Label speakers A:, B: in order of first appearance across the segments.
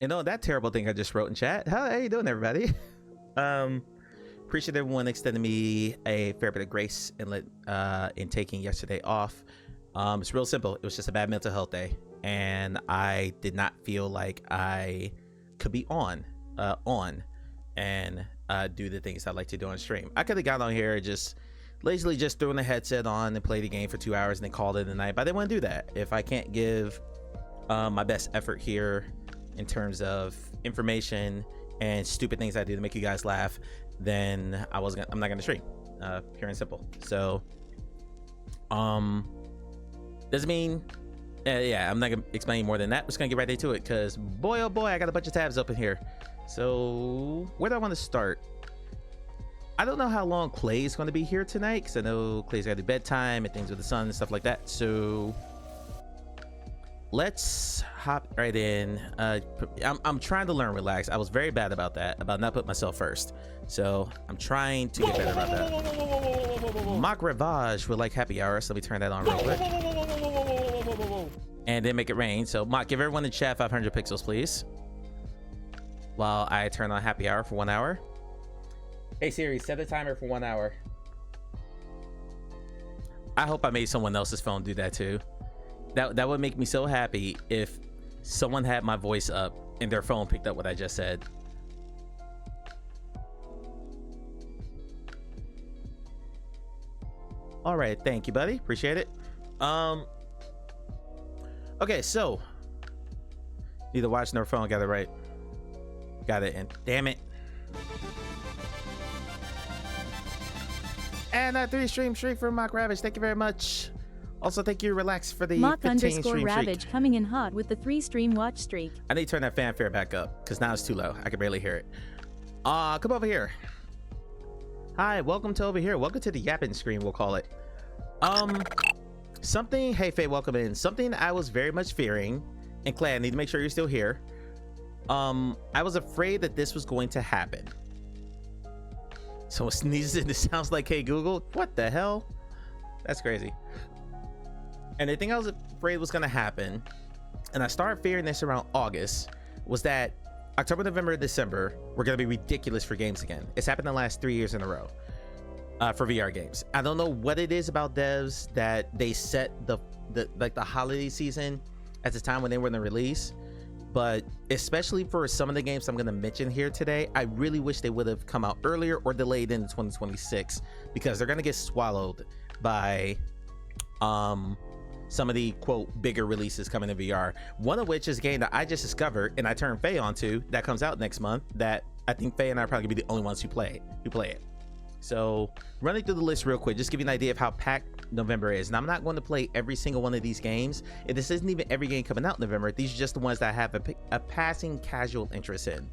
A: You know, that terrible thing I just wrote in chat. How you doing, everybody? Appreciate everyone extending me a fair bit of grace in taking yesterday off. It's real simple. It was just a bad mental health day, and I did not feel like I could be on and do the things I like to do on stream. I could have got on here just lazily just throwing the headset on and play the game for 2 hours and then called it a night, but I didn't want to do that. If I can't give my best effort here in terms of information and stupid things I do to make you guys laugh, then I'm not gonna stream. Pure and simple. So doesn't mean yeah, I'm not gonna explain more than that. I'm just gonna get right into it, because boy oh boy, I got a bunch of tabs open here. So where do I want to start? I don't know how long Clay's going to be here tonight, because I know Clay's got to do bedtime and things with the sun and stuff like that. So let's hop right in. I'm trying to learn relax. I was very bad about that, about not putting myself first. So I'm trying to get better about that. Mock Ravage would like happy hour, so let me turn that on real quick. And then make it rain. So Mock, give everyone in chat 500 pixels, please, while I turn on happy hour for 1 hour. Hey Siri, set a timer for 1 hour. I hope I made someone else's phone do that too. That would make me so happy if someone had my voice up and their phone picked up what I just said. All right, thank you, buddy. Appreciate it. Okay, so neither watch nor phone. Got it right. Got it. And damn it. And a 3-stream streak for Mock Ravage. Thank you very much. Also, thank you, Relax, for the 15-stream
B: Ravage
A: streak.
B: coming in hot with the 3-stream watch streak.
A: I need to turn that fanfare back up, because now it's too low. I can barely hear it. Come over here. Hi, welcome to over here. Welcome to the yapping screen, we'll call it. Something, hey Faye, welcome in. Something I was very much fearing, and Clay, I need to make sure you're still here. I was afraid that this was going to happen. So it sneezes and it sounds like, hey Google, what the hell? That's crazy. And the thing I was afraid was going to happen, and I started fearing this around August, was that October, November, December were going to be ridiculous for games again. It's happened the last 3 years in a row for VR games. I don't know what it is about devs that they set the holiday season at the time when they were in the release, but especially for some of the games I'm going to mention here today, I really wish they would have come out earlier or delayed into 2026, because they're going to get swallowed by some of the quote bigger releases coming to VR. One of which is a game that I just discovered and I turned Faye onto, that comes out next month, that I think Faye and I are probably gonna be the only ones who play it. So running through the list real quick, just give you an idea of how packed November is. And I'm not going to play every single one of these games. And this isn't even every game coming out in November. These are just the ones that I have a passing casual interest in.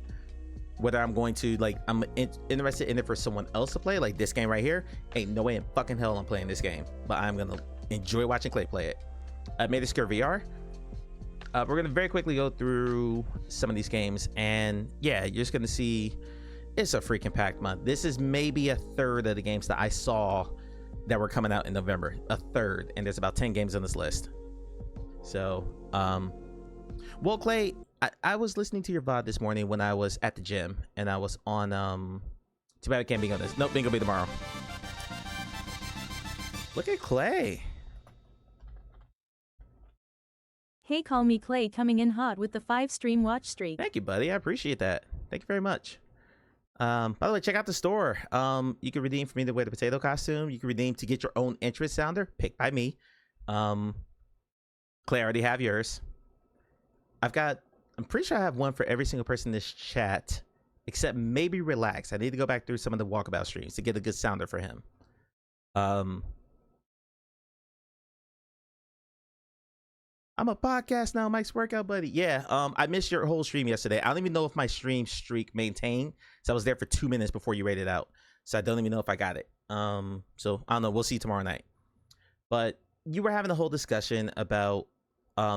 A: Whether I'm going to, like, I'm interested in it for someone else to play, like this game right here, ain't no way in fucking hell I'm playing this game, but I'm gonna enjoy watching Clay play it. Made Scare VR. We're gonna very quickly go through some of these games, and yeah, you're just gonna see it's a freaking packed month. This is maybe a third of the games that I saw that were coming out in November. A third, and there's about 10 games on this list. So, well, Clay, I was listening to your VOD this morning when I was at the gym, and I was on too bad I can't bingo this. Nope, bingo be tomorrow. Look at Clay.
B: Hey, call me Clay, coming in hot with the 5-stream watch streak.
A: Thank you, buddy. I appreciate that. Thank you very much. By the way, check out the store. You can redeem for me the Way the Potato costume. You can redeem to get your own entrance sounder picked by me. Clay, I already have yours. I'm pretty sure I have one for every single person in this chat, except maybe Relax. I need to go back through some of the walkabout streams to get a good sounder for him. I'm a podcast now, Mike's workout buddy. Yeah, I missed your whole stream yesterday. I don't even know if my stream streak maintained. So I was there for 2 minutes before you rated out. So I don't even know if I got it. So I don't know. We'll see tomorrow night. But you were having a whole discussion about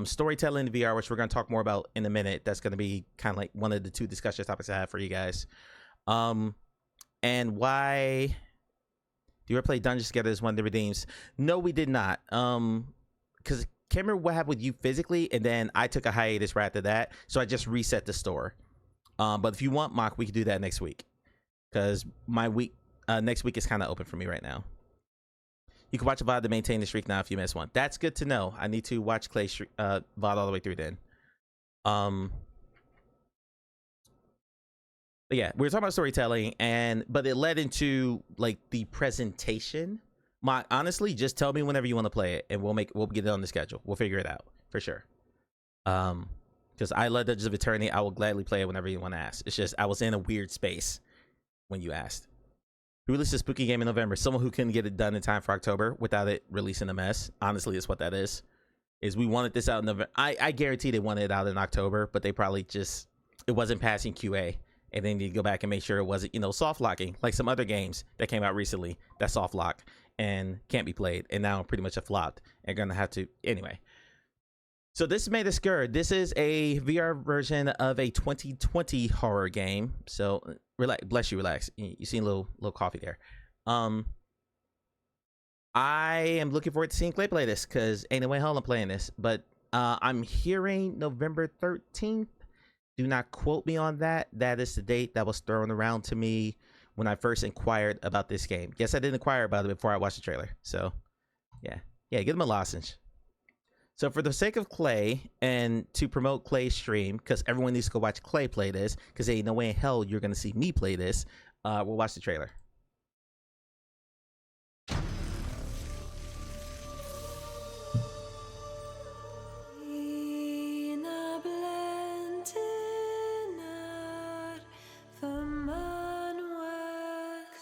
A: storytelling in VR, which we're going to talk more about in a minute. That's going to be kind of like one of the 2 discussion topics I have for you guys. And why do you ever play Dungeons together as one of the redeems? No, we did not. Because can't remember what happened with you physically, and then I took a hiatus right after that, so I just reset the store. But if you want, Mock, we can do that next week, because my week next week is kind of open for me right now. You can watch a VOD to maintain the streak now if you miss one. That's good to know. I need to watch Clay's VOD all the way through then. But yeah, we were talking about storytelling, but it led into like the presentation. Honestly, just tell me whenever you want to play it, and we'll get it on the schedule. We'll figure it out for sure. Because I love Dungeons of Eternity. I will gladly play it whenever you want to ask. It's just I was in a weird space when you asked. Who released a spooky game in November? Someone who couldn't get it done in time for October without it releasing a mess. Honestly, is what that is. Is we wanted this out in November. I guarantee they wanted it out in October, but they probably just it wasn't passing QA. And then you go back and make sure it wasn't, soft locking like some other games that came out recently that soft lock and can't be played, and now pretty much a flopped and gonna have to anyway. So this is Made Us Scared. This is a VR version of a 2020 horror game. So relax, bless you, relax. You see a little coffee there. I am looking forward to seeing Clay play this, because ain't no way hell I'm playing this. But I'm hearing November 13th. Do not quote me on that. That is the date that was thrown around to me when I first inquired about this game. Yes, I did inquire about it before I watched the trailer. So, yeah, give them a lozenge. So for the sake of Clay and to promote Clay's stream, because everyone needs to go watch Clay play this, because there ain't no way in hell you're going to see me play this, we'll watch the trailer.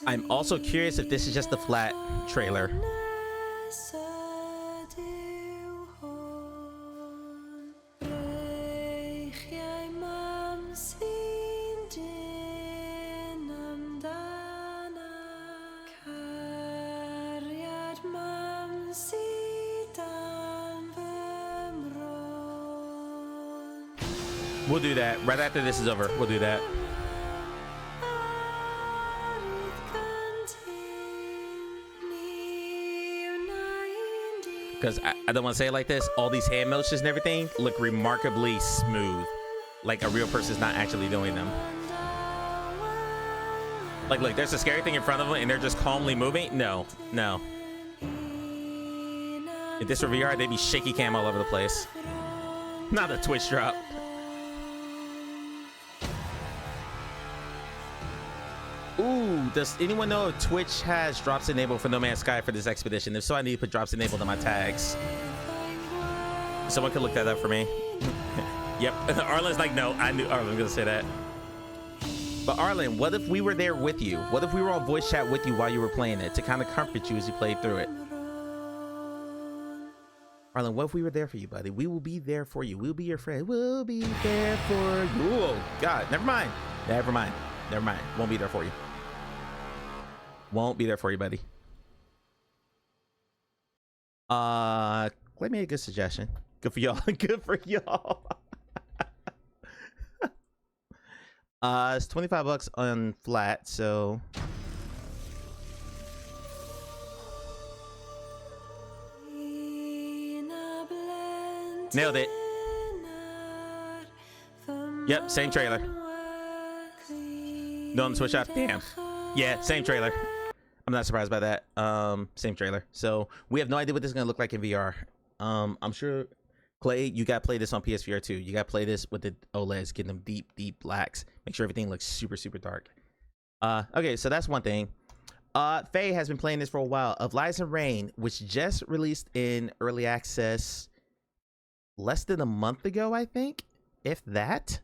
A: I'm also curious if this is just a flat trailer. We'll do that right after this is over. We'll do that. Because I don't want to say it like this. All these hand motions and everything look remarkably smooth. Like a real person's not actually doing them. Like, look, there's a scary thing in front of them and they're just calmly moving. No, no. If this were VR, they'd be shaky cam all over the place. Not a Twitch drop. Ooh, does anyone know if Twitch has drops enabled for No Man's Sky for this expedition? If so, I need to put drops enabled on my tags. Someone could look that up for me. Yep. Arlen's like, no, I knew Arlen was gonna say that. But Arlen, what if we were there with you? What if we were on voice chat with you while you were playing it to kind of comfort you as you played through it? Arlen, what if we were there for you, buddy? We will be there for you. We'll be your friend. We'll be there for you. Oh, God. Never mind. Never mind. Never mind. Won't be there for you. Won't be there for you, buddy. Let me make a good suggestion. Good for y'all. Good for y'all. It's $25 on flat, so nailed it. Yep, same trailer. No on the Switch app. Damn. Yeah, same trailer. I'm not surprised by that. Same trailer. So we have no idea what this is gonna look like in VR. I'm sure Clay, you got to play this on PSVR too. You got to play this with the OLEDs, getting them deep blacks. Make sure everything looks super dark. Okay, so that's one thing. Faye has been playing this for a while. Of Lies and Rain, which just released in early access less than a month ago, I think, if that.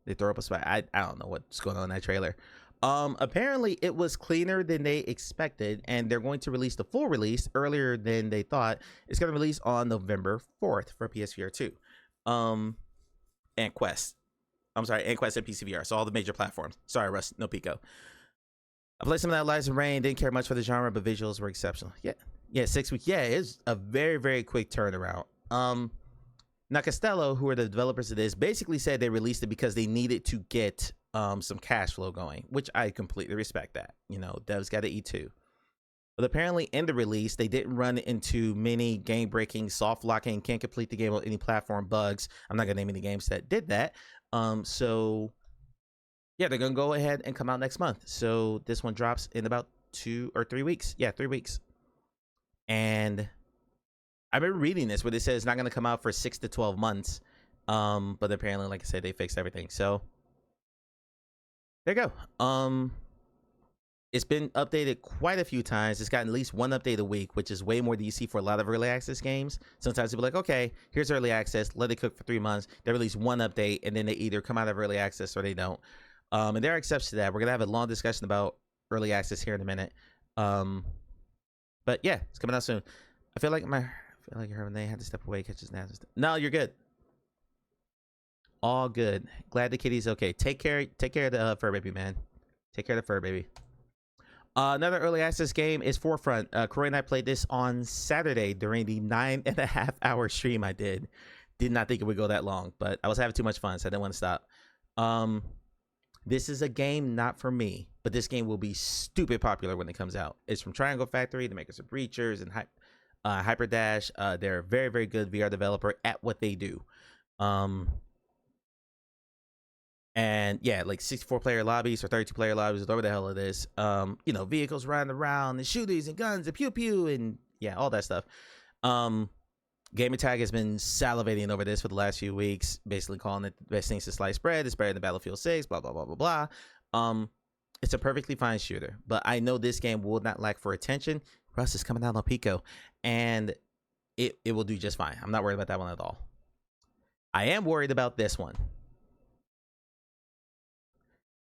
A: They throw up a spot. I don't know what's going on in that trailer. Apparently it was cleaner than they expected, and they're going to release the full release earlier than they thought. It's going to release on November 4th for PSVR 2. And Quest. I'm sorry, and Quest and PCVR. So all the major platforms. Sorry, Russ, no Pico. I played some of that Lies and Rain, didn't care much for the genre, but visuals were exceptional. Yeah, 6 weeks. Yeah, it's a very quick turnaround. Now Costello, who are the developers of this, basically said they released it because they needed to get some cash flow going, which I completely respect that. You know, devs got to eat too. But apparently in the release, they didn't run into many game-breaking, soft-locking, can't complete the game on any platform bugs. I'm not going to name any games that did that. So, yeah, they're going to go ahead and come out next month. So this one drops in about 2 or 3 weeks. Yeah, 3 weeks. And I remember reading this where they said it's not going to come out for 6 to 12 months. But apparently, like I said, they fixed everything. So there you go. It's been updated quite a few times. It's gotten at least one update a week, which is way more than you see for a lot of early access games. Sometimes they'll be like, okay, here's early access, let it cook for 3 months. They release one update, and then they either come out of early access or they don't. And there are exceptions to that. We're going to have a long discussion about early access here in a minute. But yeah, it's coming out soon. I feel like they had to step away, catch his naps. No, you're good. All good. Glad the kitty's okay. Take care of the fur baby, man. Take care of the fur baby. Another early access game is Forefront. Corey and I played this on Saturday during the 9.5-hour stream I did. Did not think it would go that long, but I was having too much fun, so I didn't want to stop. This is a game not for me, but this game will be stupid popular when it comes out. It's from Triangle Factory, the makers of Breachers and Hyperdash. They're a very good VR developer at what they do. And yeah, like 64-player lobbies or 32-player lobbies, whatever the hell it is. You know, vehicles riding around and shooters and guns and pew and yeah, all that stuff. Gamertag has been salivating over this for the last few weeks, basically calling it the best things to slice bread. It's better than Battlefield 6, blah blah. It's a perfectly fine shooter, but I know this game will not lack for attention. Russ is coming out on Pico, and it will do just fine. I'm not worried about that one at all. I am worried about this one.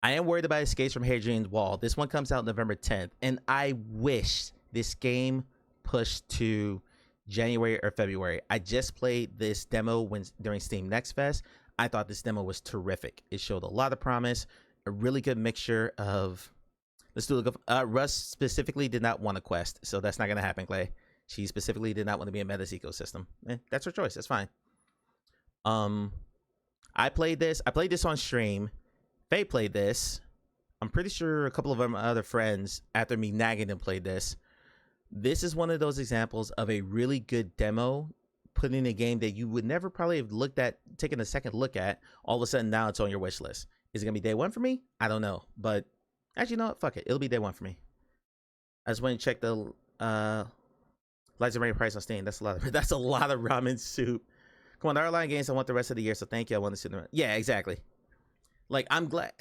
A: I am worried about Escapes from Hadrian's Wall. This one comes out November 10th, and I wish this game pushed to January or February. I just played this demo during Steam Next Fest. I thought this demo was terrific. It showed a lot of promise, a really good mixture of... Let's do a Russ specifically did not want a quest, so that's not going to happen, Clay. She specifically did not want to be in Meta's ecosystem. That's her choice. That's fine. I played this on stream. Faye played this. I'm pretty sure a couple of my other friends, after me nagging them, played this. This is one of those examples of a really good demo put in a game that you would never probably have looked at, taken a second look at. All of a sudden, now it's on your wish list. Is it going to be day one for me? I don't know. But actually, you know what? Fuck it. It'll be day one for me. I just went and checked the Lights and Rain price on Steam. That's a lot of ramen soup. Come on, there are a lot of games I want the rest of the year, so thank you. I want to see them. Yeah, exactly. Like, I'm glad.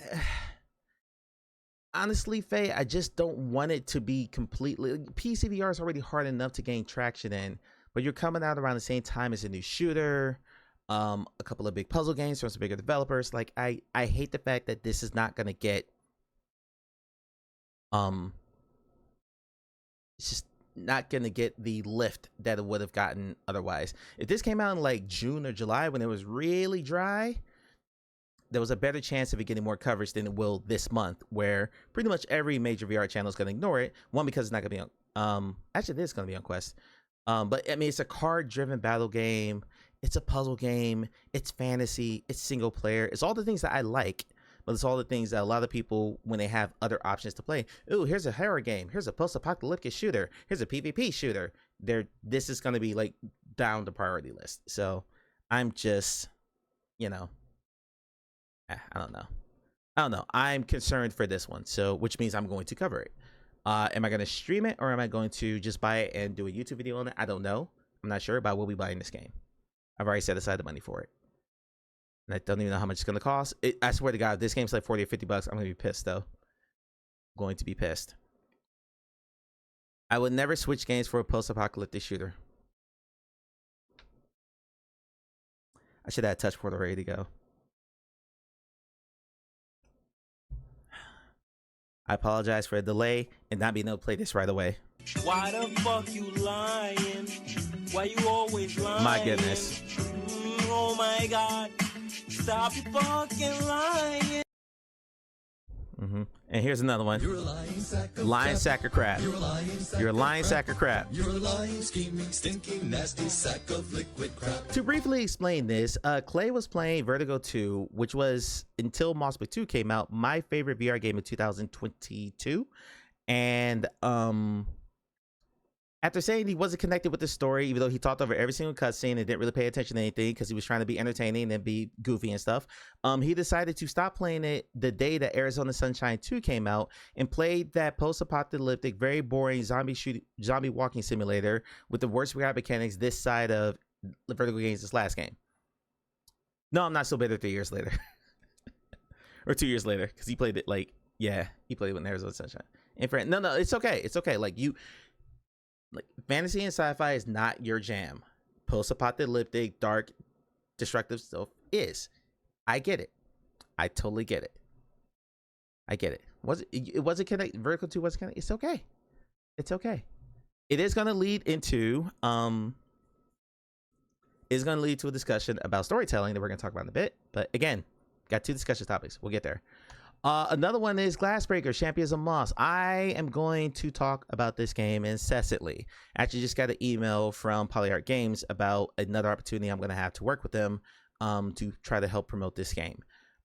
A: Honestly, Faye, I just don't want it to be completely. PCVR is already hard enough to gain traction in, but you're coming out around the same time as a new shooter, a couple of big puzzle games from some bigger developers. Like, I hate the fact that this is not gonna get. It's just not gonna get the lift that it would have gotten otherwise. If this came out in like June or July when it was really dry, there was a better chance of it getting more coverage than it will this month, where pretty much every major VR channel is going to ignore it. One, because it's not going to be on, actually it is going to be on Quest. But I mean, it's a card-driven battle game. It's a puzzle game. It's fantasy. It's single player. It's all the things that I like, but it's all the things that a lot of people, when they have other options to play, ooh, here's a horror game. Here's a post-apocalyptic shooter. Here's a PvP shooter. This is going to be like down the priority list. So I'm just, you know, I don't know. I'm concerned for this one, so which means I'm going to cover it. Am I going to stream it, or am I going to just buy it and do a YouTube video on it? I don't know. I'm not sure, but I will be buying this game. I've already set aside the money for it, and I don't even know how much it's going to cost. I swear to God, if this game's like 40 or 50 bucks, I'm going to be pissed though. I'm going to be pissed. I would never switch games for a post-apocalyptic shooter. I should have a touch portal ready to go. I apologize for a delay and not being able to play this right away.
C: Why the fuck you lying? Why you always lying?
A: My goodness.
C: Oh my God. Stop fucking lying.
A: And here's another one.
D: You're a lying
A: sack of crap.
D: You're a lying sack
A: You're a lying sack of crap.
D: You're a lying, scheming, stinking, nasty sack of liquid crap.
A: To briefly explain this, Clay was playing Vertigo 2, which was, until Moss 2 came out, my favorite VR game of 2022. And after saying he wasn't connected with the story, even though he talked over every single cutscene and didn't really pay attention to anything because he was trying to be entertaining and be goofy and stuff, he decided to stop playing it the day that Arizona Sunshine 2 came out and played that post-apocalyptic, very boring zombie walking simulator with the worst VR mechanics this side of the Vertigo games this last game. No, I'm not so bitter 3 years later. Or 2 years later, because he played it like, yeah, he played it with Arizona Sunshine. And no, it's okay. It's okay. Like, fantasy and sci-fi is not your jam. Post-apocalyptic, dark, destructive stuff is. I get it. I totally get it. I get it. It wasn't connected. Vertical 2 wasn't connected. It's okay. It's okay. It is going to lead into a discussion about storytelling that we're going to talk about in a bit. But again, got 2 discussion topics. We'll get there. Another one is Glassbreaker, Champions of Moss. I am going to talk about this game incessantly. Actually, just got an email from Polyart Games about another opportunity I'm going to have to work with them to try to help promote this game.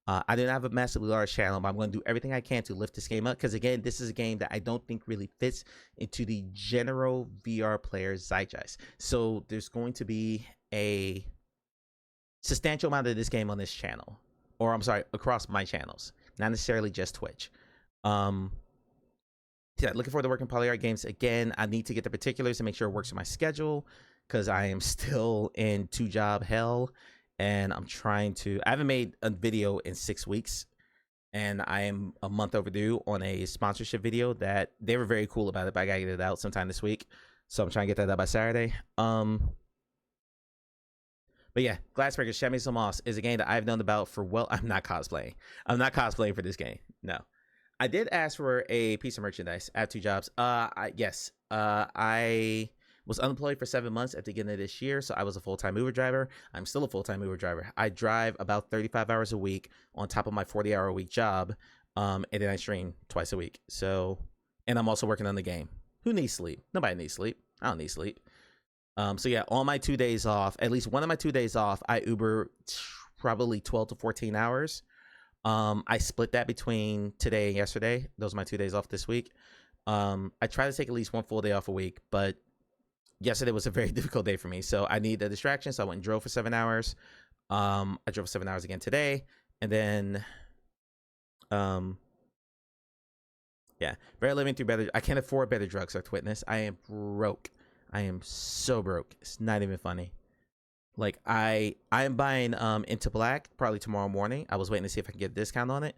A: I didn't have a massively large channel, but I'm going to do everything I can to lift this game up because, again, this is a game that I don't think really fits into the general VR player's zeitgeist. So there's going to be a substantial amount of this game on this channel, or I'm sorry, across my channels. Not necessarily just Twitch. Yeah, looking forward to working Polyart Games again. I need to get the particulars to make sure it works with my schedule because I am still in 2-job hell, and I haven't made a video in 6 weeks, and I am a month overdue on a sponsorship video that they were very cool about it, but I gotta get it out sometime this week. So I'm trying to get that out by Saturday. But yeah, Glassbreaker Champions of Moss is a game that I've known about for, well, I'm not cosplaying. I'm not cosplaying for this game. No. I did ask for a piece of merchandise. I have 2 jobs. Yes. I was unemployed for 7 months at the beginning of this year, so I was a full-time Uber driver. I'm still a full-time Uber driver. I drive about 35 hours a week on top of my 40-hour-a-week job, and then I stream twice a week. So, and I'm also working on the game. Who needs sleep? Nobody needs sleep. I don't need sleep. So yeah, on my 2 days off, at least one of my 2 days off, I Uber probably 12 to 14 hours. I split that between today and yesterday. Those are my 2 days off this week. I try to take at least one full day off a week, but yesterday was a very difficult day for me. So I need a distraction. So I went and drove for 7 hours. I drove 7 hours again today. And then, yeah, barely living through better. I can't afford better drugs, Earth Witness. I am broke. I am so broke. It's not even funny. Like I am buying Into Black probably tomorrow morning. I was waiting to see if I can get a discount on it.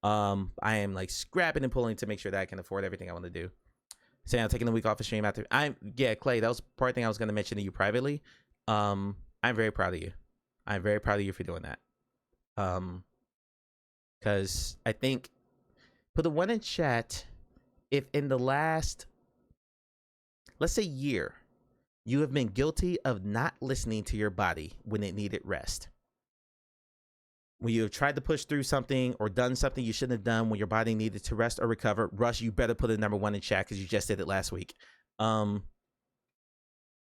A: I am like scrapping and pulling to make sure that I can afford everything I want to do. Saying I'm taking the week off of stream after. Clay, that was part of the thing I was going to mention to you privately. I'm very proud of you. I'm very proud of you for doing that. Because I think, put the one in chat, if in the last, let's say, year, you have been guilty of not listening to your body when it needed rest. When you have tried to push through something or done something you shouldn't have done when your body needed to rest or recover, Rush, you better put a number 1 in chat because you just did it last week.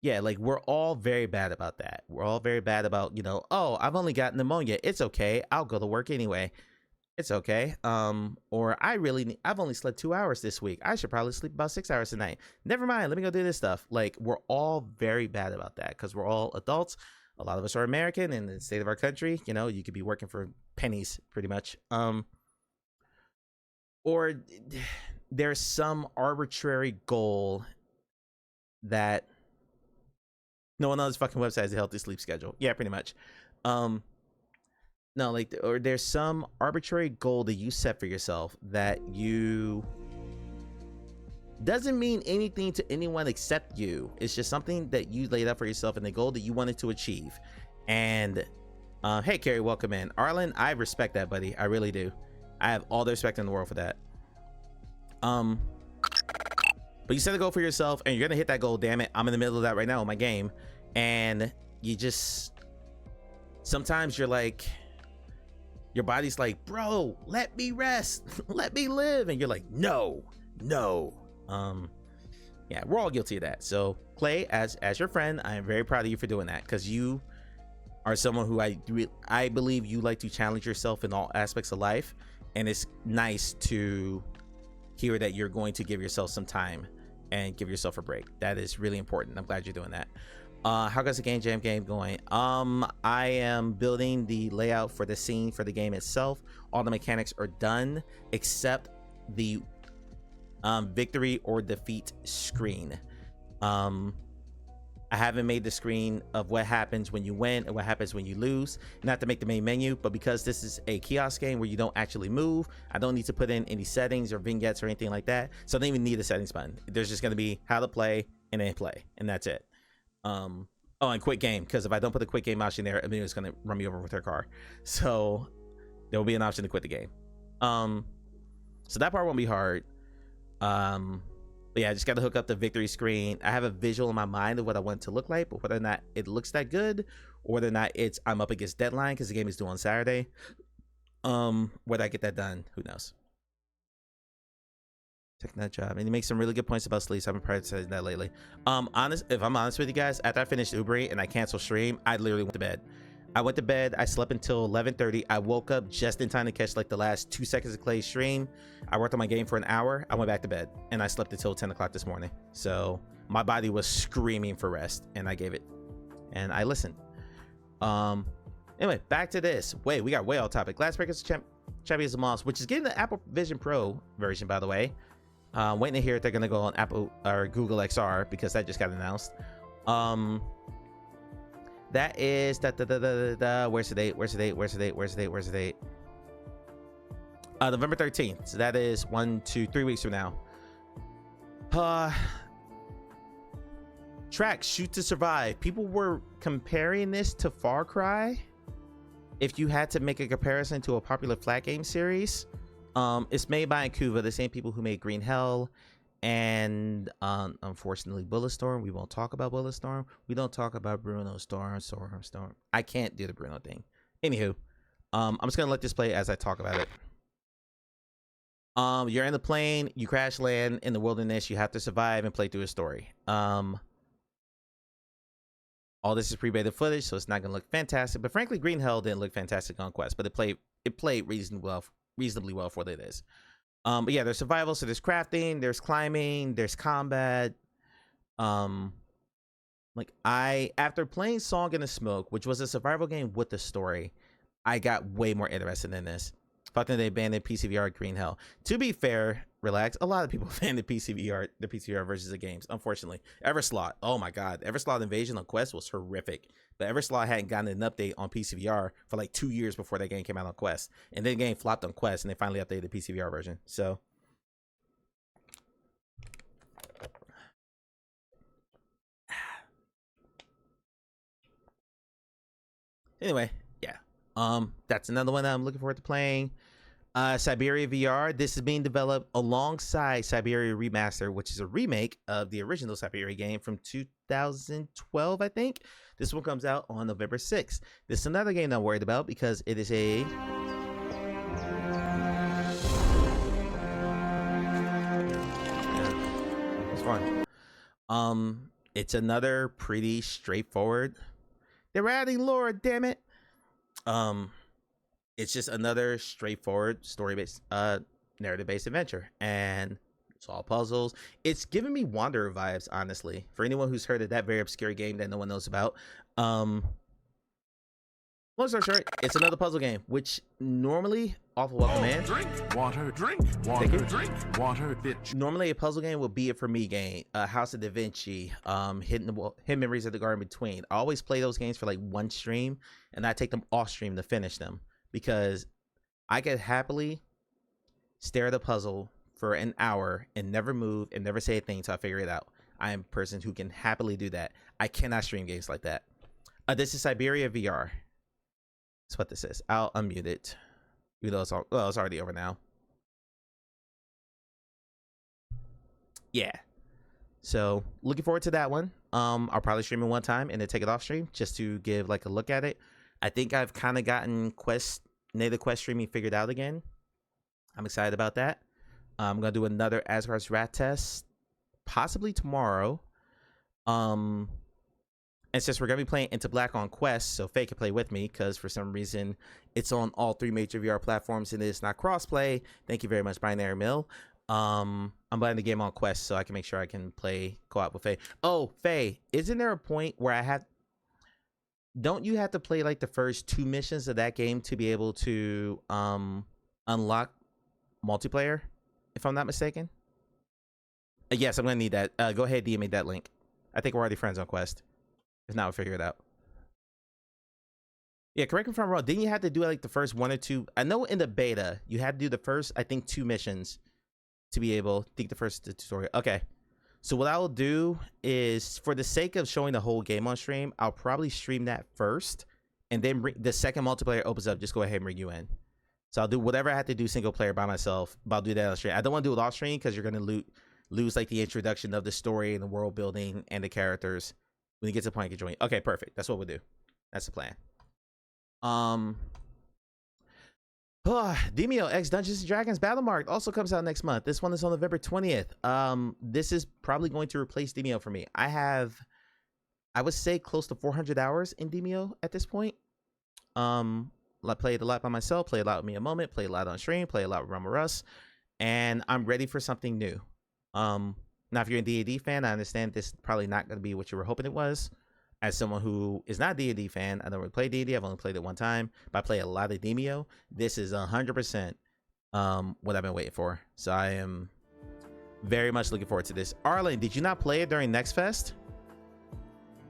A: Yeah, like we're all very bad about that. We're all very bad about, oh, I've only got pneumonia. It's okay. I'll go to work anyway. It's okay. Or I've only slept 2 hours this week. I should probably sleep about 6 hours a night. Never mind. Let me go do this stuff. Like we're all very bad about that because we're all adults. A lot of us are American in the state of our country. You could be working for pennies pretty much. Or there's some arbitrary goal that no one on this fucking website has a healthy sleep schedule. Yeah, pretty much. No, or there's some arbitrary goal that you set for yourself that you doesn't mean anything to anyone except you. It's just something that you laid out for yourself and the goal that you wanted to achieve. And hey, Carrie, welcome in. Arlen, I respect that, buddy. I really do. I have all the respect in the world for that. But you set a goal for yourself and you're gonna hit that goal. Damn it, I'm in the middle of that right now in my game, and you just sometimes you're like, your body's like, bro, let me rest, let me live, and you're like, no. Yeah, we're all guilty of that. So Clay, as your friend, I am very proud of you for doing that, because you are someone who I believe you like to challenge yourself in all aspects of life, and it's nice to hear that you're going to give yourself some time and give yourself a break. That is really important. I'm glad you're doing that. How goes the game jam game going? I am building the layout for the scene for the game itself. All the mechanics are done except the victory or defeat screen. I haven't made the screen of what happens when you win and what happens when you lose, not to make the main menu, but because this is a kiosk game where you don't actually move, I don't need to put in any settings or vignettes or anything like that. So I don't even need a settings button. There's just going to be how to play and then play, and that's it. Oh, and quick game, because if I don't put the quick game option there, Amelia's going to run me over with her car. So there will be an option to quit the game. So that part won't be hard. But yeah, I just got to hook up the victory screen. I have a visual in my mind of what I want it to look like, but whether or not it looks that good, or whether or not I'm up against deadline because the game is due on Saturday, whether I get that done, who knows. Taking that job, and you make some really good points about sleep. So I've been prioritizing that lately. If I'm honest with you guys, after I finished Ubering and I canceled stream, I literally went to bed. I slept until 11:30. I woke up just in time to catch like the last 2 seconds of Clay's stream. I worked on my game for an hour. I went back to bed and I slept until 10 o'clock this morning. So my body was screaming for rest, and I gave it, and I listened. Anyway, back to this. Wait, we got way off topic. Glassbreakers Champions of Moss, which is getting the Apple Vision Pro version, by the way. Waiting to hear if they're gonna go on Apple or Google XR, because that just got announced. That is where's the date? November 13th. So that is 3 weeks from now. Track Shoot to Survive. People were comparing this to Far Cry. If you had to make a comparison to a popular flat game series, it's made by Incuva, the same people who made Green Hell and unfortunately Bulletstorm. We won't talk about Bulletstorm. We don't talk about Bruno Storm. I can't do the Bruno thing. Anywho, I'm just gonna let this play as I talk about it. You're in the plane, you crash land in the wilderness, you have to survive and play through a story. All All this is pre-beta footage, so it's not gonna look fantastic. But frankly, Green Hell didn't look fantastic on Quest, but it played reasonably well for what it is. But yeah, there's survival, so there's crafting, there's climbing, there's combat. Like after playing Song in the Smoke, which was a survival game with a story, I got way more interested in this. Fuck that they abandoned PCVR at Green Hell. To be fair, relax. A lot of people abandoned the PCVR versions of games. Unfortunately, Everslot. Oh my god, Everslot Invasion on Quest was horrific. But Everslot hadn't gotten an update on PCVR for like 2 years before that game came out on Quest, and then the game flopped on Quest, and they finally updated the PCVR version. So. Anyway, yeah. That's another one that I'm looking forward to playing. Siberia VR. This is being developed alongside Siberia Remaster, which is a remake of the original Siberia game from 2012, I think. This one comes out on November 6th. This is another game I'm worried about because it is a... Yeah, it's fun. It's another pretty straightforward... They're adding lore, damn it. It's just another straightforward story-based, narrative-based adventure, and it's all puzzles. It's giving me Wanderer vibes, honestly. For anyone who's heard of that very obscure game that no one knows about, long story short, it's another puzzle game, which normally, awful welcome, man.
E: Drink water, drink water, drink water, bitch.
A: Normally, a puzzle game would be it for me game. House of Da Vinci, Hidden Memories of the Garden Between. I always play those games for like one stream, and I take them off stream to finish them because I could happily stare at a puzzle for an hour and never move and never say a thing until I figure it out. I am a person who can happily do that. I cannot stream games like that. This is Siberia VR. That's what this is. I'll unmute it. Even though it's already over now. Yeah. So looking forward to that one. I'll probably stream it one time and then take it off stream just to give like a look at it. I think I've kind of gotten native Quest streaming figured out again. I'm excited about that. I'm gonna do another Asgard's Wrath test possibly tomorrow. And since we're gonna be playing Into Black on Quest, so Faye can play with me because for some reason it's on all 3 major VR platforms and it's not crossplay. Thank you very much, Binary Mill. I'm playing the game on Quest so I can make sure I can play co-op with Faye. Oh, Faye, isn't there a point where don't you have to play like the first 2 missions of that game to be able to unlock multiplayer, if I'm not mistaken? Yes, I'm gonna need that. Go ahead, DM me that link. I think we're already friends on Quest. If not, we'll figure it out. Yeah, correct me if I'm wrong. Didn't you have to do like the first 1 or 2? I know in the beta, you had to do the first, I think, 2 missions to be able to think the tutorial. Okay. So what I'll do is, for the sake of showing the whole game on stream, I'll probably stream that first. And then the second multiplayer opens up, just go ahead and bring you in. So I'll do whatever I have to do single player by myself, but I'll do that on stream. I don't want to do it off stream because you're going to lose like the introduction of the story and the world building and the characters. When you get to the point, you can join. Okay, perfect. That's what we'll do. That's the plan. Demio X Dungeons & Dragons Battlemark also comes out next month. This one is on November 20th. This is probably going to replace Demio for me. I would say close to 400 hours in Demio at this point. I played a lot by myself, played a lot with me a moment, played a lot on stream, played a lot with Rama Russ, and I'm ready for something new. Now, if you're a D&D fan, I understand this is probably not going to be what you were hoping it was. As someone who is not a D&D fan, I don't really play D&D. I've only played it one time, but I play a lot of Demio. This is 100% what I've been waiting for. So I am very much looking forward to this. Arlen, did you not play it during Next Fest?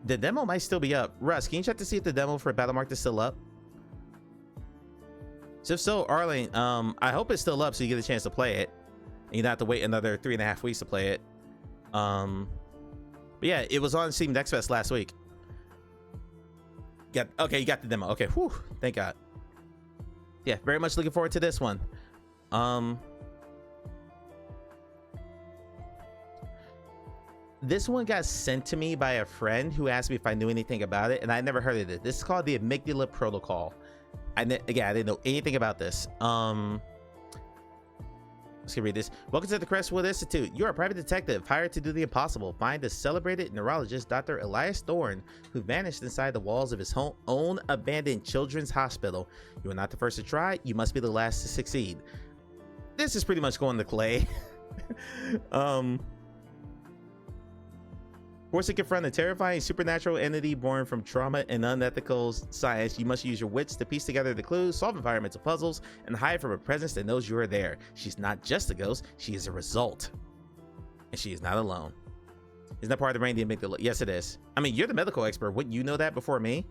A: The demo might still be up. Russ, can you check to see if the demo for Battlemark is still up? So if so, Arlen, I hope it's still up so you get a chance to play it. And you don't have to wait another 3.5 weeks to play it. But yeah, it was on Steam Next Fest last week. Okay, you got the demo. Okay, whew, thank God. Yeah, very much looking forward to this one. This one got sent to me by a friend who asked me if I knew anything about it, and I never heard of it. This is called the Amygdala Protocol. Again, I didn't know anything about this. Let's read this. Welcome to the Crestwood Institute. You're a private detective hired to do the impossible. Find the celebrated neurologist, Dr. Elias Thorne, who vanished inside the walls of his own abandoned children's hospital. You are not the first to try. You must be the last to succeed. This is pretty much going to Clay. Forced to confront a terrifying supernatural entity born from trauma and unethical science, you must use your wits to piece together the clues, solve environmental puzzles, and hide from a presence that knows you are there. She's not just a ghost, she is a result. And she is not alone. Isn't that part of the brain the amygdala? Yes, it is. I mean, you're the medical expert. Wouldn't you know that before me?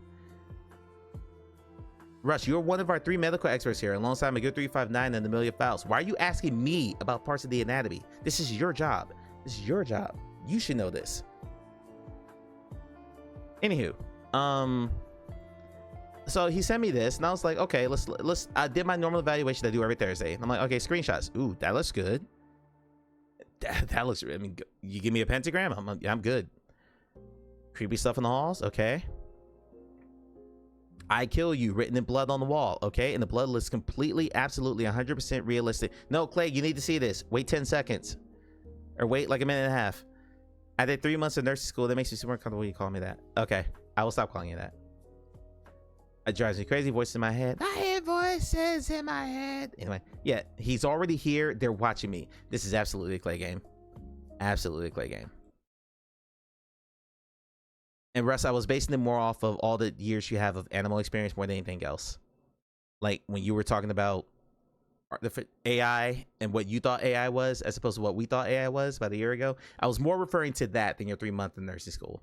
A: Rush, you're one of our 3 medical experts here, alongside McGill 359 and Amelia Faust. Why are you asking me about parts of the anatomy? This is your job. This is your job. You should know this. Anywho, so he sent me this and I was like, okay, let's I did my normal evaluation I do every Thursday. And I'm like, okay, screenshots. Ooh, that looks good. That looks, I mean, you give me a pentagram, I'm good. Creepy stuff in the halls, okay. I kill you, written in blood on the wall, okay. And the blood looks completely, absolutely 100% realistic. No, Clay, you need to see this. Wait 10 seconds. Or wait like a minute and a half. I did 3 months of nursing school. That makes me super uncomfortable when you call me that. Okay, I will stop calling you that. It drives me crazy. Voices in my head. I hear voices in my head. Anyway, yeah, he's already here. They're watching me. This is absolutely a Clay game. Absolutely a Clay game. And Russ, I was basing it more off of all the years you have of animal experience more than anything else. Like when you were talking about the AI and what you thought AI was as opposed to what we thought AI was about a year ago. I was more referring to that than your 3 month in nursing school.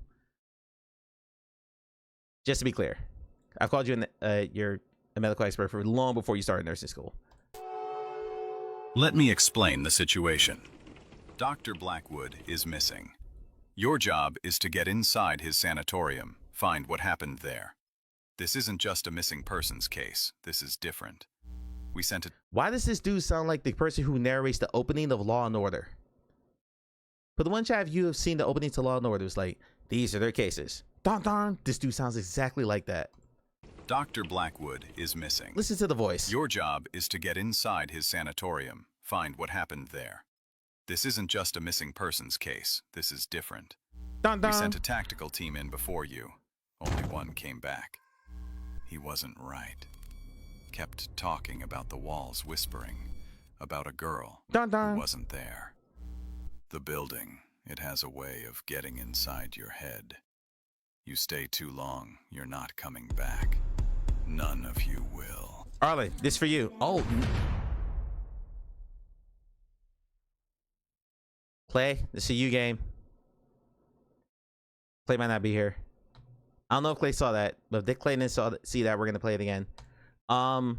A: Just to be clear, I've called you you're a medical expert for long before you started nursing school.
F: Let me explain the situation. Dr. Blackwood is missing. Your job is to get inside his sanatorium, find what happened there. This isn't just a missing persons case. This is different. We sent it.
A: Why does this dude sound like the person who narrates the opening of Law and Order? For the one chat, if you have seen the opening to Law and Order, it's like, these are their cases. Darn, darn. This dude sounds exactly like that.
F: Dr. Blackwood is missing.
A: Listen to the voice.
F: Your job is to get inside his sanatorium, find what happened there. This isn't just a missing persons case. This is different.
A: Dun, dun.
F: We sent a tactical team in before you. Only one came back. He wasn't right. Kept talking about the walls, whispering about a girl
A: dun, dun.
F: who wasn't there. The building, it has a way of getting inside your head. You stay too long, you're not coming back. None of you will.
A: Arlen, this for you. Oh. Clay, this is a you game. Clay might not be here. I don't know if Clay saw that, but if Dick Clay didn't see that, we're gonna play it again. Not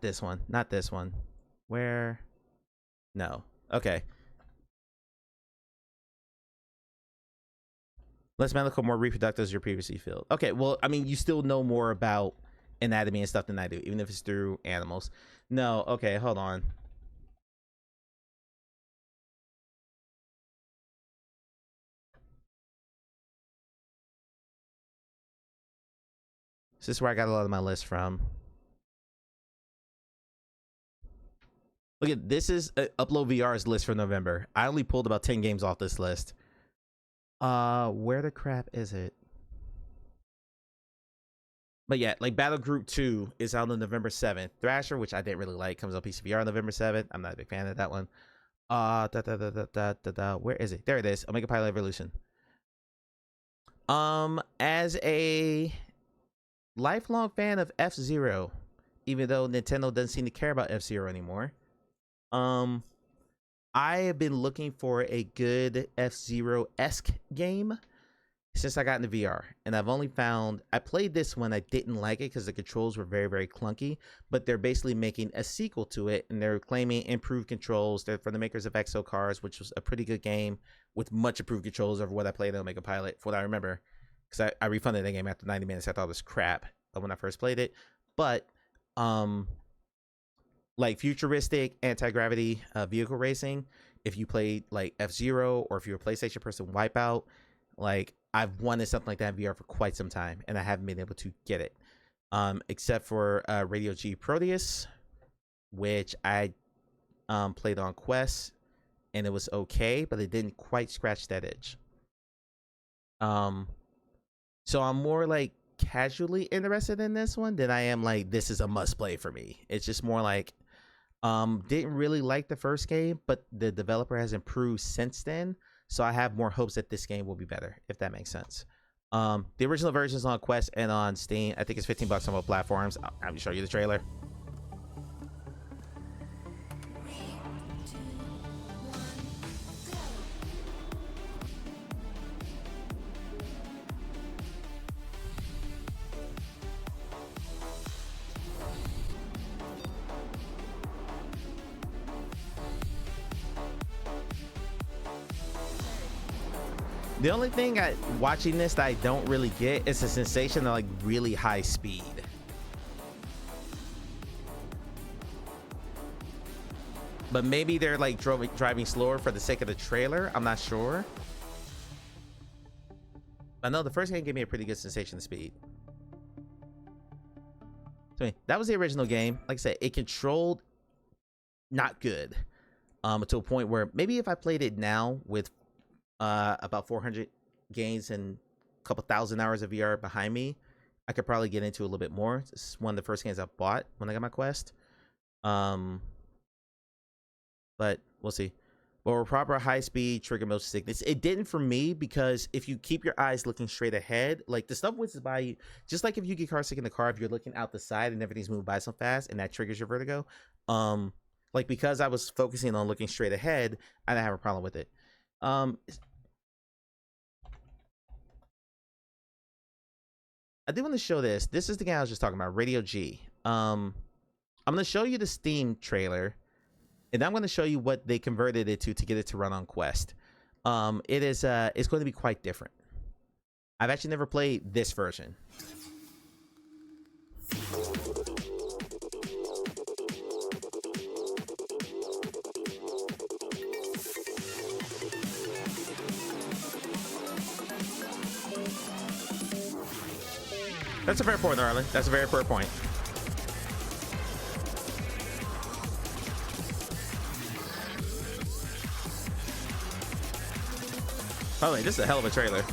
A: this one. Not this one. Where? No. Okay. Less medical, more reproductive as your previously filled. Okay, well, I mean, you still know more about anatomy and stuff than I do, even if it's through animals. No, okay, hold on. This is where I got a lot of my list from. Look at this is Upload VR's list for November. I only pulled about 10 games off this list. Where the crap is it? But yeah, like Battle Group 2 is out on November 7th. Thrasher, which I didn't really like, comes on PCVR on November 7th. I'm not a big fan of that one. Where is it? There it is. Omega Pilot Evolution. As a lifelong fan of F-Zero, even though Nintendo doesn't seem to care about F-Zero anymore, I have been looking for a good F-Zero-esque game since I got into VR, and I've only found, I played this one, I didn't like it because the controls were very, very clunky, but they're basically making a sequel to it, and they're claiming improved controls. They're from the makers of Exo Cars, which was a pretty good game with much improved controls over what I played in Omega Pilot, for what I remember, because I refunded the game after 90 minutes. I thought it was crap when I first played it, but like futuristic anti-gravity vehicle racing, if you played like F-Zero, or if you're a PlayStation person, Wipeout, like I've wanted something like that in VR for quite some time, and I haven't been able to get it, except for Radio G Proteus, which I played on Quest, and it was okay, but it didn't quite scratch that itch. So I'm more like casually interested in this one than I am like this is a must play for me. It's just more like didn't really like the first game, but the developer has improved since then, so I have more hopes that this game will be better, if that makes sense. The original version is on Quest and on Steam. I think it's $15 on both platforms. I'll show you the trailer. The only thing watching this that I don't really get is the sensation of like really high speed. But maybe they're like driving slower for the sake of the trailer. I'm not sure. I know the first game gave me a pretty good sensation of speed. So that was the original game. Like I said, it controlled not good. To a point where maybe if I played it now with about 400 games and a couple thousand hours of VR behind me, I could probably get into a little bit more. This is one of the first games I bought when I got my Quest. But we'll see. But with proper high speed trigger motion sickness, it didn't for me, because if you keep your eyes looking straight ahead, like the stuff whizzes by you, just like if you get car sick in the car, if you're looking out the side and everything's moving by so fast and that triggers your vertigo, like because I was focusing on looking straight ahead, I didn't have a problem with it. I do want to show this. This is the game I was just talking about, Radio G. I'm going to show you the Steam trailer, and I'm going to show you what they converted it to get it to run on Quest. It's going to be quite different. I've actually never played this version. That's a fair point, Arlen. That's a very fair point. By the way, this is a hell of a trailer.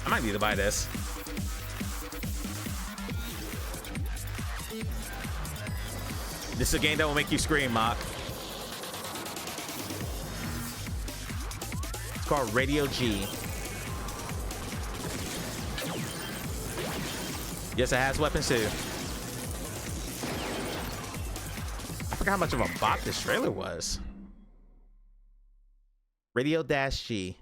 A: I might need to buy this. This is a game that will make you scream, Mock. It's called Radio G. Yes, it has weapons too. I forgot how much of a bop this trailer was. Radio-G.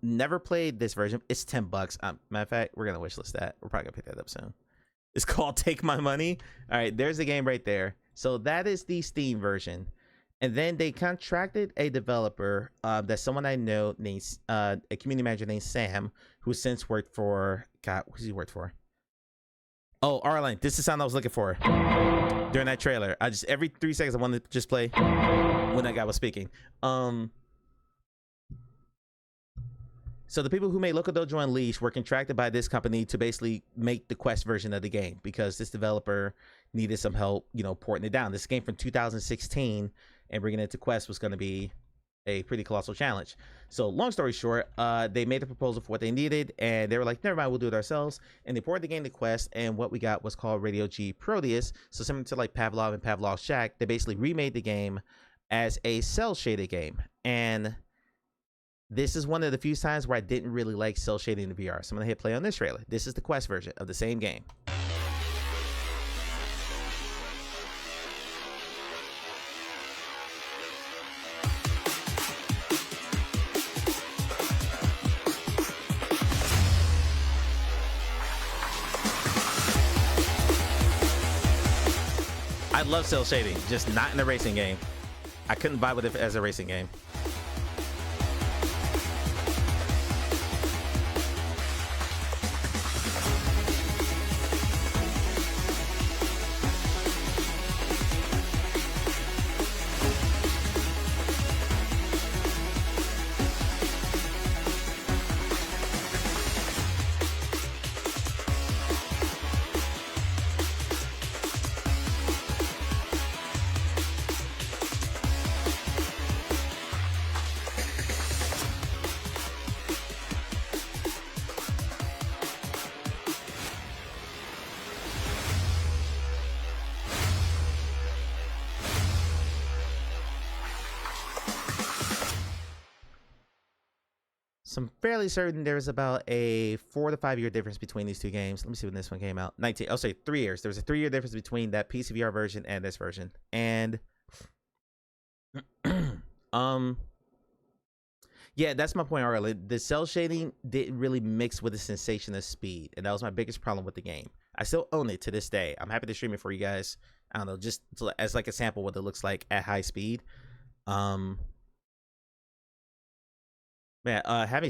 A: Never played this version. It's $10. Matter of fact, we're gonna wishlist that. We're probably gonna pick that up soon. It's called Take My Money. All right, there's the game right there. So that is the Steam version. And then they contracted a developer that's someone I know named a community manager named Sam, who since worked for, God, who's he worked for? Oh, Arline, this is the sound I was looking for during that trailer. I just, every 3 seconds I wanted to just play when that guy was speaking. So the people who made Local Dojo Unleashed were contracted by this company to basically make the Quest version of the game, because this developer needed some help, you know, porting it down. This game from 2016, and bringing it to Quest was going to be a pretty colossal challenge. So long story short, they made the proposal for what they needed, and they were like, never mind, we'll do it ourselves. And they ported the game to Quest, and what we got was called Radio G Proteus. So similar to like Pavlov and Pavlov's Shack, they basically remade the game as a cell shaded game. And this is one of the few times where I didn't really like cell shading in VR. So I'm gonna hit play on this trailer. This is the Quest version of the same game. I love cell shading, just not in a racing game. I couldn't vibe with it as a racing game. So I'm fairly certain there's about a 4 to 5 year difference between these two games. Let me see when this one came out. I'll say 3 years. There was a 3-year difference between that PCVR version and this version. And yeah, that's my point earlier. The cell shading didn't really mix with the sensation of speed, and that was my biggest problem with the game. I still own it to this day. I'm happy to stream it for you guys. I don't know, just as like a sample what it looks like at high speed. Having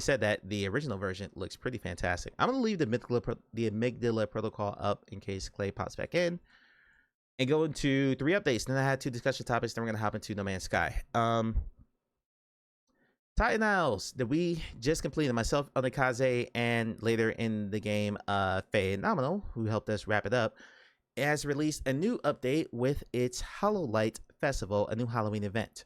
A: said that, the original version looks pretty fantastic. I'm gonna leave the Amygdala Protocol up in case Clay pops back in, and go into 3 updates. Then I had 2 discussion topics. Then we're gonna hop into No Man's Sky. Titan Isles that we just completed, myself, Onikaze, and later in the game, Phenomenal, who helped us wrap it up, has released a new update with its Hollow Light Festival, a new Halloween event.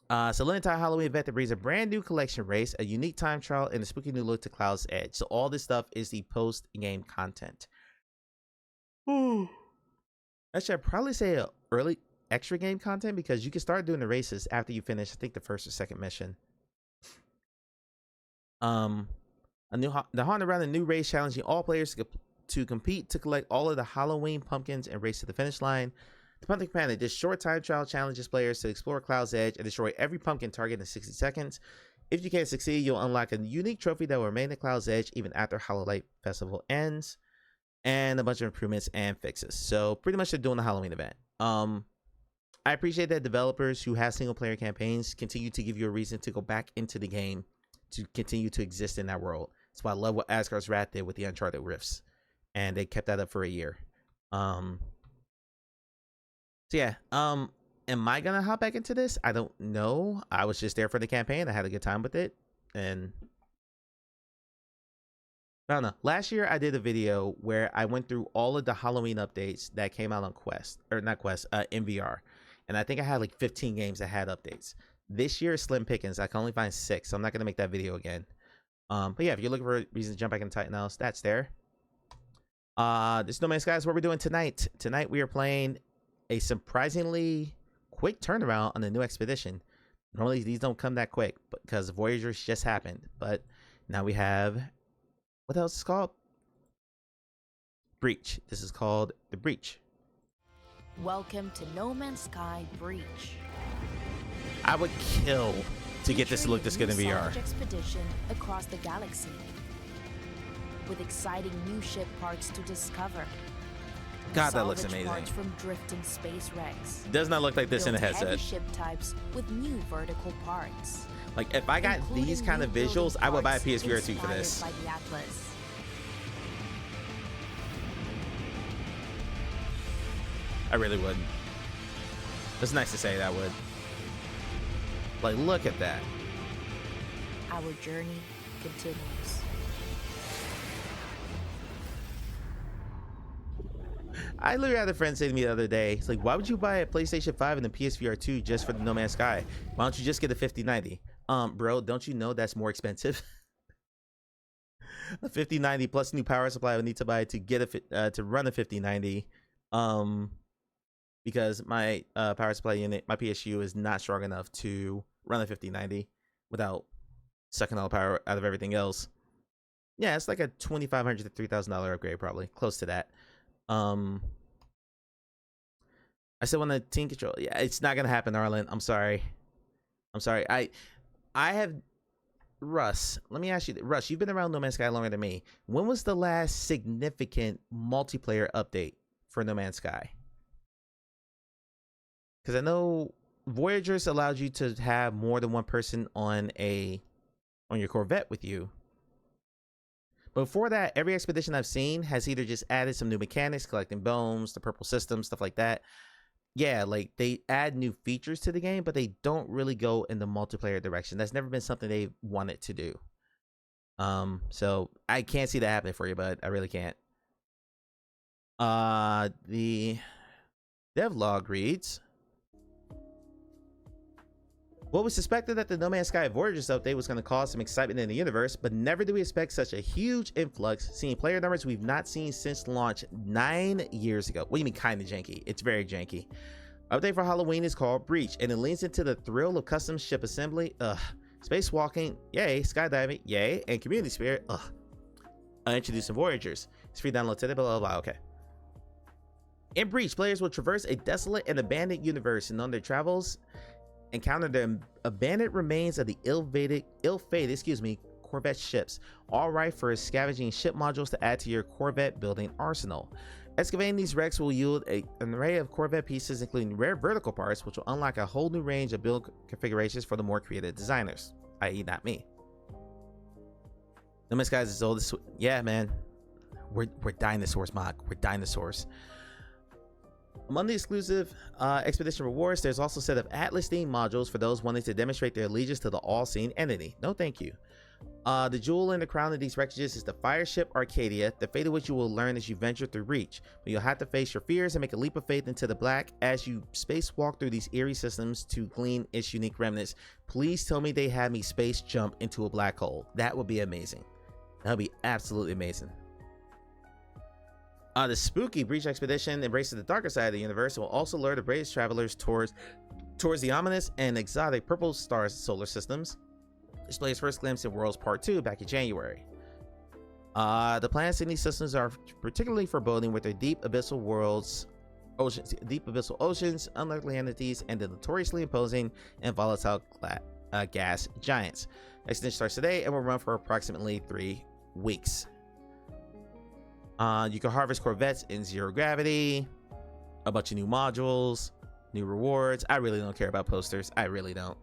A: So Limited Halloween event that brings a brand new collection race, a unique time trial, and a spooky new look to Cloud's Edge. So all this stuff is the post-game content. Actually, I'd probably say early extra game content, because you can start doing the races after you finish, I think, the first or second mission. The Haunted Around, a new race challenging all players to compete to collect all of the Halloween pumpkins and race to the finish line. The Pumpkin Planet, this short time trial challenges players to explore Cloud's Edge and destroy every pumpkin target in 60 seconds. If you can't succeed, you'll unlock a unique trophy that will remain at Cloud's Edge even after Hollow Light Festival ends, and a bunch of improvements and fixes. So pretty much they're doing the Halloween event. I appreciate that developers who have single player campaigns continue to give you a reason to go back into the game to continue to exist in that world. That's why I love what Asgard's Wrath did with the Uncharted Rifts, and they kept that up for a year. So yeah, am I gonna hop back into this? I don't know. I was just there for the campaign. I had a good time with it, and I don't know. Last year I did a video where I went through all of the Halloween updates that came out on in VR. And I think I had like 15 games that had updates. This year is slim pickings. I can only find 6, so I'm not gonna make that video again. But yeah, if you're looking for a reason to jump back into Titan Isles, that's there. This No Man's Sky is what we're doing tonight. Tonight we are playing a surprisingly quick turnaround on the new expedition. Normally these don't come that quick, because Voyagers just happened. But now we have, what else is called? Breach. This is called the Breach.
G: Welcome to No Man's Sky Breach.
A: I would kill to get this to look this good in VR.
G: Expedition across the galaxy, with exciting new ship parts to discover.
A: God, that looks amazing.
G: Parts from drifting space wrecks.
A: Does not look like this in a headset.
G: Heavy ship types with new vertical parts.
A: Like, if I got these kind of visuals, I would buy a PSVR 2 for this.
G: By the Atlas.
A: I really would. It's nice to say that I would. Like, look at that.
G: Our journey continues.
A: I literally had a friend say to me the other day, it's like, why would you buy a PlayStation 5 and a PSVR 2 just for the No Man's Sky? Why don't you just get a 5090? Bro, don't you know that's more expensive? A 5090 plus new power supply I would need to buy to get to run a 5090. Because my power supply unit, my PSU, is not strong enough to run a 5090 without sucking all the power out of everything else. Yeah, it's like a $2,500 to $3,000 upgrade, probably close to that. I said when the team control, yeah, it's not gonna happen, Arlen. I'm sorry. I have Russ. Let me ask you, Russ. You've been around No Man's Sky longer than me. When was the last significant multiplayer update for No Man's Sky? Because I know Voyagers allowed you to have more than one person on your Corvette with you. But before that, every expedition I've seen has either just added some new mechanics, collecting bones, the purple system, stuff like that. Yeah, like they add new features to the game, but they don't really go in the multiplayer direction. That's never been something they wanted to do. So I can't see that happening for you, bud. I really can't. The devlog reads, well, we suspected that the No Man's Sky Voyagers update was going to cause some excitement in the universe, but never did we expect such a huge influx, seeing player numbers we've not seen since launch 9 years ago. What do you mean kind of janky? It's very janky. Update for Halloween is called Breach, and it leans into the thrill of custom ship assembly. Spacewalking, yay. Skydiving, yay. And community spirit, ugh. Introducing Voyagers. It's free download today, blah, blah, blah. Okay. In Breach, players will traverse a desolate and abandoned universe, and on their travels, encounter the abandoned remains of the ill-fated, Corvette ships, all right for scavenging ship modules to add to your Corvette building arsenal. Excavating these wrecks will yield an array of Corvette pieces, including rare vertical parts, which will unlock a whole new range of build configurations for the more creative designers, i.e. not me. No Man's Sky is as old as... Yeah, man. We're dinosaurs, Mog. We're dinosaurs. Among the exclusive Expedition rewards, there's also a set of Atlas-themed modules for those wanting to demonstrate their allegiance to the all-seeing entity. No thank you. The jewel in the crown of these wreckages is the fireship Arcadia, the fate of which you will learn as you venture through Reach. But you'll have to face your fears and make a leap of faith into the black as you spacewalk through these eerie systems to glean its unique remnants. Please tell me they had me space jump into a black hole. That would be amazing. That would be absolutely amazing. The spooky Breach Expedition embraces the darker side of the universe and will also lure the bravest travelers towards the ominous and exotic purple star solar systems. Display's first glimpse in Worlds Part 2 back in January. The planets in these systems are particularly foreboding with their deep abyssal oceans, unlikely entities, and the notoriously imposing and volatile gas giants. Expedition starts today and will run for approximately 3 weeks. You can harvest Corvettes in zero gravity, a bunch of new modules, new rewards. I really don't care about posters. I really don't.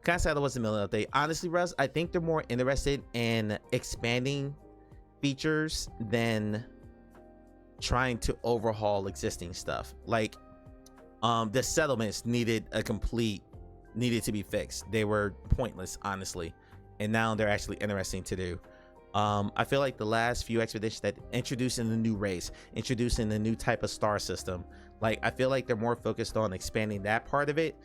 A: Kind of sad it was the middle update. Honestly, Russ, I think they're more interested in expanding features than trying to overhaul existing stuff. Like, the settlements needed to be fixed. They were pointless, honestly, and now they're actually interesting to do. I feel like the last few expeditions that introducing the new race, introducing the new type of star system, like I feel like they're more focused on expanding that part of it,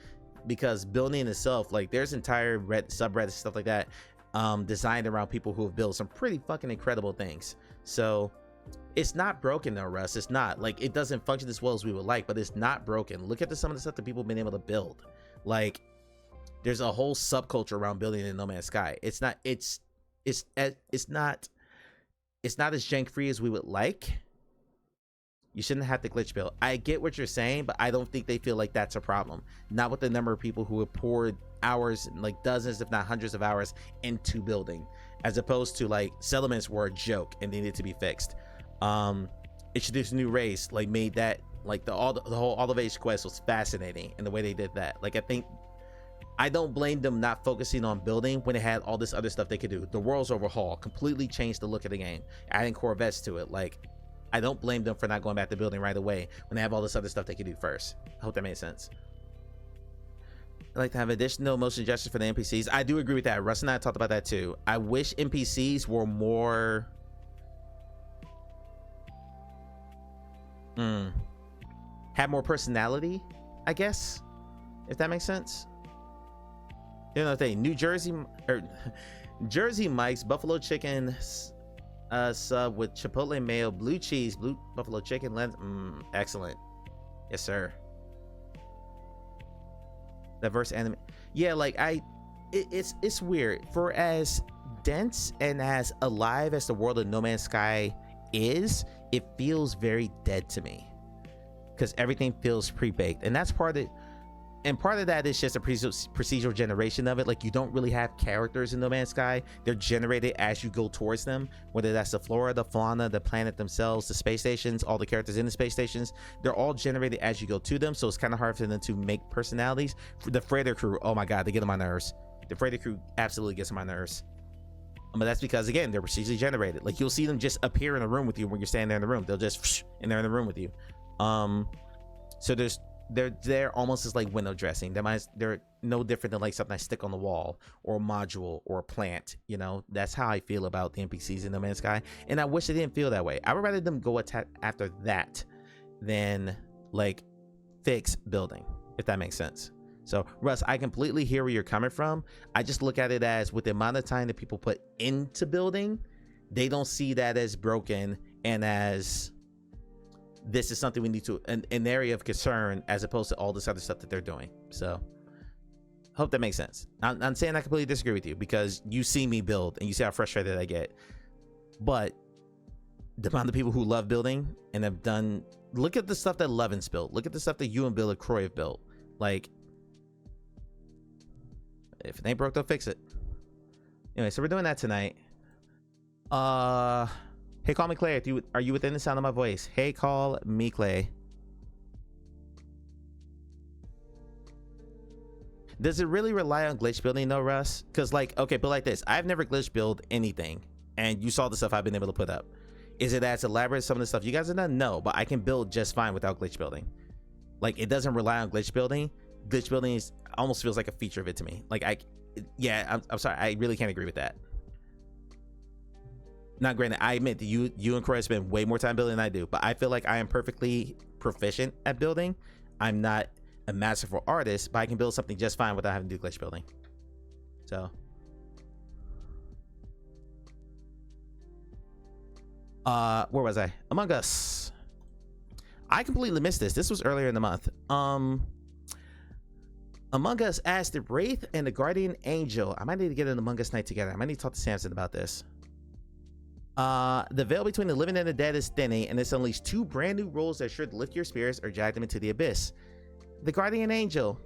A: because building itself, like there's entire subreddits, stuff like that, designed around people who have built some pretty fucking incredible things. So it's not broken though, Russ. It's not like it doesn't function as well as we would like, but it's not broken. Look at some of the stuff that people have been able to build. Like there's a whole subculture around building in No Man's Sky. It's not as jank free as we would like. You shouldn't have to glitch build. I get what you're saying, but I don't think they feel like that's a problem. Not with the number of people who have poured hours, like dozens if not hundreds of hours into as opposed to like settlements were a joke and they needed to be fixed. Introduced a new race, like made that like the whole all of age quest was fascinating, and the way they did that, like I don't blame them not focusing on building when they had all this other stuff they could do. The world's overhaul completely changed the look of the game, adding Corvettes to it. Like I don't blame them for not going back to building right away when they have all this other stuff they could do first. I hope that made sense. I'd like to have additional motion gestures for the NPCs. I do agree with that. Russ and I talked about that too. I wish NPCs were more had more personality, I guess, if that makes sense. You know, thing, New Jersey or Jersey Mike's buffalo chicken sub with chipotle mayo, blue cheese, blue buffalo chicken lens. Excellent. Yes, sir. Diverse anime. Yeah, like it's weird. For as dense and as alive as the world of No Man's Sky is, it feels very dead to me because everything feels pre-baked, and that's part of it. And part of that is just a procedural generation of it. Like you don't really have characters in No Man's Sky. They're generated as you go towards them, whether that's the flora, the fauna, the planet themselves, the space stations, all the characters in the space stations. They're all generated as you go to them. So it's kind of hard for them to make personalities. For the freighter crew, oh my God, they get on my nerves. The freighter crew absolutely gets on my nerves. But that's because, again, they're procedurally generated. Like you'll see them just appear in a room with you when you're standing there in the room. They'll just, and they're in the room with you. So they're almost as like window dressing. They're no different than like something I stick on the wall or a module or a plant. You know, that's how I feel about the NPCs in No Man's Sky, and I wish they didn't feel that way. I would rather them go attack after that than like fix building, if that makes sense. So Russ, I completely hear where you're coming from. I just look at it as with the amount of time that people put into building, they don't see that as broken and as this is something we need to an area of concern, as opposed to all this other stuff that they're doing. So Hope that makes sense. I'm saying I completely disagree with you because you see me build and you see how frustrated I get. But the amount of people who love building and have done, look at the stuff that Levin's built. Look at the stuff that you and Bill and Croy have built. Like, if it ain't broke, don't fix it. Anyway, so we're doing that tonight. Hey, call me Clay. Are you within the sound of my voice? Hey, call me Clay. Does it really rely on glitch building though, Russ? Because like, okay, but like this, I've never glitch build anything, and you saw the stuff I've been able to put up. Is it as elaborate as some of the stuff you guys have done? No, but I can build just fine without glitch building. Like, it doesn't rely on glitch building. Glitch building almost feels like a feature of it to me. Like, I'm sorry, I really can't agree with that. Now, granted, I admit that you and Croy spend way more time building than I do, but I feel like I am perfectly proficient at building. I'm not a masterful artist, but I can build something just fine without having to do glitch building. So, where was I? Among Us. I completely missed this. This was earlier in the month. Among Us asked the Wraith and the Guardian Angel. I might need to get an Among Us night together. I might need to talk to Samson about this. The veil between the living and the dead is thinning, and it's unleashed 2 brand new roles that are sure to lift your spirits or drag them into the abyss. The Guardian Angel.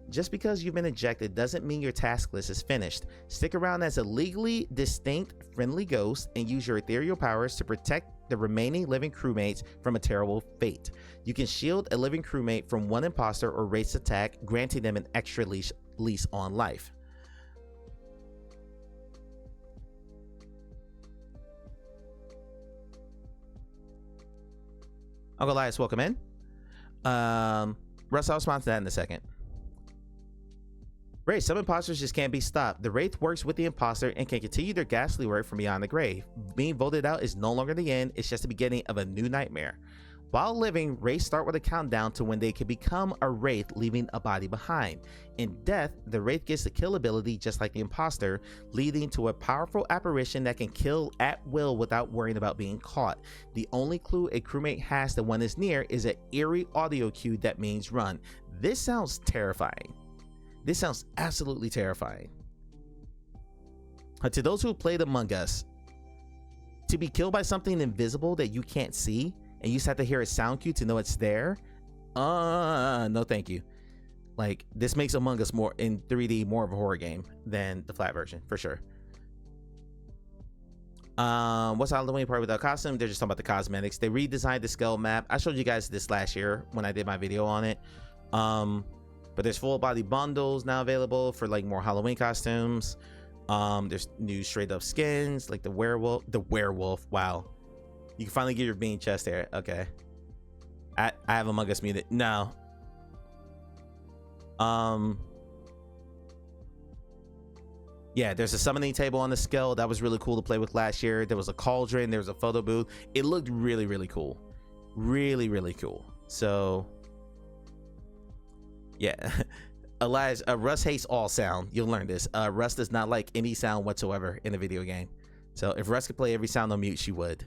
A: Just because you've been ejected doesn't mean your task list is finished. Stick around as a legally distinct friendly ghost and use your ethereal powers to protect the remaining living crewmates from a terrible fate. You can shield a living crewmate from one imposter or wraith's attack, granting them an extra lease on life. Uncle Elias, welcome in. Russ, I'll respond to that in a second. Wraith, some imposters just can't be stopped. The Wraith works with the imposter and can continue their ghastly work from beyond the grave. Being voted out is no longer the end, it's just the beginning of a new nightmare. While living, Wraiths start with a countdown to when they can become a Wraith, leaving a body behind. In death, the Wraith gets the kill ability just like the imposter, leading to a powerful apparition that can kill at will without worrying about being caught. The only clue a crewmate has that one is near is an eerie audio cue that means run. This sounds terrifying. This sounds absolutely terrifying. To those who played Among Us, to be killed by something invisible that you can't see, and you just have to hear a sound cue to know it's there, no thank you. Like, this makes Among Us more in 3D more of a horror game than the flat version, for sure. What's Halloween party without costume? They're just talking about the cosmetics. They redesigned the skull map. I showed you guys this last year when I did my video on it. But there's full body bundles now available for like more Halloween costumes. There's new straight up skins like the werewolf. Wow, you can finally get your bean chest hair. Okay, I have Among Us muted. No. Yeah, there's a summoning table on the skull that was really cool to play with last year. There was a cauldron, there was a photo booth. It looked really, really cool. Really cool. So yeah. Elias, Russ hates all sound. You'll learn this. Russ does not like any sound whatsoever in a video game. So if Russ could play every sound on mute, she would.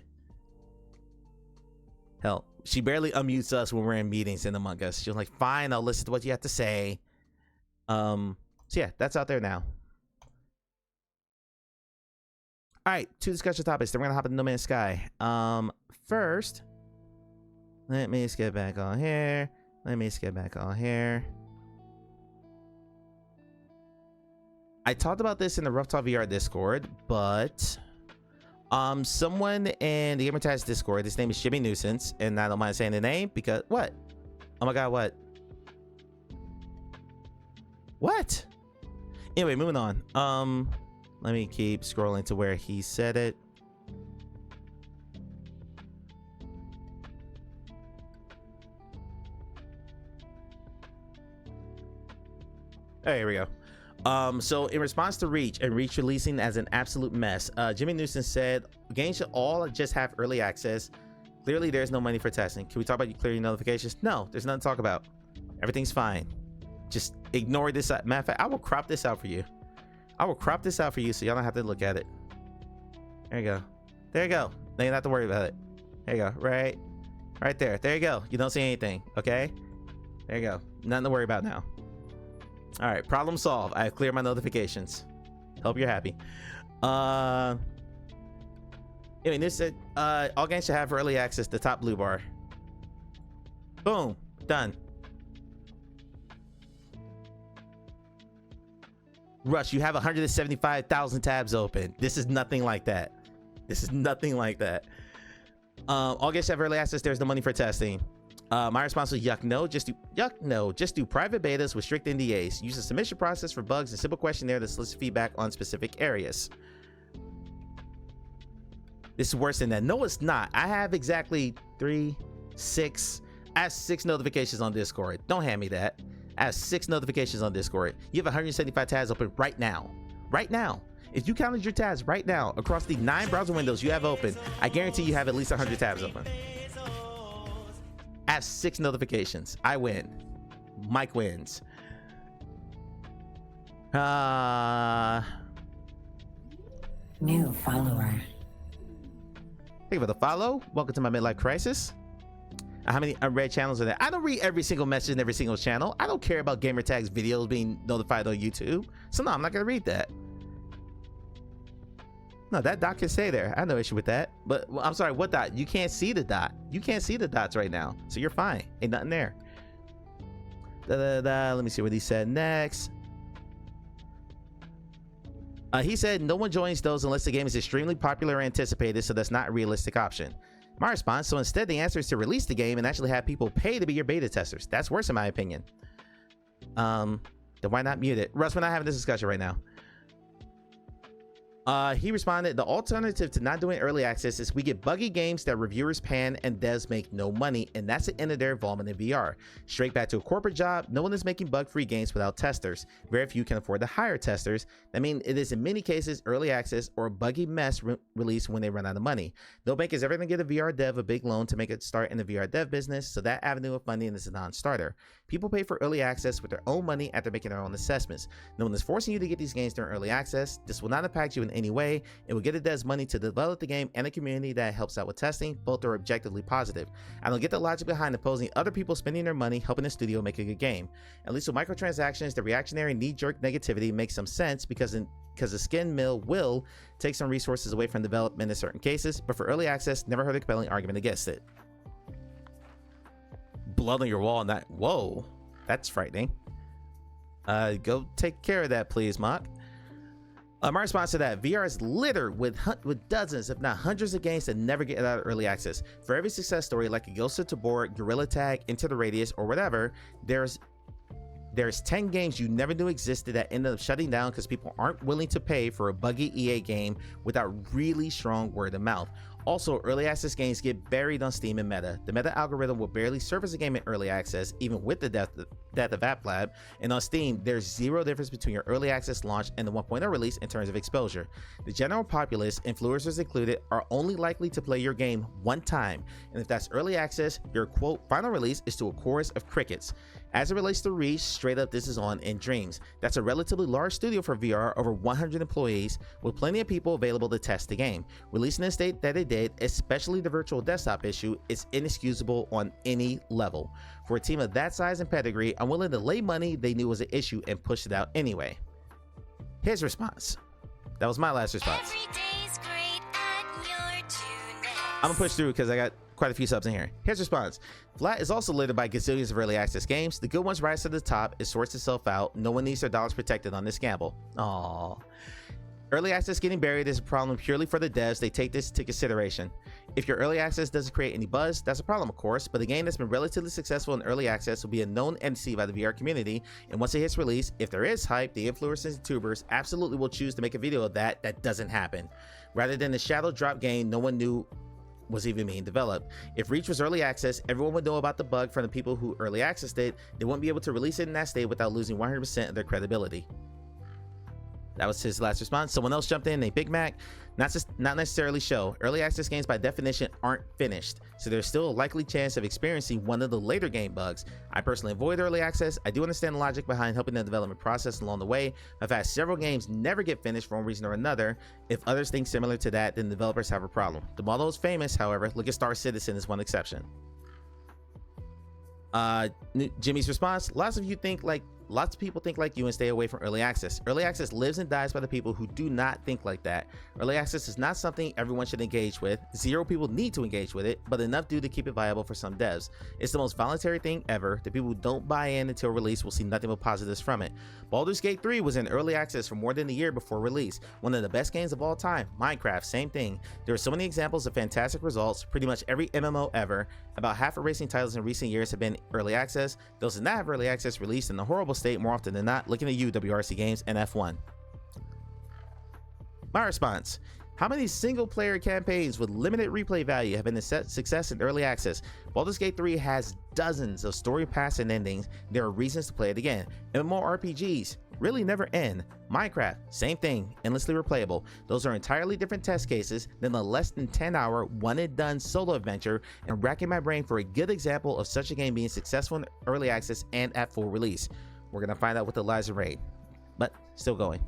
A: Hell, she barely unmutes us when we're in meetings in Among Us. She's like, fine, I'll listen to what you have to say. So yeah, that's out there now. All right, 2 discussion topics. Then we're gonna hop into No Man's Sky. First, let me just get back on here. I talked about this in the Rough Talk VR Discord, but someone in the Gamertaz Discord, his name is Jimmy Nuisance, and I don't mind saying the name because what? Oh my god, what? Anyway, moving on. Let me keep scrolling to where he said it. Here we go. So in response to Reach and Reach releasing as an absolute mess, Jimmy Nuisance said games should all just have early access. Clearly there's no money for testing. Can we talk about you clearing notifications? No, there's nothing to talk about. Everything's fine. Just ignore this. Matter of fact, I will crop this out for you. So y'all don't have to look at it. There you go. Now you don't have to worry about it. There you go. Right there. There you go. You don't see anything. Okay. There you go. Nothing to worry about now. All right, problem solved. I have cleared my notifications. Hope you're happy. I mean, this said all games should have early access. The top blue bar. Boom, done. Rush, you have 175,000 tabs open. This is nothing like that. This is nothing like that. All games have early access. There's no money for testing. My response was yuck no. Just do private betas with strict NDAs. Use a submission process for bugs and simple questionnaire that solicits feedback on specific areas. This is worse than that. No, it's not. I have exactly 6 notifications on Discord. Don't hand me that. I have 6 notifications on Discord. You have 175 tabs open right now. Right now. If you counted your tabs right now across the 9 browser windows you have open, I guarantee you have at least 100 tabs open. I have 6 notifications. I win. Mike wins.
H: New follower.
A: Thank you for the follow. Welcome to my midlife crisis. How many unread channels are there? I don't read every single message in every single channel. I don't care about gamertag's videos being notified on YouTube. So no, I'm not gonna read that. No, that dot can stay there. I have no issue with that. But well, I'm sorry, what dot? You can't see the dot. You can't see the dots right now. So you're fine. Ain't nothing there. Let me see what he said next. He said no one joins those unless the game is extremely popular or anticipated, so that's not a realistic option. My response, so instead the answer is to release the game and actually have people pay to be your beta testers. That's worse in my opinion. Then why not mute it? Russ, we're not having this discussion right now. He responded, the alternative to not doing early access is we get buggy games that reviewers pan and devs make no money, and that's the end of their involvement in VR. Straight back to a corporate job, no one is making bug-free games without testers. Very few can afford to hire testers. I mean, it is in many cases early access or a buggy mess release when they run out of money. No bank is ever going to get a VR dev a big loan to make it start in the VR dev business, so that avenue of funding is a non-starter. People pay for early access with their own money after making their own assessments. No one is forcing you to get these games during early access. This will not impact you in any way. It will get the devs money to develop the game and a community that helps out with testing. Both are objectively positive. I don't get the logic behind opposing other people spending their money helping the studio make a good game. At least with microtransactions, the reactionary knee-jerk negativity makes some sense because the skin mill will take some resources away from development in certain cases, but for early access, never heard a compelling argument against it. Blood on your wall and that, whoa, that's frightening. Go take care of that, please, Mock. My response to that, VR is littered with dozens, if not hundreds of games that never get out of early access. For every success story, like a Ghost of Tabor, Gorilla Tag, Into the Radius, or whatever, there's 10 games you never knew existed that ended up shutting down because people aren't willing to pay for a buggy EA game without really strong word of mouth. Also, early access games get buried on Steam and Meta. The Meta algorithm will barely surface a game in early access, even with the death of App Lab. And on Steam, there's zero difference between your early access launch and the 1.0 release in terms of exposure. The general populace, influencers included, are only likely to play your game one time. And if that's early access, your quote final release is to a chorus of crickets. As it relates to reach, straight up this is on In Dreams. That's a relatively large studio for VR, over 100 employees, with plenty of people available to test the game. Releasing the state that it did, especially the virtual desktop issue, is inexcusable on any level. For a team of that size and pedigree, I'm willing to lay money they knew was an issue and push it out anyway. His response. That was my last response. I'm gonna push through because I got quite a few subs in here. Here's response. Flat is also littered by gazillions of early access games. The good ones rise to the top. It sorts itself out. No one needs their dollars protected on this gamble. Aww. Early access getting buried is a problem purely for the devs. They take this into consideration. If your early access doesn't create any buzz, that's a problem, of course, but a game that's been relatively successful in early access will be a known entity by the VR community, and once it hits release, if there is hype, the influencers and tubers absolutely will choose to make a video of that. That doesn't happen. Rather than the shadow drop game no one knew was even being developed. If Reach was early access, everyone would know about the bug from the people who early accessed it. They wouldn't be able to release it in that state without losing 100% of their credibility. That was his last response. Someone else jumped in, a Big Mac. Not necessarily show. Early access games by definition aren't finished, so there's still a likely chance of experiencing one of the later game bugs. I personally avoid early access. I do understand the logic behind helping the development process along the way. I've had several games never get finished for one reason or another. If others think similar to that, then developers have a problem. The model is famous, however. Look at Star Citizen as one exception. Jimmy's response, lots of you think like Lots of people think like you and stay away from early access. Early access lives and dies by the people who do not think like that. Early access is not something everyone should engage with. 0 people need to engage with it, but enough do to keep it viable for some devs. It's the most voluntary thing ever. The people who don't buy in until release will see nothing but positives from it. Baldur's Gate 3 was in early access for more than a year before release. One of the best games of all time. Minecraft, same thing. There are so many examples of fantastic results. Pretty much every MMO ever. About half of racing titles in recent years have been early access. Those that not have early access released in a horrible state more often than not. Looking at you, WRC Games and F1. My response: how many single player campaigns with limited replay value have been a success in early access? Baldur's Gate 3 has dozens of story paths and endings. There are reasons to play it again. MMORPGs really never end. Minecraft, same thing, endlessly replayable. Those are entirely different test cases than the less than 10-hour one and done solo adventure, and racking my brain for a good example of such a game being successful in early access and at full release. We're gonna find out with the Liza raid, but still going.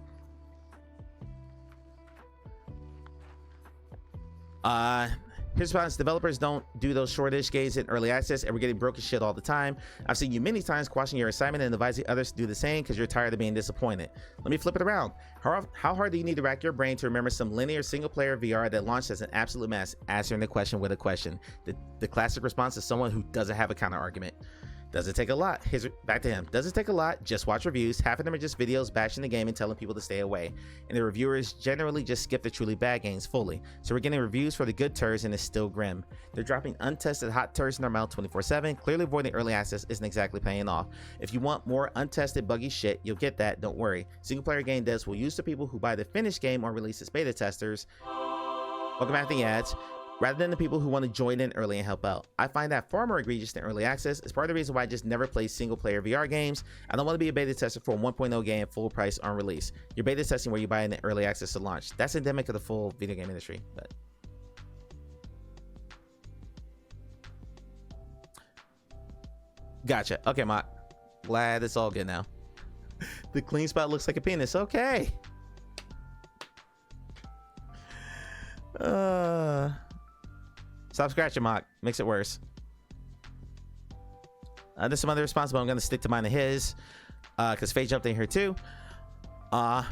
A: His response: developers don't do those shortish games in early access, and we're getting broken shit all the time. I've seen you many times quashing your assignment and advising others to do the same because you're tired of being disappointed. Let me flip it around. How hard do you need to rack your brain to remember some linear single player VR that launched as an absolute mess? Answering the question with a question. The classic response is someone who doesn't have a counter argument. Does it take a lot? Back to him. Does it take a lot? Just watch reviews. Half of them are just videos bashing the game and telling people to stay away. And the reviewers generally just skip the truly bad games fully. So we're getting reviews for the good turds and it's still grim. They're dropping untested hot turds in our mouth 24/7. Clearly avoiding early access isn't exactly paying off. If you want more untested buggy shit, you'll get that. Don't worry. Single player game devs will use the people who buy the finished game or release as beta testers. Welcome back to the ads. Rather than the people who want to join in early and help out. I find that far more egregious than early access. It's part of the reason why I just never play single player VR games. I don't want to be a beta tester for a 1.0 game full price on release. You're beta testing where you buy in the early access to launch. That's endemic of the full video game industry. But gotcha. Okay, Mott. Glad it's all good now. The clean spot looks like a penis. Okay. Stop scratching, Mock. Makes it worse. There's some other response, but I'm going to stick to mine and his. Because Faye jumped in here too.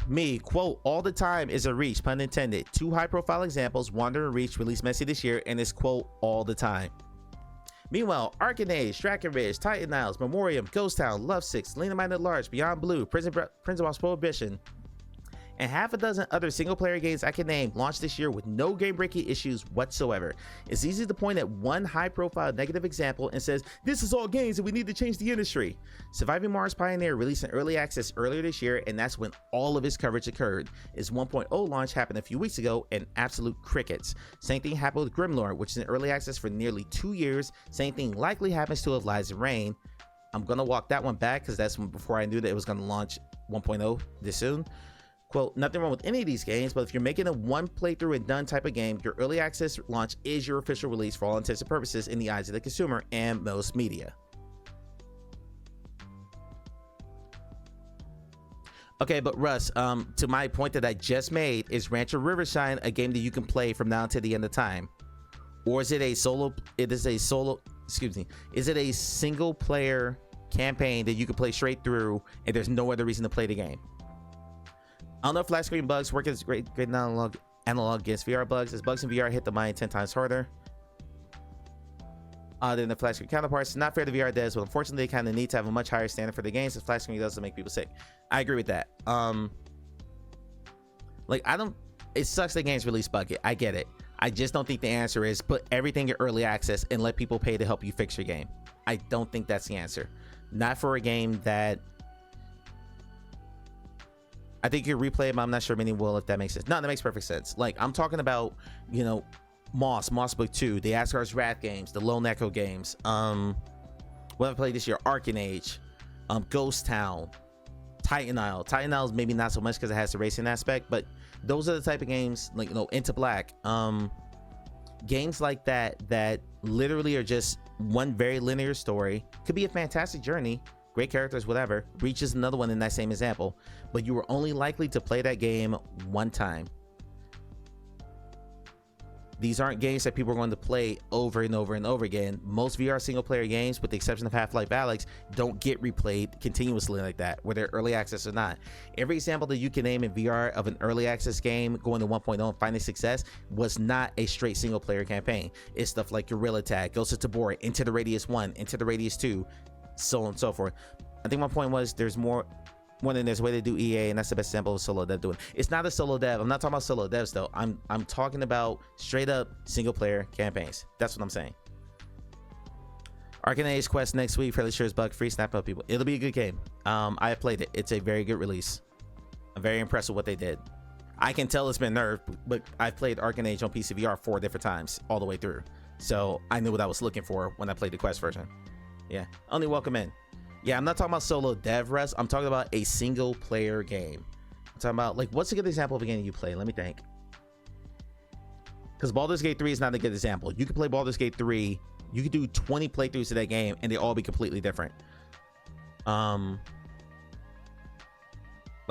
A: Me, quote, all the time is a reach, pun intended. 2 high-profile examples, Wander and Reach, released messy this year, and it's, quote, all the time. Meanwhile, Arcanage, Drakenridge, Titan Isles, Memoriam, Ghost Town, Love 6, Lena Minded Large, Beyond Blue, Prison of Prohibition, and half a dozen other single-player games I can name launched this year with no game-breaking issues whatsoever. It's easy to point at one high-profile negative example and says, this is all games and we need to change the industry. Surviving Mars Pioneer released in early access earlier this year, and that's when all of its coverage occurred. Its 1.0 launch happened a few weeks ago, and absolute crickets. Same thing happened with Grimlore, which is in early access for nearly 2 years. Same thing likely happens to Lies and Rain. I'm going to walk that one back because that's before I knew that it was going to launch 1.0 this soon. Quote, nothing wrong with any of these games, but if you're making a one playthrough and done type of game, your early access launch is your official release for all intents and purposes in the eyes of the consumer and most media. Okay, but Russ, to my point that I just made, is Rancher Rivershine a game that you can play from now to the end of time? Or is it a solo, is it a single player campaign that you can play straight through and there's no other reason to play the game? I don't know if flat screen bugs work as great analog against VR bugs. As bugs in VR hit the mind 10 times harder than the flat screen counterparts. It's not fair to VR devs, but unfortunately they kind of need to have a much higher standard for the games, since flat screen doesn't make people sick. I agree with that. It sucks that games release buggy. I get it. I just don't think the answer is put everything in early access and let people pay to help you fix your game. I don't think that's the answer. Not for a game that I think you replay it, but I'm not sure many will, if that makes sense. No, that makes perfect sense. Like, I'm talking about, you know, Moss Book 2, the Asgard's Wrath games, the Lone Echo games. What I played this year, Arcanage, Ghost Town, Titan Isle. Titan Isle is maybe not so much because it has the racing aspect, but those are the type of games, like, you know, Into Black. Games like that literally are just one very linear story. Could be a fantastic journey. Great characters, whatever. Reach is another one in that same example, but you were only likely to play that game one time. These aren't games that people are going to play over and over and over again. Most VR single player games, with the exception of Half-Life Alyx, don't get replayed continuously like that, whether early access or not. Every example that you can name in VR of an early access game going to 1.0 and finding success was not a straight single player campaign. It's stuff like Gorilla Tag, Ghost of Tabor, Into the Radius 1, Into the Radius 2, so on and so forth. I think my point was there's more than there's a way to do EA, and that's the best example of solo dev doing. It's not a solo dev. I'm not talking about solo devs though. I'm talking about straight up single player campaigns. That's what I'm saying. Arcane Age Quest next week, fairly sure is bug free. Snap up people. It'll be a good game. I have played it. It's a very good release. I'm very impressed with what they did. I can tell it's been nerfed, but I've played Arcane Age on PC VR 4 different times all the way through, so I knew what I was looking for when I played the Quest version. Yeah, only welcome in. Yeah, I'm not talking about solo dev, Russ. I'm talking about a single player game. I'm talking about, like, what's a good example of a game you play? Let me think. Because Baldur's Gate 3 is not a good example. You could play Baldur's Gate 3, you could do 20 playthroughs of that game, and they all be completely different. Like,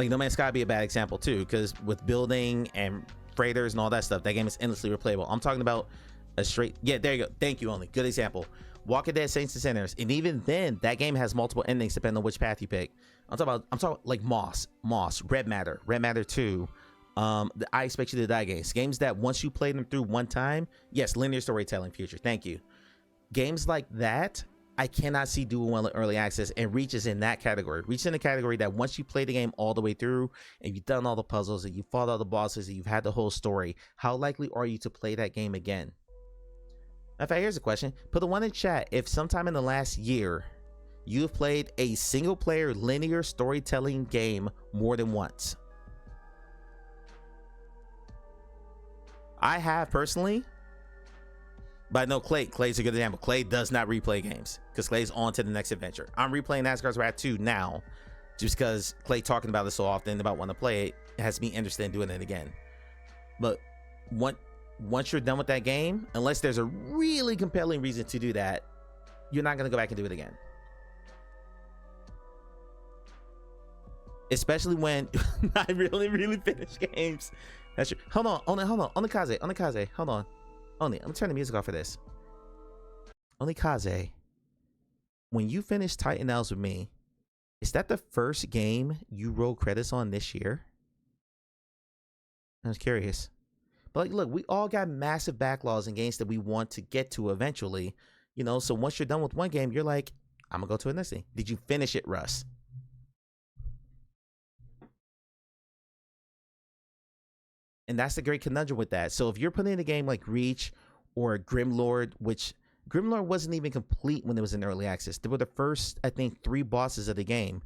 A: No Man's Sky be a bad example too, because with building and freighters and all that stuff, that game is endlessly replayable. I'm talking about a straight, yeah, there you go. Thank you, Only. Good example. Walking Dead Saints and Sinners, and even then that game has multiple endings depending on which path you pick. I'm talking like Moss, Red Matter 2, the I Expect You to Die games that once you play them through one time, yes, linear storytelling future, thank you. Games like that I cannot see doing well in early access, and Reach is in that category. Reach is in the category that once you play the game all the way through and you've done all the puzzles and you fought all the bosses and you've had the whole story, how likely are you to play that game again? In fact, here's a question. Put the one in chat if sometime in the last year you've played a single player linear storytelling game more than once. I have personally, but I know Clay's a good example. Clay does not replay games because Clay's on to the next adventure. I'm replaying Asgard's Wrath 2 now just because Clay talking about it so often about wanting to play it has me interested in doing it again. But once you're done with that game, unless there's a really compelling reason to do that, you're not going to go back and do it again. Especially when I really finish games. That's true. Hold on. Onikaze, hold on. I'm gonna turn the music off for this. Onikaze, when you finish Titan Elves with me, is that the first game you roll credits on this year? I was curious. But like, look, we all got massive backlogs in games that we want to get to eventually, you know. So once you're done with one game, you're like, I'm gonna go to the next thing. Did you finish it, Russ? And that's the great conundrum with that. So if you're putting in a game like Reach or Grimlord, which Grimlord wasn't even complete when it was in early access. There were the first, I think, 3 bosses of the game.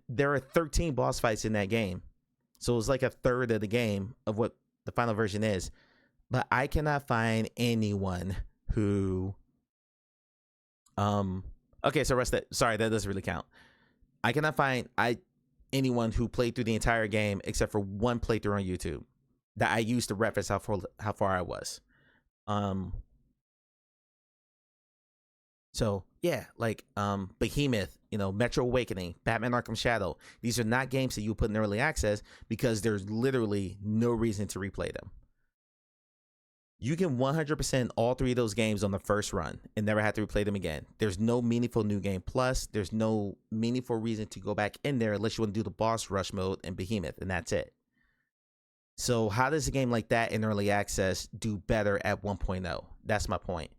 A: There are 13 boss fights in that game. So it was like a third of the game of what the final version is. But I cannot find anyone who okay, so rest that, sorry, that doesn't really count. I cannot find anyone who played through the entire game except for one playthrough on YouTube that I used to reference how far I was. So yeah, like Behemoth, you know, Metro Awakening, Batman Arkham Shadow. These are not games that you put in early access because there's literally no reason to replay them. You can 100% all 3 of those games on the first run and never have to replay them again. There's no meaningful new game plus. There's no meaningful reason to go back in there unless you want to do the boss rush mode and Behemoth, and that's it. So how does a game like that in early access do better at 1.0? That's my point.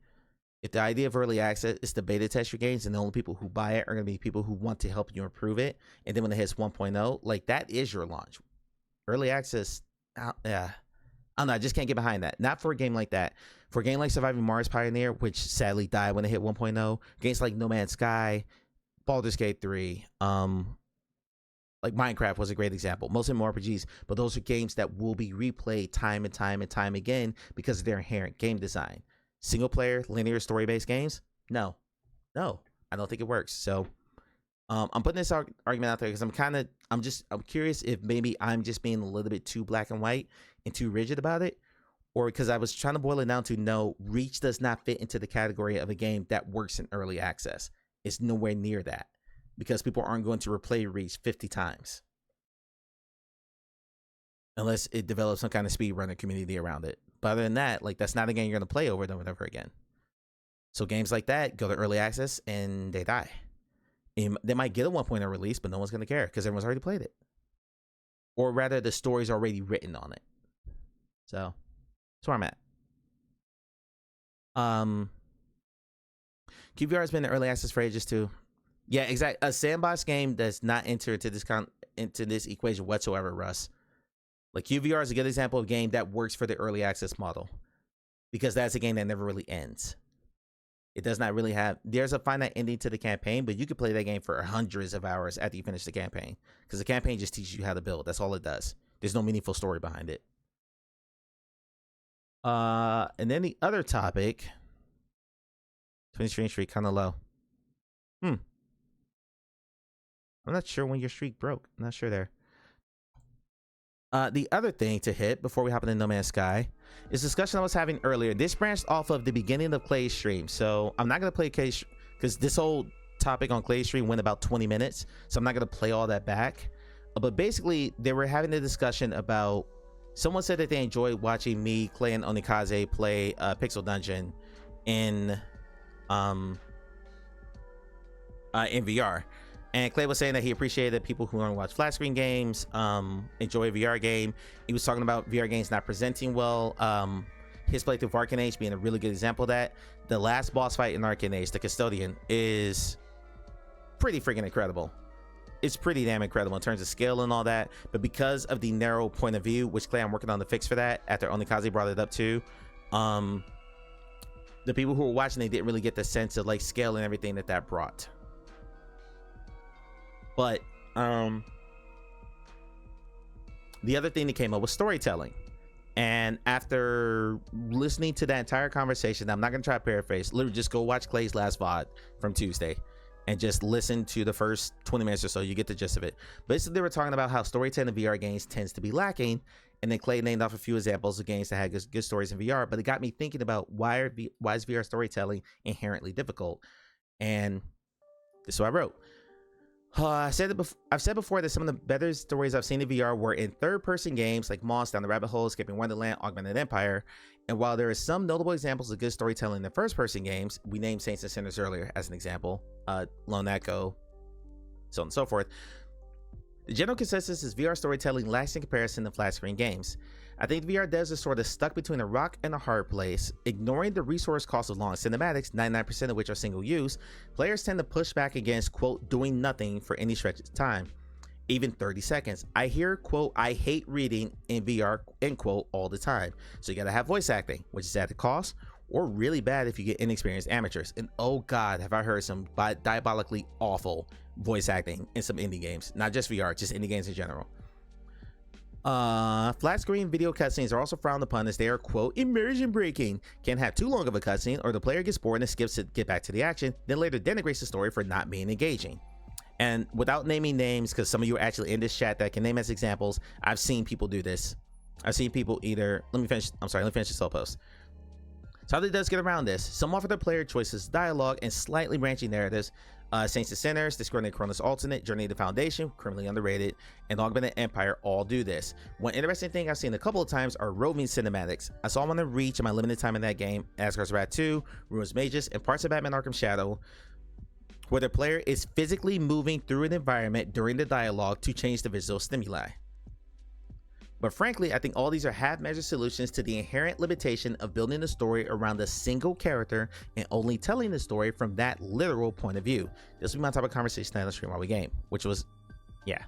A: If the idea of early access is to beta test your games and the only people who buy it are going to be people who want to help you improve it, and then when it hits 1.0, like that is your launch. Early access, yeah. I don't know, I just can't get behind that. Not for a game like that. For a game like Surviving Mars Pioneer, which sadly died when it hit 1.0, games like No Man's Sky, Baldur's Gate 3, like Minecraft was a great example. Mostly more RPGs, but those are games that will be replayed time and time and time again because of their inherent game design. Single player, linear story-based games? No, I don't think it works. So I'm putting this argument out there because I'm curious if maybe I'm just being a little bit too black and white and too rigid about it, or because I was trying to boil it down to no, Reach does not fit into the category of a game that works in early access. It's nowhere near that because people aren't going to replay Reach 50 times unless it develops some kind of speedrunner community around it. But other than that, like, that's not a game you're gonna play over and over again. So games like that go to early access and they die. They might get a 1.0 release, but no one's gonna care because everyone's already played it, or rather, the story's already written on it. So that's where I'm at. QVR has been in early access for ages too. Yeah, exactly. A sandbox game does not enter into this equation whatsoever, Russ. Like, QVR is a good example of a game that works for the early access model, because that's a game that never really ends. It does not really have, there's a finite ending to the campaign, but you could play that game for hundreds of hours after you finish the campaign, because the campaign just teaches you how to build. That's all it does. There's no meaningful story behind it. And then the other topic, 20 streak kind of low. I'm not sure when your streak broke. I'm not sure there. The other thing to hit before we hop into No Man's Sky is discussion I was having earlier. This branched off of the beginning of Clay's stream, so I'm not going to play Clay's, because this whole topic on Clay's stream went about 20 minutes, so I'm not going to play all that back. But basically, they were having a discussion about, someone said that they enjoyed watching me, Clay, and Onikaze play Pixel Dungeon in VR. And Clay was saying that he appreciated people who only watch flat screen games, enjoy a VR game. He was talking about VR games not presenting well. His playthrough of Arcane Age being a really good example of that. The last boss fight in Arcane Age, the Custodian, is pretty freaking incredible. It's pretty damn incredible in terms of scale and all that. But because of the narrow point of view, which Clay, I'm working on the fix for that after Onikaze brought it up too. The people who were watching, they didn't really get the sense of like scale and everything that brought. But the other thing that came up was storytelling. And after listening to that entire conversation, I'm not going to try to paraphrase, literally just go watch Clay's last VOD from Tuesday and just listen to the first 20 minutes or so. You get the gist of it. Basically, they were talking about how storytelling in VR games tends to be lacking. And then Clay named off a few examples of games that had good stories in VR. But it got me thinking about why is VR storytelling inherently difficult? And this is what I wrote. I've said before that some of the better stories I've seen in VR were in third-person games like Moss, Down the Rabbit Hole, Escaping Wonderland, Augmented Empire. And while there are some notable examples of good storytelling in the first-person games, we named Saints and Sinners earlier as an example, Lone Echo, so on and so forth. The general consensus is VR storytelling lacks in comparison to flat-screen games. I think VR devs are sort of stuck between a rock and a hard place. Ignoring the resource cost of long cinematics, 99% of which are single use, players tend to push back against, quote, doing nothing for any stretch of time, even 30 seconds. I hear, quote, I hate reading in VR, end quote, all the time. So you gotta have voice acting, which is at a cost, or really bad if you get inexperienced amateurs. And oh God, have I heard some diabolically awful voice acting in some indie games. Not just VR, just indie games in general. Flat screen video cutscenes are also frowned upon as they are, quote, immersion breaking. Can't have too long of a cutscene or the player gets bored and skips to get back to the action, then later denigrates the story for not being engaging. And without naming names, because some of you are actually in this chat that I can name as examples, I've seen people do this. I've seen people either, let me finish this whole post. So how they does get around this? Some offer their player choices, dialogue, and slightly branching narratives. Saints and Sinners, Discoordinate Chronos Alternate, Journey to the Foundation, criminally underrated, and Augmented Empire all do this. One interesting thing I've seen a couple of times are roving cinematics. I saw one on Reach in my limited time in that game, Asgard's Wrath 2, Ruins Magus, and parts of Batman Arkham Shadow, where the player is physically moving through an environment during the dialogue to change the visual stimuli. But frankly, I think all these are half-measured solutions to the inherent limitation of building a story around a single character and only telling the story from that literal point of view. This will be my type of conversation on the stream while we game, which was, yeah.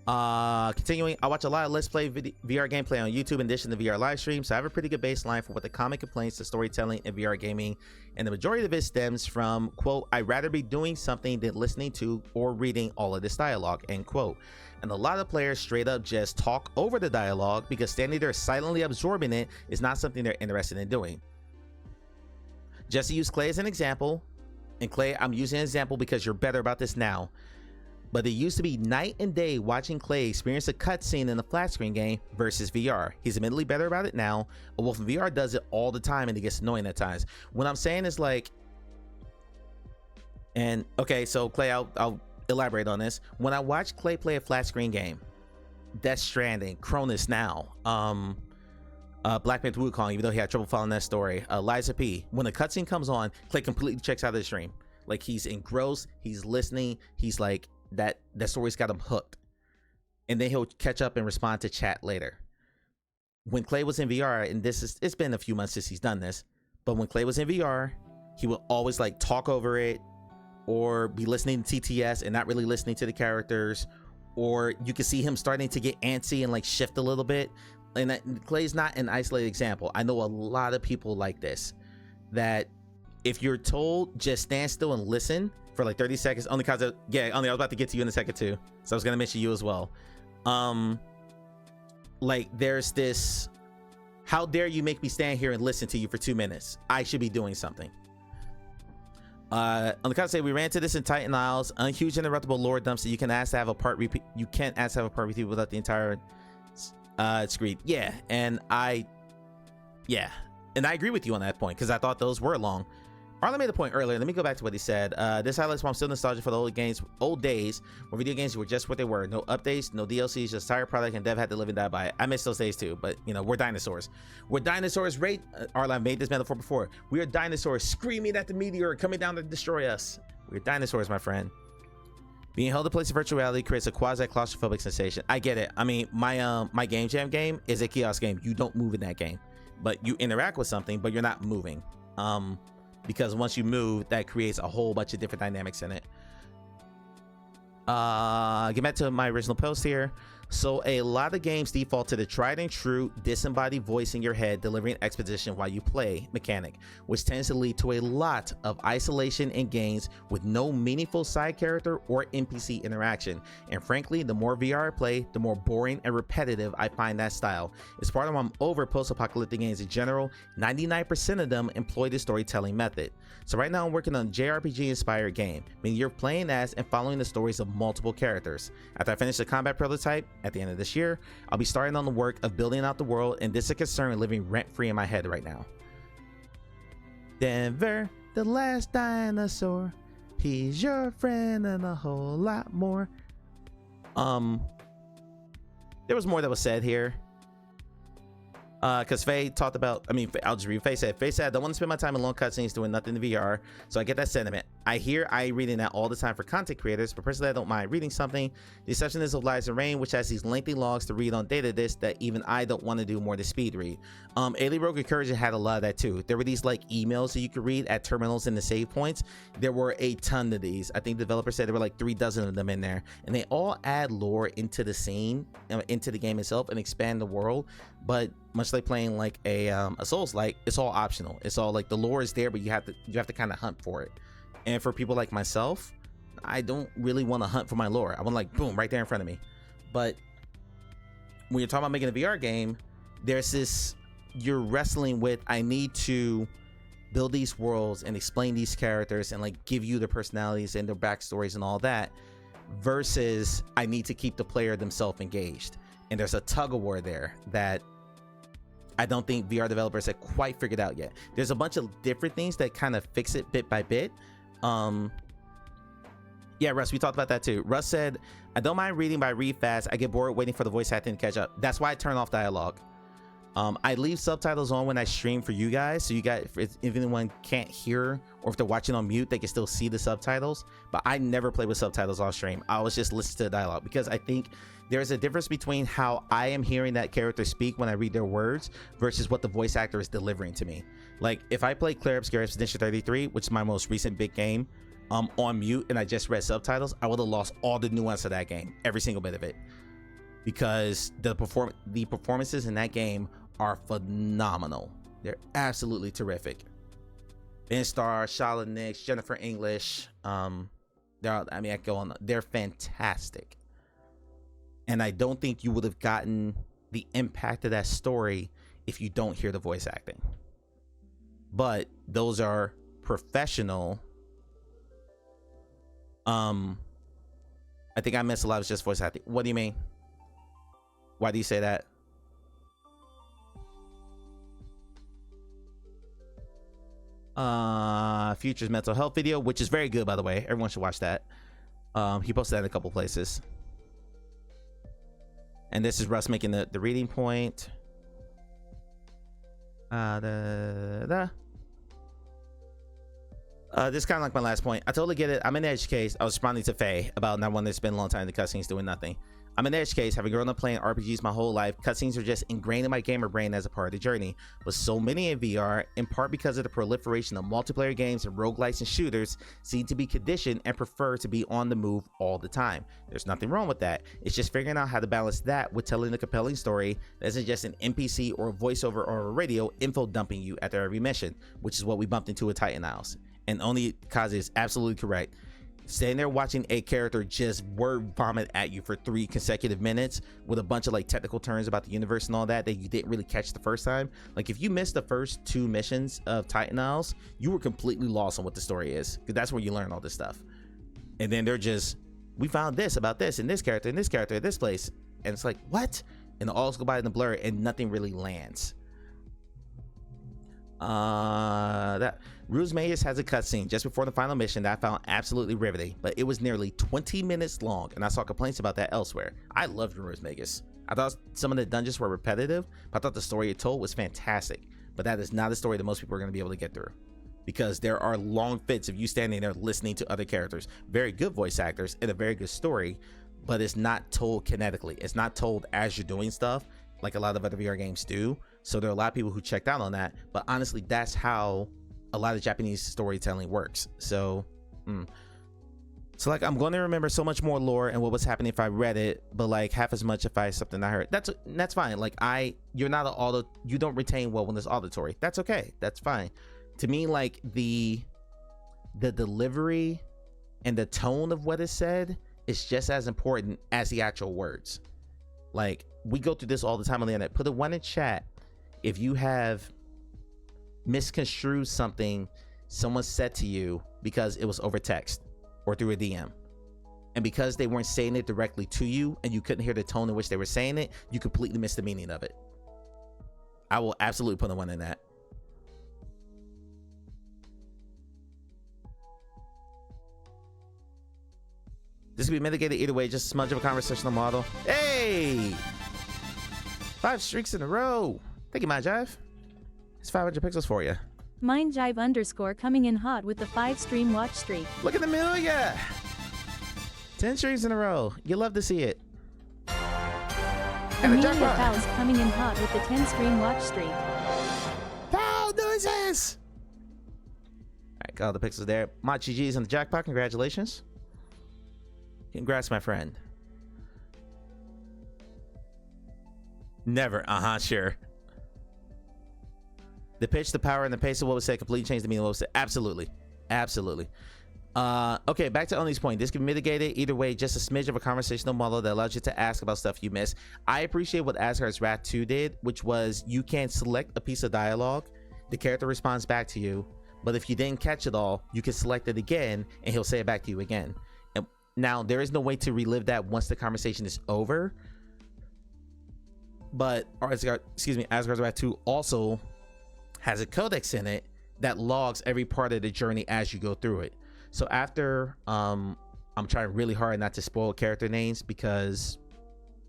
A: Continuing, I watch a lot of Let's Play VR gameplay on YouTube in addition to VR live streams, so I have a pretty good baseline for what the common complaints to storytelling in VR gaming, and the majority of it stems from, quote, I'd rather be doing something than listening to or reading all of this dialogue, end quote. And a lot of players straight up just talk over the dialogue because standing there silently absorbing it is not something they're interested in doing. Just to use Clay as an example, and Clay, I'm using an example because you're better about this now, but it used to be night and day watching Clay experience a cutscene in a flat screen game versus VR. He's admittedly better about it now. A Wolf in VR does it all the time and it gets annoying at times. What I'm saying is like, and okay, so Clay, I'll elaborate on this. When I watch Clay play a flat screen game, Death Stranding, Cronus Now, Black Panther Wukong, even though he had trouble following that story. Liza P, when a cutscene comes on, Clay completely checks out of the stream. Like, he's engrossed, he's listening, he's like, that story's got him hooked. And then he'll catch up and respond to chat later. When Clay was in VR, and it's been a few months since he's done this, but when Clay was in VR, he would always like talk over it, or be listening to TTS and not really listening to the characters, or you can see him starting to get antsy and like shift a little bit. And Clay's not an isolated example. I know a lot of people like this, that if you're told just stand still and listen for like 30 seconds, only because of, I was about to get to you in a second too, so I was gonna mention you as well. Like, there's this, how dare you make me stand here and listen to you for 2 minutes? I should be doing something. On the count say, we ran to this in Titan Isles, unhuge interruptible lore dumps that you can ask to have a part repeat. You can't ask to have a part repeat without the entire screen. And I agree with you on that point, because I thought those were long. Arlen made a point earlier. Let me go back to what he said. This highlights why I'm still nostalgic for the old days where video games were just what they were. No updates, no DLCs, just tired product, and dev had to live and die by it. I miss those days too, but you know, we're dinosaurs. We're dinosaurs. Arlen made this metaphor before. We are dinosaurs screaming at the meteor coming down to destroy us. We're dinosaurs, my friend. Being held in place of virtual reality creates a quasi-claustrophobic sensation. I get it. I mean, my Game Jam game is a kiosk game. You don't move in that game, but you interact with something, but you're not moving. Because once you move, that creates a whole bunch of different dynamics in it. Get back to my original post here. So a lot of games default to the tried and true disembodied voice in your head delivering exposition while you play mechanic, which tends to lead to a lot of isolation in games with no meaningful side character or NPC interaction. And frankly, the more VR I play, the more boring and repetitive I find that style. It's part of why I'm over post-apocalyptic games in general. 99% of them employ the storytelling method. So right now I'm working on a JRPG inspired game, meaning you're playing as and following the stories of multiple characters. After I finish the combat prototype at the end of this year, I'll be starting on the work of building out the world, and this is a concern living rent-free in my head right now. Denver, the last dinosaur, he's your friend and a whole lot more. There was more that was said here. Because Faye talked about, I'll just read. Faye said, I don't want to spend my time in long cutscenes doing nothing in VR, so I get that sentiment. I hear reading that all the time for content creators, but personally I don't mind reading something. The exception is of Lies of Rain, which has these lengthy logs to read on data disk that even I don't want to do more to speed read. Alien Rogue Incursion had a lot of that too. There were these like emails that you could read at terminals in the save points. There were a ton of these. I think the developer said there were like 36 of them in there, and they all add lore into the scene, into the game itself, and expand the world. But much like playing like a Souls-like, it's all optional. It's all like the lore is there, but you have to kind of hunt for it. And for people like myself, I don't really want to hunt for my lore. I want like boom right there in front of me. But when you're talking about making a VR game, there's this, you're wrestling with, I need to build these worlds and explain these characters and like give you their personalities and their backstories and all that, versus I need to keep the player themselves engaged. And there's a tug of war there that I don't think VR developers have quite figured out yet. There's a bunch of different things that kind of fix it bit by bit. Yeah, Russ, we talked about that too. Russ said, I don't mind reading, but I read fast. I get bored waiting for the voice acting to catch up. That's why I turn off dialogue. I leave subtitles on when I stream for you guys, so you guys, if anyone can't hear or if they're watching on mute, they can still see the subtitles. But I never play with subtitles off stream. I always just listen to the dialogue, because I think there's a difference between how I am hearing that character speak when I read their words versus what the voice actor is delivering to me. Like if I play Claire Obscura Expedition 33, which is my most recent big game, on mute, and I just read subtitles, I would have lost all the nuance of that game, every single bit of it, because the performances in that game are phenomenal. They're absolutely terrific. Ben Starr, Charlotte Nix, Jennifer English, I go on. They're fantastic, and I don't think you would have gotten the impact of that story if you don't hear the voice acting. But those are professional. I think I missed a lot of just voice acting. What do you mean? Why do you say that? Future's mental health video, which is very good, by the way. Everyone should watch that. He posted that in a couple places. And this is Russ making the reading point. This is kind of like my last point. I totally get it. I'm in the edge case. I was responding to Faye about not wanting to spend a long time in the cutscenes doing nothing. I'm in the edge case, having grown up playing RPGs my whole life. Cutscenes are just ingrained in my gamer brain as a part of the journey. But so many in VR, in part because of the proliferation of multiplayer games and roguelites and shooters, seem to be conditioned and prefer to be on the move all the time. There's nothing wrong with that. It's just figuring out how to balance that with telling a compelling story that isn't just an NPC or a voiceover or a radio info dumping you after every mission, which is what we bumped into with Titan Isles. And only Kaze is absolutely correct. Standing there watching a character just word vomit at you for 3 consecutive minutes with a bunch of like technical terms about the universe and all that you didn't really catch the first time. Like if you missed the first 2 missions of Titan Isles, you were completely lost on what the story is, because that's where you learn all this stuff. And then they're just, we found this about this and this character and this character at this place, and it's like, what? And the all go by in the blur and nothing really lands. That Ruse Magus has a cutscene just before the final mission that I found absolutely riveting, but it was nearly 20 minutes long, and I saw complaints about that elsewhere. I loved Ruse Magus. I thought some of the dungeons were repetitive, but I thought the story it told was fantastic. But that is not a story that most people are going to be able to get through, because there are long fits of you standing there listening to other characters, very good voice actors, and a very good story, but it's not told kinetically. It's not told as you're doing stuff like a lot of other VR games do. So there are a lot of people who checked out on that, but honestly, that's how a lot of Japanese storytelling works. So like I'm going to remember so much more lore and what was happening if I read it, but like half as much if I something I heard. That's fine. Like you're not an auto, you don't retain well when it's auditory. That's okay. That's fine. To me, like the delivery and the tone of what is said is just as important as the actual words. Like we go through this all the time on the internet. Put a 1 in chat if you have misconstrued something someone said to you because it was over text or through a DM, and because they weren't saying it directly to you and you couldn't hear the tone in which they were saying it, you completely missed the meaning of it. I will absolutely put a 1 in that. This can be mitigated either way, just a smudge of a conversational model. Hey, 5 streaks in a row. Thank you, my Jive. It's 500 pixels for you.
B: Mindjive _ coming in hot with the 5 stream watch streak.
A: Look at the Amelia. 10 streams in a row. You love to see it. And
B: Amelia Faust coming in hot with the 10 stream watch streak.
A: Foul noises. All right, got all the pixels there. Machi G's on the jackpot. Congratulations. Congrats, my friend. Never. Sure. The pitch, the power, and the pace of what was said completely changed the meaning of what was said. Absolutely. Okay, back to Oni's point. This can be mitigated either way, just a smidge of a conversational model that allows you to ask about stuff you miss. I appreciate what Asgard's Wrath 2 did, which was you can select a piece of dialogue, the character responds back to you, but if you didn't catch it all, you can select it again, and he'll say it back to you again. And now, there is no way to relive that once the conversation is over, but Asgard's Wrath 2 also has a codex in it that logs every part of the journey as you go through it. So after I'm trying really hard not to spoil character names because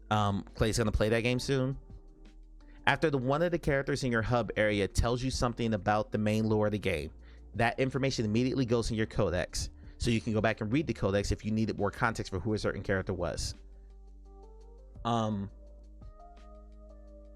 A: Clay's gonna play that game soon. After one of the characters in your hub area tells you something about the main lore of the game, that information immediately goes in your codex, so you can go back and read the codex if you needed more context for who a certain character was. And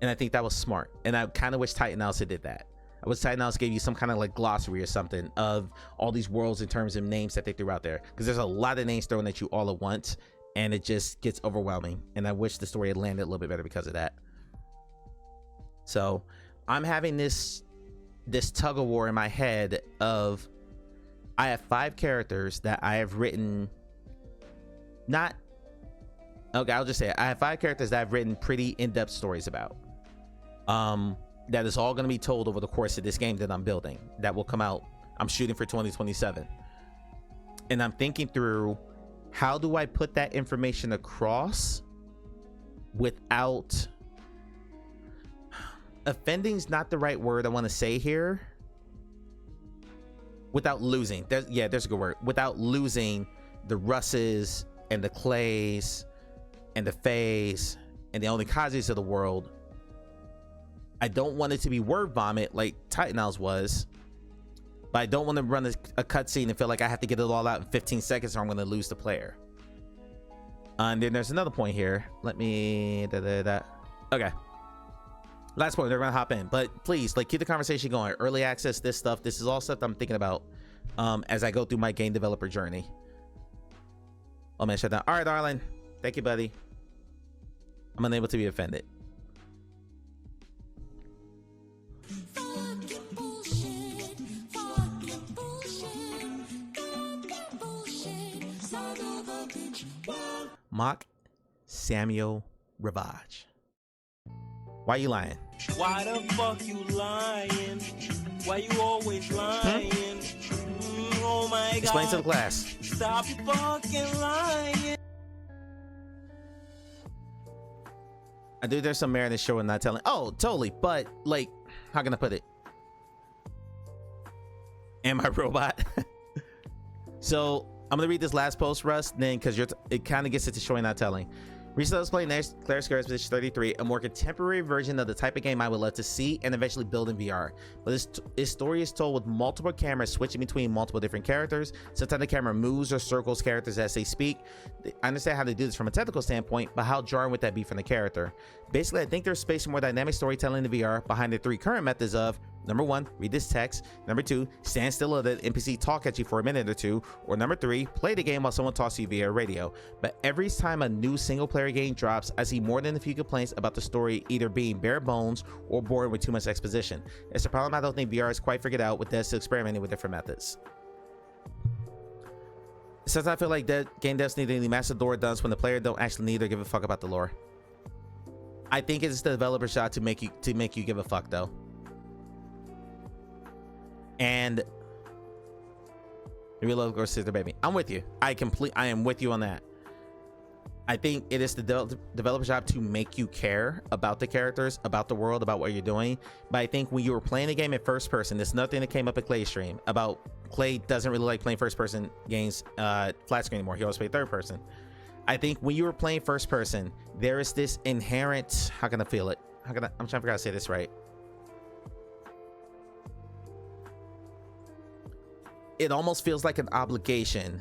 A: I think that was smart, and I kind of wish Titan Isles did that. I wish Titan Isles gave you some kind of like glossary or something of all these worlds in terms of names that they threw out there, because there's a lot of names thrown at you all at once and it just gets overwhelming, and I wish the story had landed a little bit better because of that. So I'm having this tug of war in my head of, I have 5 characters that I have written, I'll just say it. I have 5 characters that I've written pretty in-depth stories about. That is all going to be told over the course of this game that I'm building, that will come out. I'm shooting for 2027, and I'm thinking through, how do I put that information across without offending's not the right word I want to say here, without losing, there's a good word, without losing the Russes and the Clays and the Fays and the only Kazis of the world. I don't want it to be word vomit like Titan Owls was, but I don't want to run a cutscene and feel like I have to get it all out in 15 seconds or I'm going to lose the player. And then there's another point here. Let me okay, last point, they're gonna hop in, but please, like, keep the conversation going. Early access, this stuff, this is all stuff I'm thinking about as I go through my game developer journey. Oh man, shut down. All right, darling, thank you, buddy. I'm unable to be offended. Mock Samuel Ravage. Why you lying?
C: Why the fuck you lying? Why you always lying? Oh my God.
A: Explain to the class.
C: Stop fucking lying.
A: I do. There's some merit in this show and not telling. Oh, totally. But like, how can I put it? Am I robot? So I'm gonna read this last post, Russ, then, because it kind of gets into showing not telling. Recently, I was playing Claire Square's Position 33, a more contemporary version of the type of game I would love to see and eventually build in VR. But this story is told with multiple cameras switching between multiple different characters. Sometimes the camera moves or circles characters as they speak. I understand how they do this from a technical standpoint, but how jarring would that be from the character? Basically, I think there's space for more dynamic storytelling in VR behind the 3 current methods of: number 1, read this text; number 2, stand still and let the NPC talk at you for a minute or 2; or number 3, play the game while someone talks to you via radio. But every time a new single player game drops, I see more than a few complaints about the story either being bare bones or boring with too much exposition. It's a problem I don't think VR has quite figured out, with devs still experimenting with different methods. Since I feel like that game devs need any master lore dunce when the player don't actually need or give a fuck about the lore. I think it's the developer's job to make you give a fuck, though. And we love Girl Sister Baby. I'm with you. I am with you on that. I think it is the developer's job to make you care about the characters, about the world, about what you're doing. But I think when you were playing the game in first person, there's nothing that came up at Clay's stream about Clay doesn't really like playing first person games flat screen anymore. He always played third person. I think when you were playing first person, there is this inherent, how can I feel it? I'm trying to figure out how to say this right. It almost feels like an obligation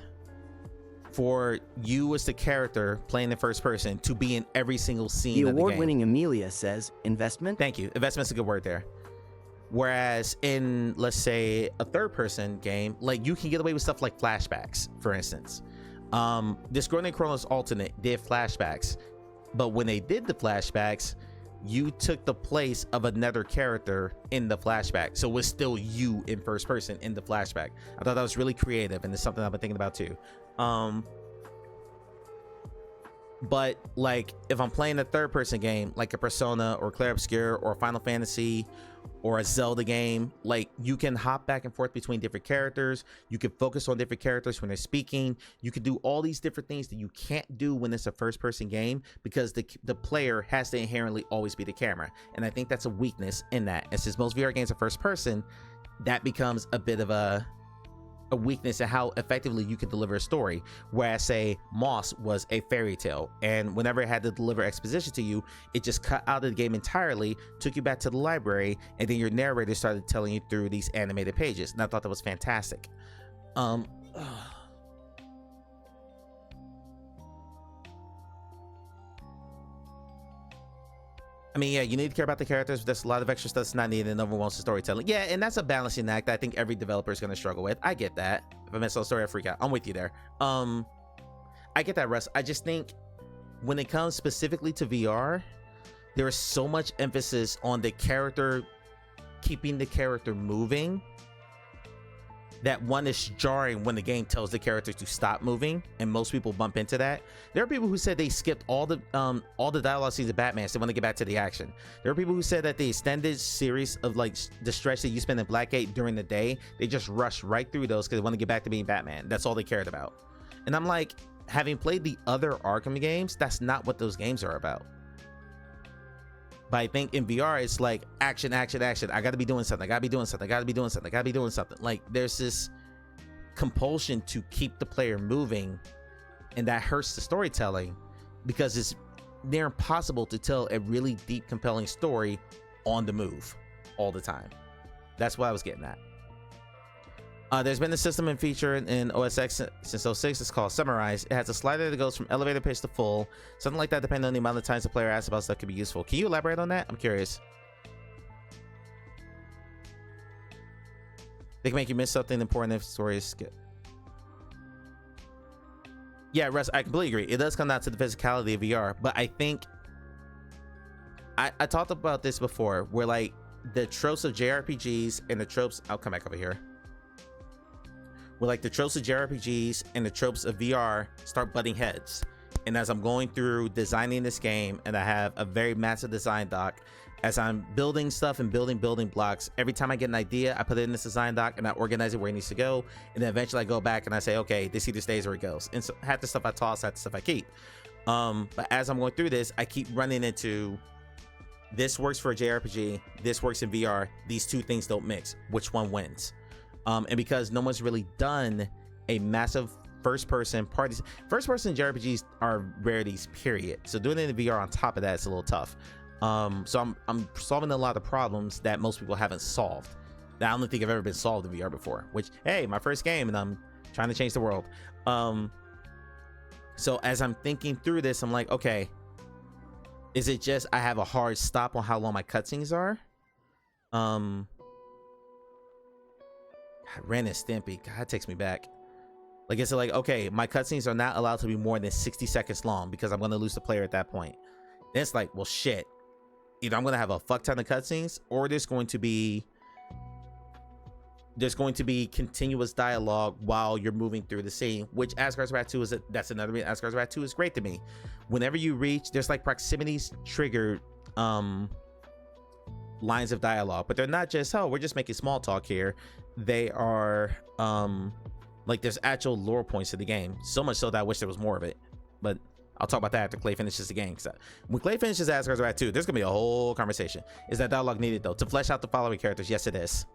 A: for you as the character playing in first person to be in every single scene
I: The
A: of the game.
I: award-winning Amelia says, investment?
A: Thank you. Investment's a good word there. Whereas in, let's say, a third-person game, like, you can get away with stuff like flashbacks, for instance. This Growing Chronos Alternate did flashbacks, but when they did the flashbacks, you took the place of another character in the flashback, so it was still you in first person in the flashback. I thought that was really creative, and it's something I've been thinking about too. But like, if I'm playing a third person game like a Persona or Clair Obscur or Final Fantasy or a Zelda game, like, you can hop back and forth between different characters. You can focus on different characters when they're speaking. You can do all these different things that you can't do when it's a first person game, because the player has to inherently always be the camera. And I think that's a weakness in that. And since most VR games are first person, that becomes a bit of a weakness in how effectively you can deliver a story. Whereas, say, Moss was a fairy tale, and whenever it had to deliver exposition to you, it just cut out of the game entirely, took you back to the library, and then your narrator started telling you through these animated pages. And I thought that was fantastic. I mean, yeah, you need to care about the characters, but there's a lot of extra stuff that's not needed and overwhelms the storytelling. Yeah, and that's a balancing act that I think every developer is going to struggle with. I get that. If I miss a story, I freak out. I'm with you there. I get that, Russ. I just think when it comes specifically to VR, there is so much emphasis on the character, keeping the character moving, that one is jarring when the game tells the character to stop moving, and most people bump into that. There are people who said they skipped all the dialogue scenes of Batman, so they want to get back to the action. There are people who said that the extended series of, like, the stretch that you spend in Blackgate during the day, they just rush right through those because they want to get back to being Batman. That's all they cared about. And I'm like, having played the other Arkham games, that's not what those games are about. But I think in VR, it's like action, action, action. I got to be doing something. I got to be doing something. I got to be doing something. I got to be doing something. Like, there's this compulsion to keep the player moving, and that hurts the storytelling, because it's near impossible to tell a really deep, compelling story on the move all the time. That's what I was getting at. There's been a system and feature in OS X since 06. It's called Summarize. It has a slider that goes from elevator pitch to full. Something like that, depending on the amount of times the player asks about stuff, could be useful. Can you elaborate on that? I'm curious. They can make you miss something important if the story is skipped. Yeah, Russ, I completely agree. It does come down to the physicality of VR, but I think I talked about this before, where like the tropes of JRPGs and the tropes, I'll come back over here. Where like the tropes of JRPGs and the tropes of VR start butting heads. And as I'm going through designing this game, and I have a very massive design doc, as I'm building stuff and building blocks, every time I get an idea, I put it in this design doc and I organize it where it needs to go. And then eventually I go back and I say, okay, this either stays or it goes. And so half the stuff I toss, half the stuff I keep. But as I'm going through this, I keep running into, this works for a JRPG, this works in VR, these two things don't mix. Which one wins? And because no one's really done a massive first-person parties, first-person JRPGs are rarities, period. So doing it in VR on top of that is a little tough. So I'm solving a lot of problems that most people haven't solved. That I don't think I've ever been solved in VR before. Which, hey, my first game, and I'm trying to change the world. So as I'm thinking through this, I'm like, okay, is it just I have a hard stop on how long my cutscenes are? Ren and Stimpy, God, that takes me back. Like, it's like, okay, my cutscenes are not allowed to be more than 60 seconds long because I'm going to lose the player at that point. Then it's like, well, shit. Either I'm going to have a fuck ton of cutscenes, or there's going to be continuous dialogue while you're moving through the scene, which Asgard's Wrath 2 is that's another reason Asgard's Wrath 2 is great to me. Whenever you reach, there's like proximities triggered lines of dialogue, but they're not just, oh, we're just making small talk here. They are like there's actual lore points to the game, so much so that I wish there was more of it, but I'll talk about that after Clay finishes the game. When Clay finishes Asgard's Wrath 2, there's gonna be a whole conversation. Is that dialogue needed though to flesh out the following characters? Yes, it is.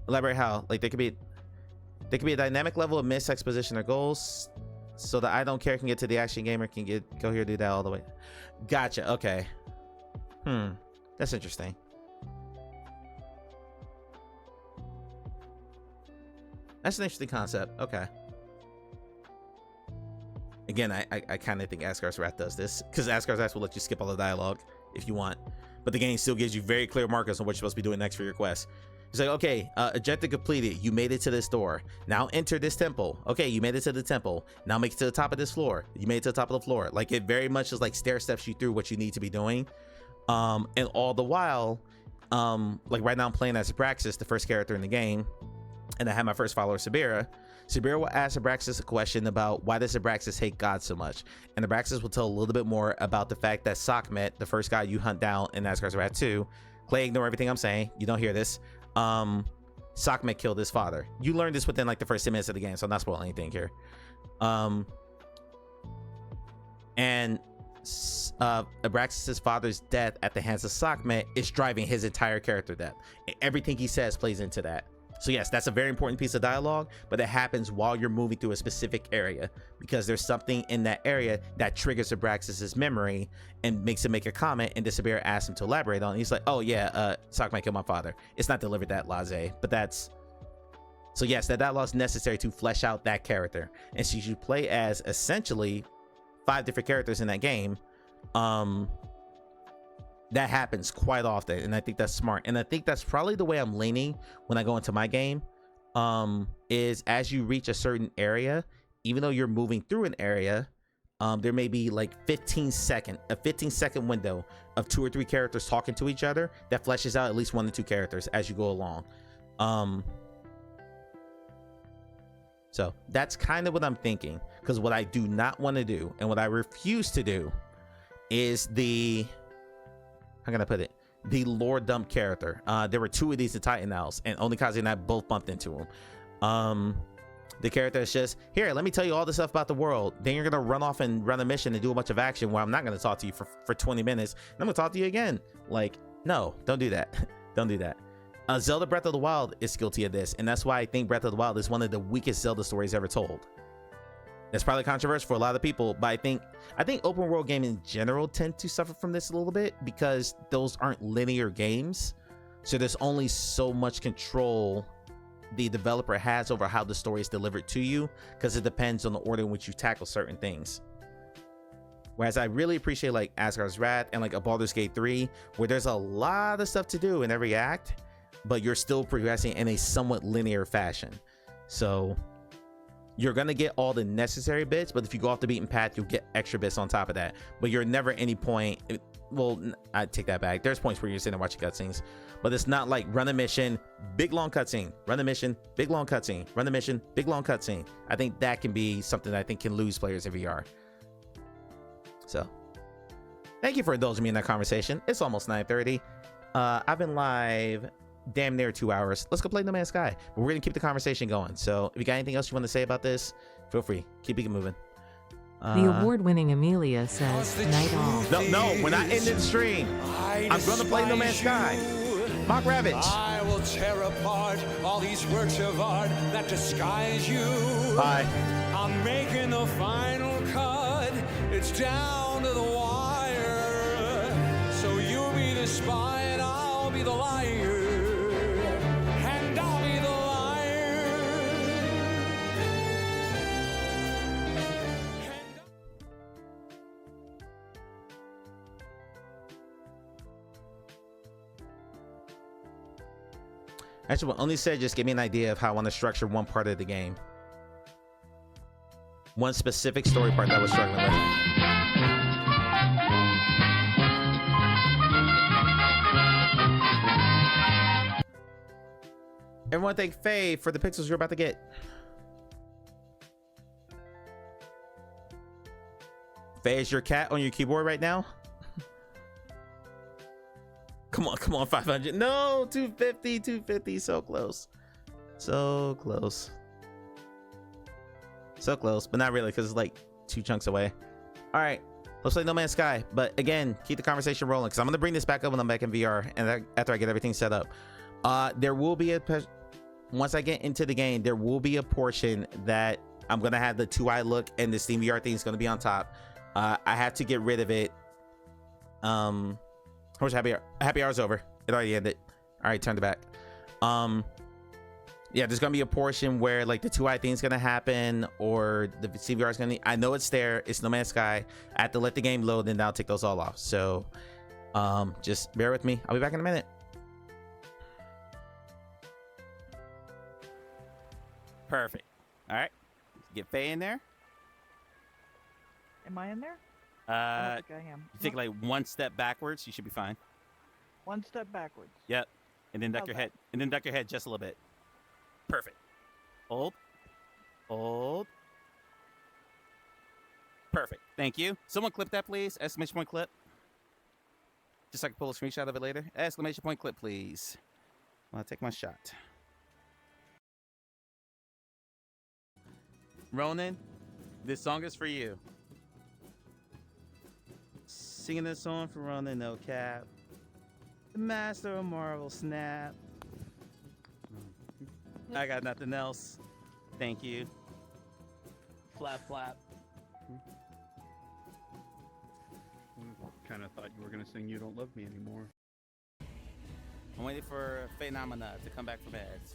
A: Elaborate how? Like there could be a dynamic level of missed exposition or goals, so that I don't care can get to the action gamer can go here do that all the way. Gotcha. Okay. That's interesting. That's an interesting concept. Okay. Again, I kind of think Asgard's Wrath does this, because Asgard's Wrath will let you skip all the dialogue if you want, but the game still gives you very clear markers on what you're supposed to be doing next for your quest. It's like, okay, objective completed. You made it to this door. Now enter this temple. Okay, you made it to the temple. Now make it to the top of this floor. You made it to the top of the floor. Like, it very much is like stair steps you through what you need to be doing. And all the while, like right now I'm playing as Abraxas, the first character in the game, and I have my first follower, Sabira. Sabira will ask Abraxas a question about why does Abraxas hate God so much, and Abraxas will tell a little bit more about the fact that Sekhmet, the first guy you hunt down in Asgard's Wrath 2, Clay, ignore everything I'm saying, you don't hear this, Sekhmet killed his father. You learned this within like the first 10 minutes of the game, so I'm not spoiling anything here. And Abraxas' father's death at the hands of Sekhmet is driving his entire character depth. Everything he says plays into that. So yes, that's a very important piece of dialogue, but it happens while you're moving through a specific area, because there's something in that area that triggers Abraxas' memory and makes him make a comment, and Sabira asks him to elaborate on it. He's like, oh yeah, Sekhmet killed my father. It's not delivered that laissez, but that's... So yes, that dialogue is necessary to flesh out that character. And so you play as essentially 5 different characters in that game. That happens quite often, and I think that's smart, and I think that's probably the way I'm leaning when I go into my game, is as you reach a certain area, even though you're moving through an area, there may be like a 15-second window of 2 or 3 characters talking to each other that fleshes out at least 1 or 2 characters as you go along. So that's kind of what I'm thinking, because what I do not want to do and what I refuse to do is how can I put it? The lore dump character. There were 2 of these in Titan Owls, and only Kazi and I both bumped into them. The character is just, here, let me tell you all this stuff about the world. Then you're gonna run off and run a mission and do a bunch of action where I'm not gonna talk to you for 20 minutes. And I'm gonna talk to you again. Like, no, don't do that. Don't do that. Zelda Breath of the Wild is guilty of this, and that's why I think Breath of the Wild is one of the weakest Zelda stories ever told. That's probably controversial for a lot of people, but I think open world games in general tend to suffer from this a little bit because those aren't linear games. So there's only so much control the developer has over how the story is delivered to you, because it depends on the order in which you tackle certain things. Whereas I really appreciate like Asgard's Wrath and like a Baldur's Gate 3, where there's a lot of stuff to do in every act, but you're still progressing in a somewhat linear fashion. So you're gonna get all the necessary bits, but if you go off the beaten path, you'll get extra bits on top of that. But you're never at any point, well, I take that back. There's points where you're sitting and watching cutscenes, but it's not like run a mission, big long cutscene, run a mission, big long cutscene, run a mission, big long cutscene. I think that can be something that I think can lose players in VR. So thank you for indulging me in that conversation. It's almost 9:30. I've been live damn near 2 hours. Let's go play No Man's Sky, but we're gonna keep the conversation going. So if you got anything else you want to say about this, feel free, keep it moving.
H: The award-winning Amelia says, "Night all."
A: No, we're not ending the stream. I'm gonna play No Man's Sky. Mock Ravage.
C: I will tear apart all these works of art that disguise you.
A: Hi.
C: I'm making the final cut. It's down to the wire. So you'll be the spy and I'll be the liar. And I'll be the liar.
A: Actually, what only said just give me an idea of how I want to structure one part of the game. One specific story part that I was struggling with. Everyone thank Faye for the pixels you're about to get. Faye, is your cat on your keyboard right now? Come on, 500. No, 250, so close. So close. So close, but not really, because it's like 2 chunks away. All right, let's play No Man's Sky. But again, keep the conversation rolling, because I'm going to bring this back up when I'm back in VR, and after I get everything set up. There will be once I get into the game, there will be a portion that I'm going to have the 2-eye look, and the Steam VR thing is going to be on top. I have to get rid of it. How much happy hour's over? It already ended. All right, turned it back. Yeah, there's gonna be a portion where like the 2-eye thing's gonna happen, or the CVR is gonna. I know it's there. It's No Man's Sky. I have to let the game load, and then I'll take those all off. So, just bear with me. I'll be back in a minute.
J: Perfect. All right, get Faye in there.
K: Am I in there? I don't think I am.
J: You take like 1 step backwards, you should be fine.
K: 1 step backwards.
J: Yep. And then duck your head. And then duck your head just a little bit. Perfect. Hold. Hold. Perfect. Thank you. Someone clip that, please. Exclamation point clip. Just so I can pull a screenshot of it later. Exclamation point clip, please. I'll take my shot. Ronan, this song is for you. Singing this song for Ronan, no cap. The master of Marvel, snap. I got nothing else. Thank you.
K: Flap, flap.
L: Kind of thought you were going to sing You Don't Love Me Anymore.
J: I'm waiting for Phenomena to come back from ads.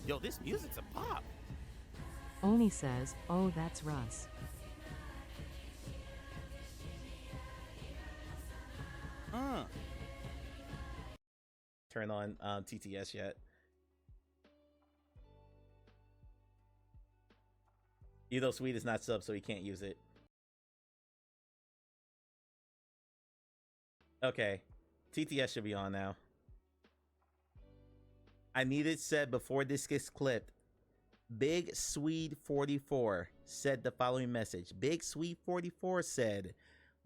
J: Yo, this music's a pop.
H: Oni says, "Oh, that's Russ."
A: Turn on TTS yet. Either Sweet is not sub, so he can't use it. Okay, TTS should be on now. I need it said before this gets clipped. Big Swede 44 said the following message. Big Swede 44 said,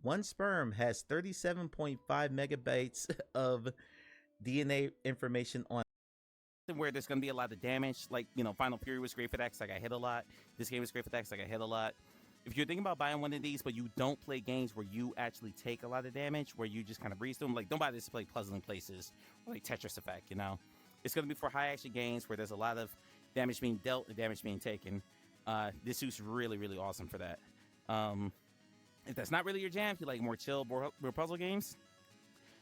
A: "One sperm has 37.5 megabytes of DNA information on."
J: Where there's going to be a lot of damage. Like, you know, Final Fury was great for that because I got hit a lot. This game was great for that because I got hit a lot. If you're thinking about buying one of these, but you don't play games where you actually take a lot of damage, where you just kind of breeze through them, like, don't buy this to play Puzzling Places or like Tetris Effect, you know? It's going to be for high action games where there's a lot of damage being dealt and damage being taken. This suit's really, really awesome for that. If that's not really your jam, if you like more chill, more puzzle games,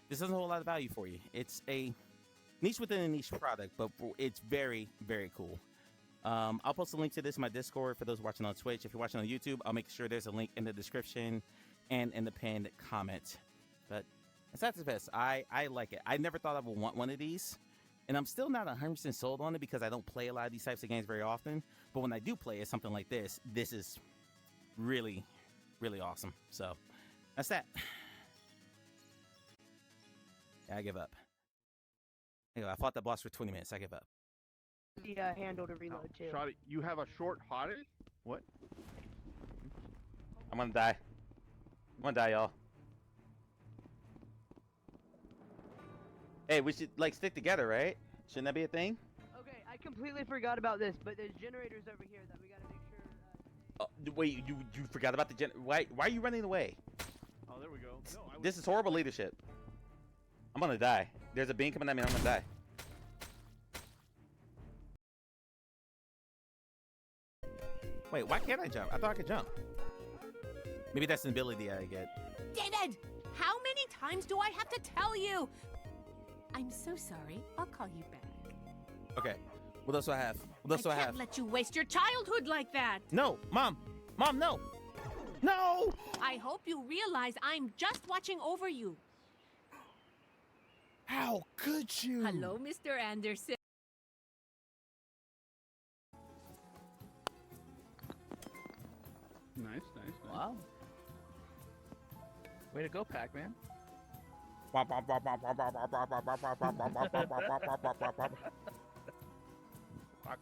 J: this doesn't hold a lot of value for you. It's a niche within a niche product, but it's very, very cool. I'll post a link to this in my Discord for those watching on Twitch. If you're watching on YouTube, I'll make sure there's a link in the description and in the pinned comment. But that's the best. I like it. I never thought I would want one of these, and I'm still not 100% sold on it because I don't play a lot of these types of games very often. But when I do play it, something like this is really, really awesome. So that's that. Yeah, I give up. I fought the boss for 20 minutes. I give up.
K: The handle to reload too.
L: Shotty, you have a short hottie? What?
A: I'm gonna die. I'm gonna die, y'all. Hey, we should like stick together, right? Shouldn't that be a thing?
K: Okay, I completely forgot about this, but there's generators over here that we gotta make sure.
A: Wait, you forgot about the why are you running away?
L: Oh, there we go. No,
A: This is horrible leadership. I'm gonna die. There's a beam coming at me. I'm gonna die. Wait, why can't I jump? I thought I could jump. Maybe that's an ability I get.
M: David, how many times do I have to tell you? I'm so sorry. I'll call you back.
A: Okay. What else do I have? What else do I
M: can't
A: have?
M: let you waste your childhood like that.
A: No, Mom, no. No!
M: I hope you realize I'm just watching over you.
A: How could you?
M: Hello, Mr. Anderson.
L: Nice.
K: Wow. Way to go, Pac-Man.
L: Waka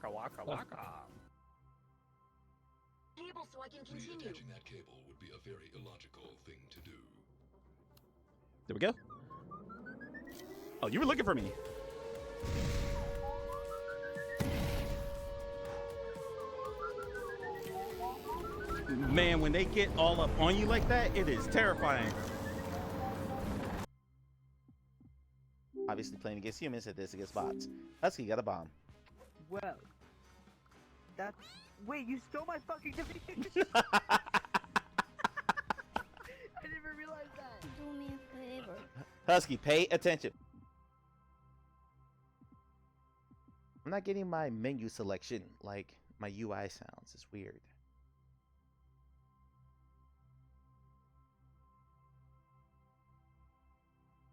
L: waka waka.
D: Cable so I can continue. Reattaching that cable would be a very illogical thing to do.
A: There we go. Oh, you were looking for me. Man, when they get all up on you like that, it is terrifying. Obviously playing against humans, hit this against bots. Husky got a bomb.
K: Well, that's... Wait, you stole my fucking defeat! I didn't even realize that.
N: Do me a favor.
A: Husky, pay attention. I'm not getting my menu selection like my UI sounds. It's weird.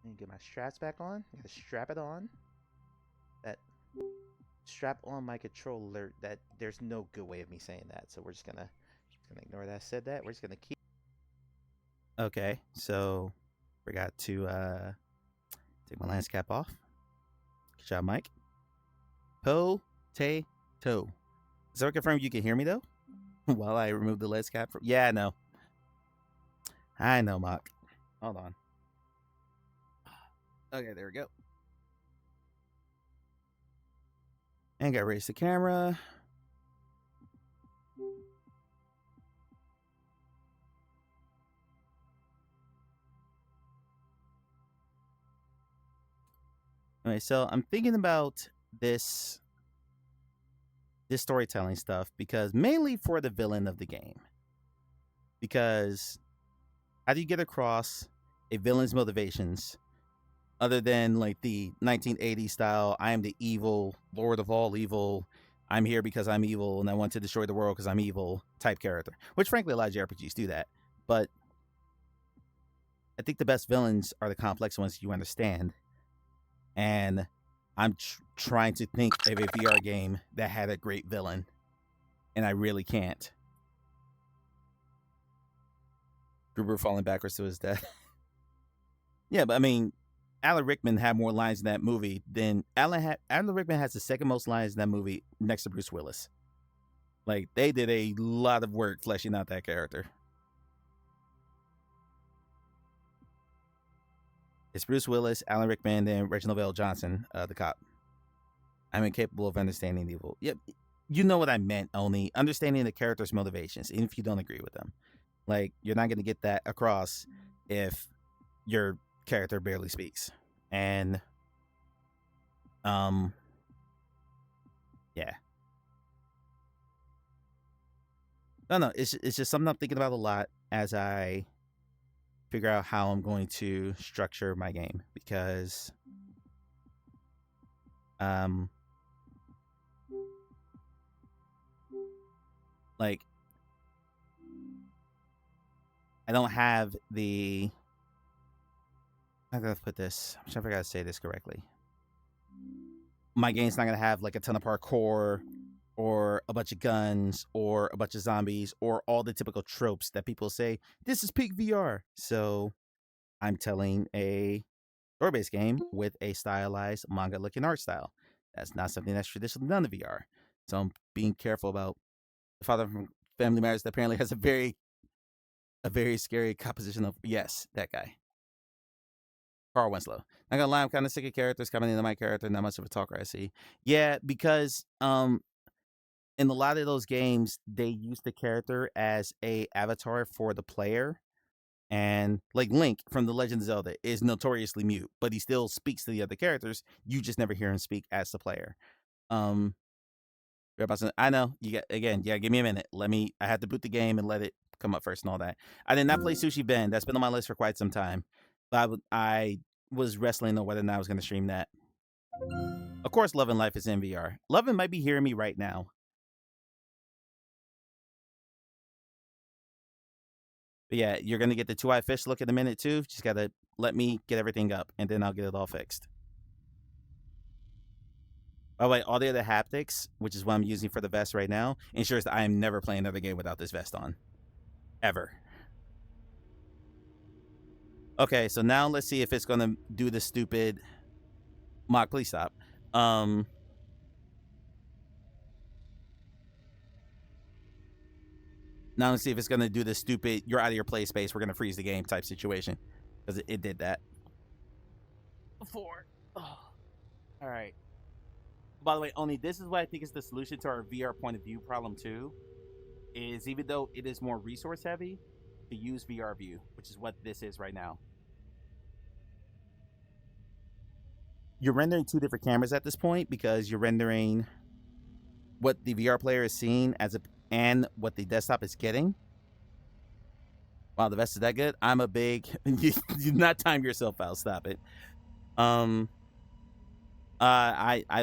A: And get my straps back on. Gotta strap it on. That strap on my controller. That there's no good way of me saying that. So we're just gonna ignore that I said that. We're just gonna keep. Okay, so forgot to take my lens cap off. Good job, Mike. Potato. Is that confirmed you can hear me though? While I remove the lens cap from. Yeah, I know. I know, Mock. Hold on. Okay, there we go. And got raise the camera. All right, so I'm thinking about this storytelling stuff because mainly for the villain of the game. Because how do you get across a villain's motivations other than like the 1980s style, I am the evil lord of all evil, I'm here because I'm evil and I want to destroy the world because I'm evil type character, which frankly a lot of JRPGs do that. But I think the best villains are the complex ones you understand. And I'm trying to think of a VR game that had a great villain, and I really can't. Gruber falling backwards to his death. Yeah, but I mean, Alan Rickman had more lines in that movie than Alan Rickman has the second most lines in that movie next to Bruce Willis. Like, they did a lot of work fleshing out that character. It's Bruce Willis, Alan Rickman, and Reginald Vale Johnson, the cop. I'm incapable of understanding the evil. Yep, you know what I meant, only understanding the character's motivations, even if you don't agree with them. Like, you're not going to get that across if your character barely speaks. And, yeah.
J: No, it's just something I'm thinking about a lot as I figure out how I'm going to structure my game, because like I don't have the, how do I put this? I'm trying to figure out how to say this correctly. My game's not gonna have like a ton of parkour or a bunch of guns or a bunch of zombies or all the typical tropes that people say this is peak VR. So I'm telling a story-based game with a stylized manga-looking art style. That's not something that's traditionally done in VR. So I'm being careful about the father from Family Matters that apparently has a very scary composition of, yes, that guy. Carl Winslow. Not gonna lie, I'm kind of sick of characters coming into my character, not much of a talker, I see. Yeah, because in a lot of those games, they use the character as a avatar for the player. And like Link from The Legend of Zelda is notoriously mute, but he still speaks to the other characters. You just never hear him speak as the player. I know you got, again, yeah, give me a minute. I had to boot the game and let it come up first and all that. I did not play Sushi Ben. That's been on my list for quite some time. But I was wrestling on whether or not I was going to stream that. Of course, Love and Life is in VR. Lovin might be hearing me right now. But yeah, you're going to get the two-eyed fish look in a minute too. Just got to let me get everything up, and then I'll get it all fixed. By the way, all the other haptics, which is what I'm using for the vest right now, ensures that I am never playing another game without this vest on. Ever. Okay, so now let's see if it's going to do the stupid... Mock, please stop. Now let's see if it's going to do the stupid, you're out of your play space, we're going to freeze the game type situation. Because it did that. Before. Oh. All right. By the way, only this is what I think is the solution to our VR point of view problem too, is even though it is more resource heavy, to use VR view, which is what this is right now. You're rendering two different cameras at this point because you're rendering what the VR player is seeing and what the desktop is getting. Wow, the vest is that good? I'm a big... you do not time yourself out. Stop it. I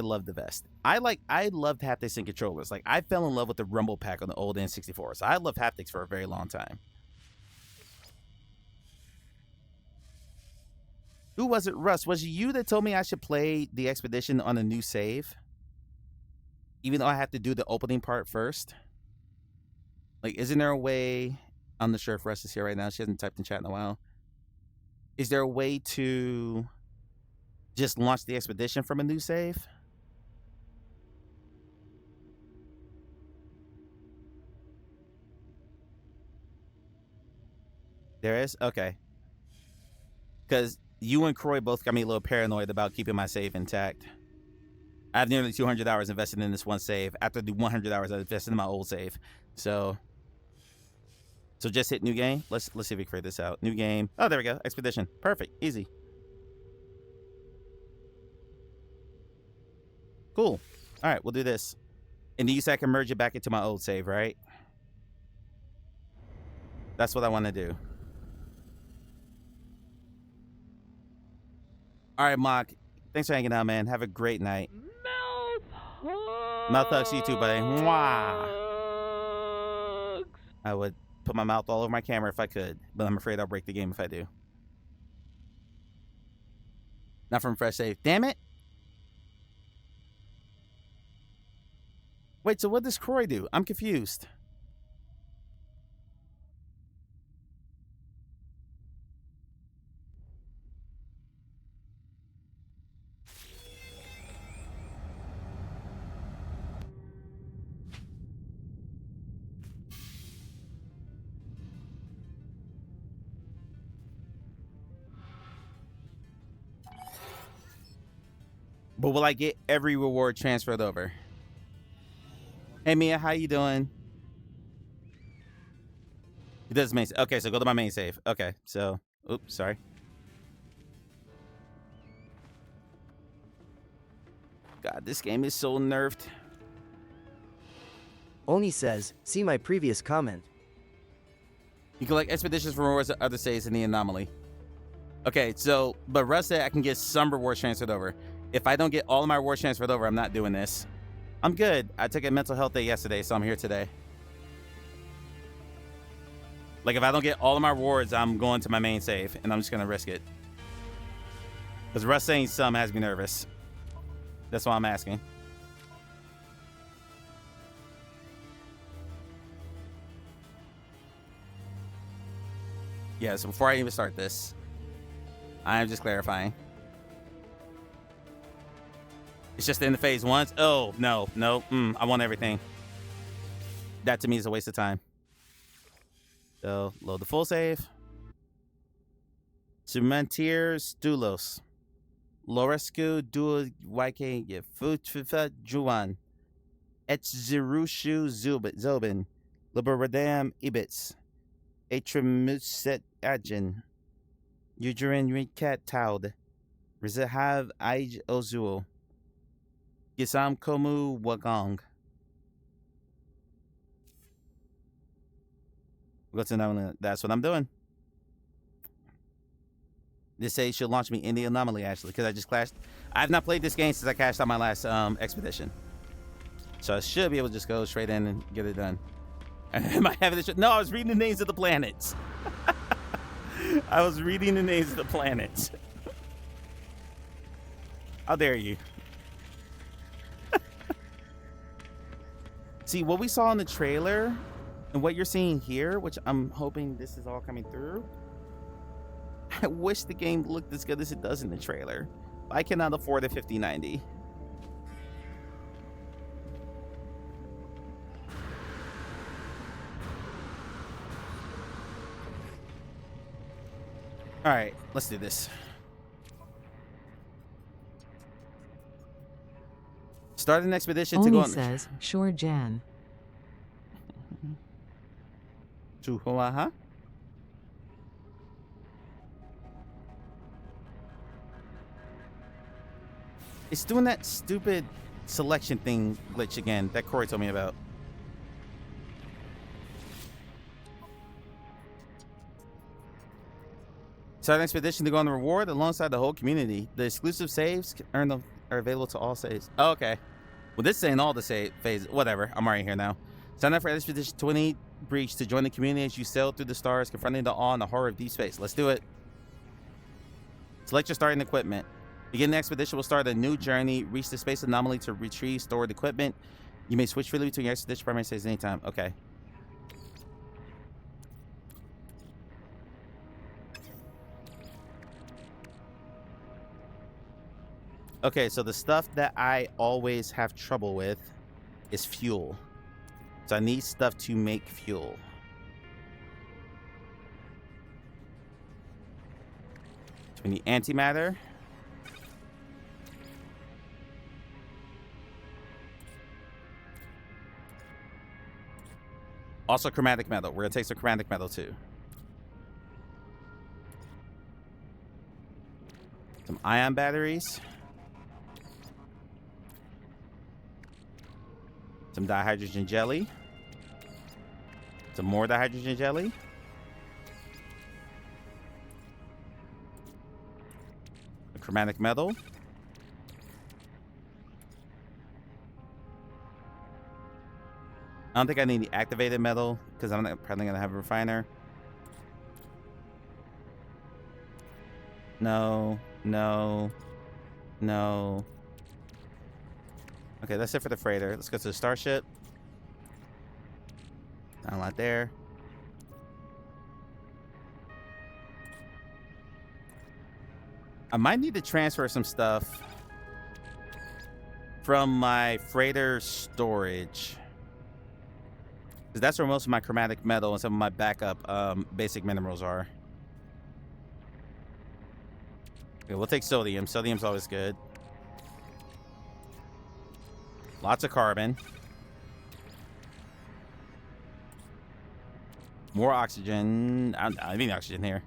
J: love the vest. I loved haptics and controllers. Like, I fell in love with the Rumble Pack on the old N64. So I loved haptics for a very long time. Who was it, Russ? Was it you that told me I should play the Expedition on a new save? Even though I have to do the opening part first? Like, isn't there a way... I'm not sure if Russ is here right now. She hasn't typed in chat in a while. Is there a way to just launch the Expedition from a new save? There is? Okay. Because you and Croy both got me a little paranoid about keeping my save intact. I have nearly 200 hours invested in this one save after the 100 hours I invested in my old save. So just hit new game. Let's see if we can figure this out. New game. Oh, there we go. Expedition. Perfect. Easy. Cool. All right, we'll do this. And then you said I can merge it back into my old save, right? That's what I want to do. All right, Mock. Thanks for hanging out, man. Have a great night. Mouth hugs, you too, buddy. Mwah. I would put my mouth all over my camera if I could, but I'm afraid I'll break the game if I do. Not from fresh save. Damn it. Wait, so what does Croy do? I'm confused. But will I get every reward transferred over? Hey, Mia, how you doing? It does main save. Okay, so go to my main save. Okay, so... Oops, sorry. God, this game is so nerfed.
I: Oni says, see my previous comment.
J: You collect expeditions for rewards at other states in the anomaly. Okay, so, but Russ said I can get some rewards transferred over. If I don't get all of my rewards transferred over, I'm not doing this. I'm good. I took a mental health day yesterday, so I'm here today. Like, if I don't get all of my rewards, I'm going to my main save, and I'm just going to risk it. Because Russ saying some has me nervous. That's why I'm asking. Yeah, so before I even start this, I am just clarifying. It's just in the phase once. Oh, no. I want everything. That to me is a waste of time. So, load the full save. Cementier Stulos. Lorescu Dual YK Futfa Juan. Etzirushu Zobin. Liberadam Ibits. Atrimuset Ajin. Ujurin Rikat Taud. Rizahav Aij Ozuo. Gisam Komu Wagong. What's in that's what I'm doing. This say should launch me in the anomaly actually, because I just clashed. I have not played this game since I cashed out my last expedition. So I should be able to just go straight in and get it done. Am I having this? No, I was reading the names of the planets. I was reading the names of the planets. How dare you? See, what we saw in the trailer and what you're seeing here, which I'm hoping this is all coming through. I wish the game looked as good as it does in the trailer. I cannot afford a 5090. All right, let's do this. Start an expedition to go on.
H: Says, sure, Jan.
J: To huh? It's doing that stupid selection thing glitch again that Corey told me about. Start an expedition to go on the reward alongside the whole community. The exclusive saves are available to all saves. Oh, okay. Well, this is saying all the save phases. Whatever. I'm already here now. Sign up for Expedition 20 Breach to join the community as you sail through the stars, confronting the awe and the horror of deep space. Let's do it. Select your starting equipment. Begin the expedition will start a new journey. Reach the space anomaly to retrieve stored equipment. You may switch freely between your expedition primary saves anytime. Okay. Okay, so the stuff that I always have trouble with is fuel. So I need stuff to make fuel. So we need antimatter. Also chromatic metal. We're gonna take some chromatic metal too. Some ion batteries. Some dihydrogen jelly. Some more dihydrogen jelly. A chromatic metal. I don't think I need the activated metal because I'm probably going to have a refiner. No. Okay, that's it for the freighter. Let's go to the starship. Not a lot there. I might need to transfer some stuff from my freighter storage. Because that's where most of my chromatic metal and some of my backup basic minerals are. Okay, we'll take sodium. Sodium's always good. Lots of carbon. More oxygen. I need oxygen here.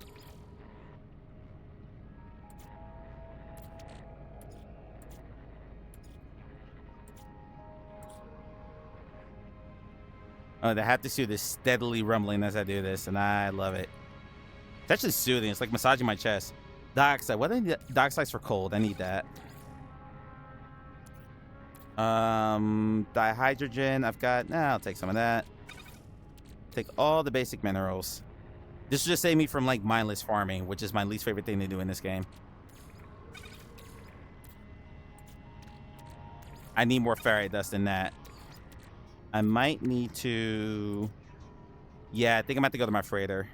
J: Oh, the haptic suit is steadily rumbling as I do this, and I love it. It's actually soothing. It's like massaging my chest. Dioxide. What do I need? Dioxide's for cold. I need that. Dihydrogen. I've got. I'll take some of that. Take all the basic minerals. This will just save me from like mindless farming, which is my least favorite thing to do in this game. I need more ferrite dust than that. I might need to... Yeah, I think I'm going to have to go to my freighter.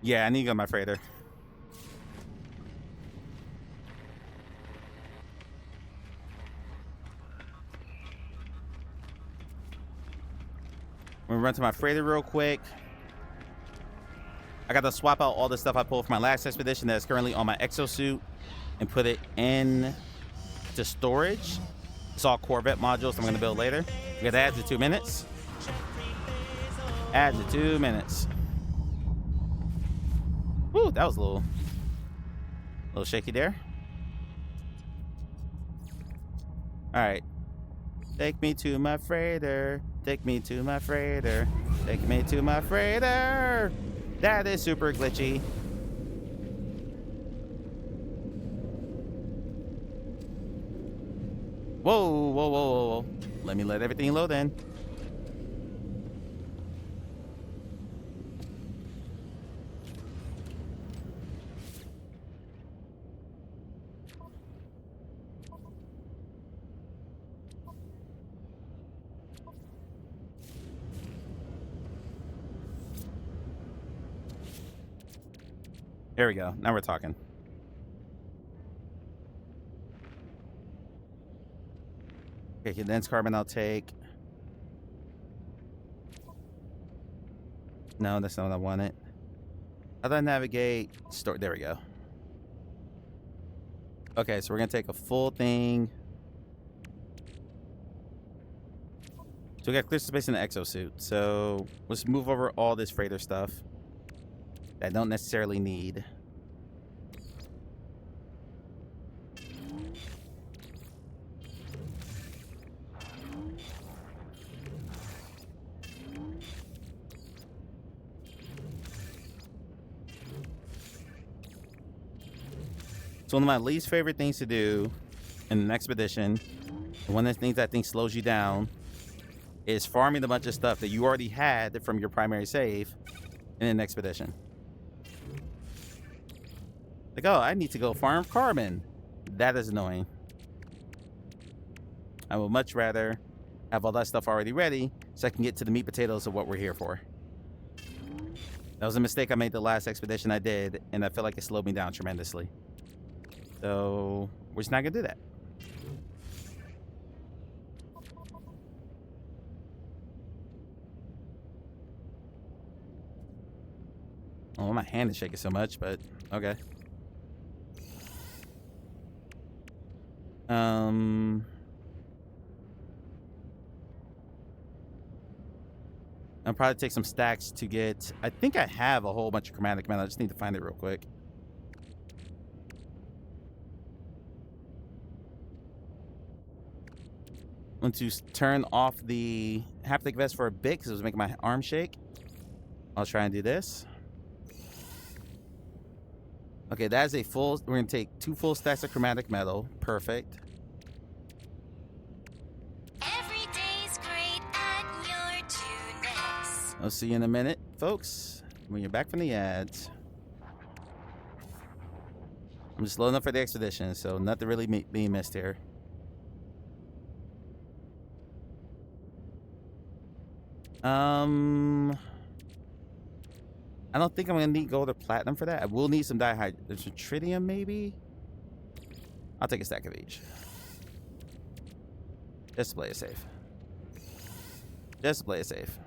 J: Yeah, I need to go to my freighter. I'm gonna run to my freighter real quick. I got to swap out all the stuff I pulled from my last expedition that's currently on my exosuit and put it in to storage. It's all Corvette modules I'm gonna build later. We got to add to 2 minutes. Add to 2 minutes. Woo, that was a little shaky there. All right. Take me to my freighter. Take me to my freighter. Take me to my freighter. That is super glitchy. Whoa, whoa, whoa, whoa, whoa. Let me let everything load in. There we go. Now we're talking. Okay, condensed carbon I'll take. No, that's not what I wanted. How do I navigate? Store. There we go. Okay, so we're going to take a full thing. So we got clear space in the exosuit. So let's move over all this freighter stuff that I don't necessarily need. So one of my least favorite things to do in an expedition, one of the things I think slows you down, is farming a bunch of stuff that you already had from your primary save in an expedition. Like, oh, I need to go farm carbon. That is annoying. I would much rather have all that stuff already ready so I can get to the meat potatoes of what we're here for. That was a mistake I made the last expedition I did, and I feel like it slowed me down tremendously. So we're just not gonna do that. Oh, my hand is shaking so much, but okay. I'll probably take some stacks to get... I think I have a whole bunch of chromatic metal. I just need to find it real quick. I want to turn off the haptic vest for a bit because it was making my arm shake. I'll try and do this. Okay, that is a full... We're going to take 2 full stacks of chromatic metal. Perfect.
N: Every day's great and you're too nice.
J: I'll see you in a minute, folks, when you're back from the ads. I'm just loading up for the expedition, so nothing really being missed here. I don't think I'm gonna need gold or platinum for that. I will need some tritium, maybe. I'll take a stack of each. Just to play it safe. Just to play it safe.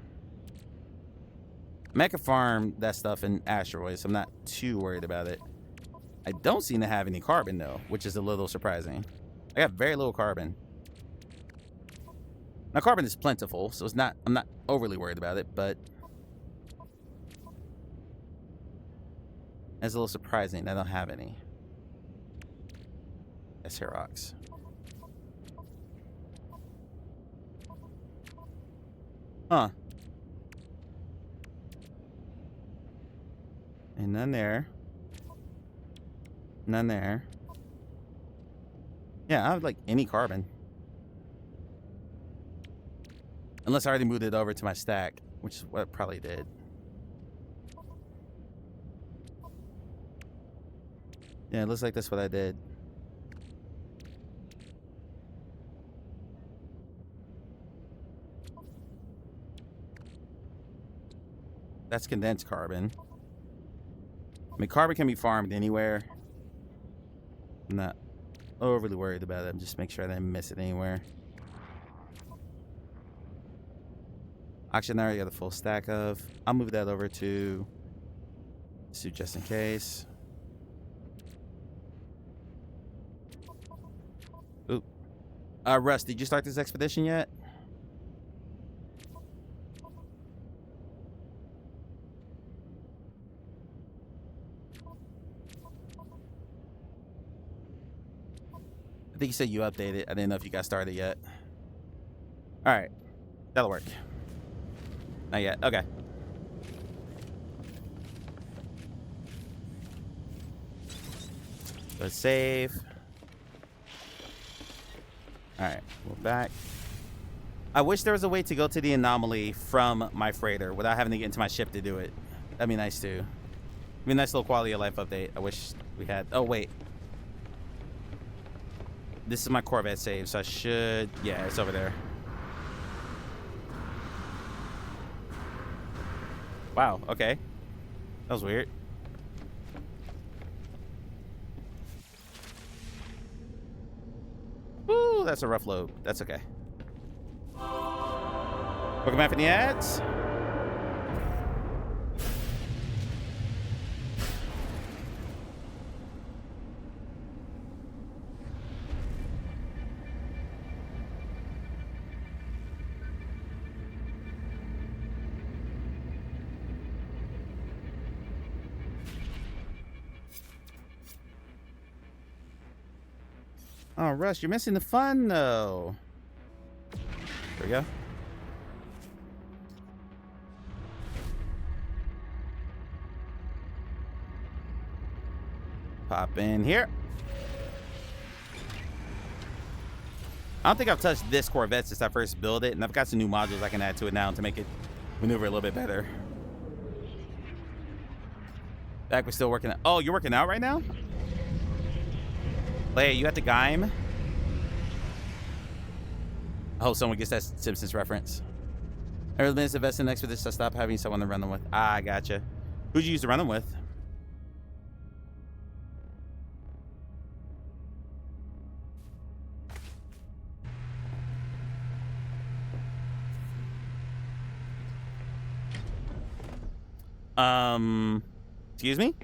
J: I can farm that stuff in asteroids, so I'm not too worried about it. I don't seem to have any carbon though, which is a little surprising. I got very little carbon. Now carbon is plentiful, so it's not. I'm not overly worried about it, but That's a little surprising. I don't have any. That's hair rocks. Huh. And none there. None there. Yeah, I would like any carbon. Unless I already moved it over to my stack, which is what I probably did. Yeah, it looks like that's what I did. That's condensed carbon. I mean, carbon can be farmed anywhere. I'm not overly worried about it. Just make sure I didn't miss it anywhere. Oxygen I already got a full stack of. I'll move that over to suit just in case. Oop. Russ, did you start this expedition yet? I think you said you updated. I didn't know if you got started yet. All right. That'll work. Not yet. Okay. Let's save. All right. We're back. I wish there was a way to go to the anomaly from my freighter without having to get into my ship to do it. That'd be nice too. I mean, nice little quality of life update. I wish we had. Oh, wait. This is my Corvette save, so I should... Yeah, it's over there. Wow, okay. That was weird. Woo, that's a rough load. That's okay. Welcome back from the ads. Oh, Russ, you're missing the fun, though. There we go. Pop in here. I don't think I've touched this Corvette since I first built it, and I've got some new modules I can add to it now to make it maneuver a little bit better. Back, we're still working. Oh, you're working out right now? Hey, you at the game? I hope someone gets that Simpsons reference. Every minute's invested next for this, so stop having someone to run them with. Ah, I gotcha. Who'd you use to run them with? Excuse me?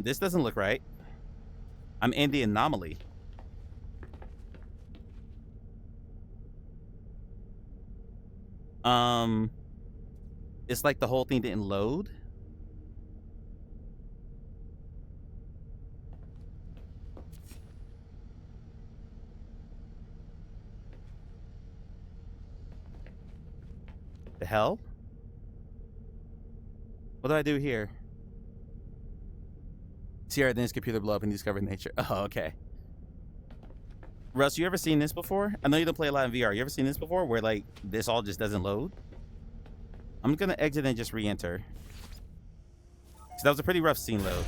J: This doesn't look right. I'm in the anomaly. It's like the whole thing didn't load. The hell? What do I do here? See, then his computer blow up and discover nature. Oh, okay. Russ, you ever seen this before? I know you don't play a lot in VR. You ever seen this before where, like, this all just doesn't load? I'm going to exit and just re-enter. So that was a pretty rough scene load.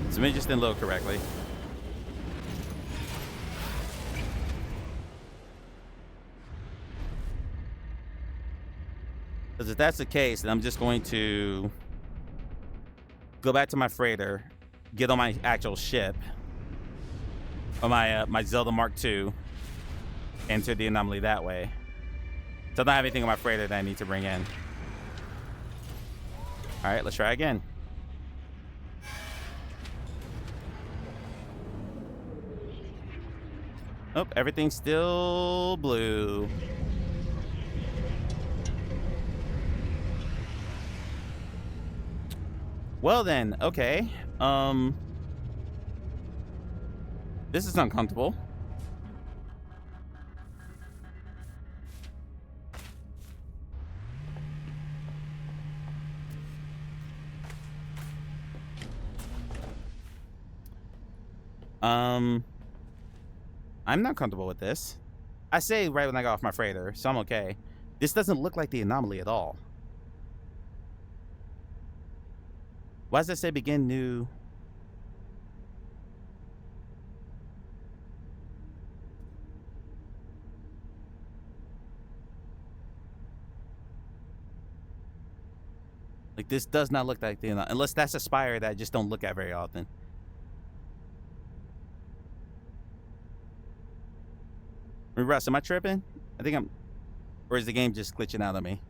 J: So maybe it just didn't load correctly. Because if that's the case, then I'm just going to go back to my freighter, get on my actual ship, or my Zelda Mark II, enter the anomaly that way. So I don't have anything on my freighter that I need to bring in. All right, let's try again. Oh, everything's still blue. Well then, okay. This is uncomfortable. I'm not comfortable with this. I say right when I got off my freighter, so I'm okay. This doesn't look like the anomaly at all. Why does it say begin new? Like, this does not look like the anomaly, unless that's a spire that I just don't look at very often. Russ, am I tripping? I think I'm... Or is the game just glitching out on me?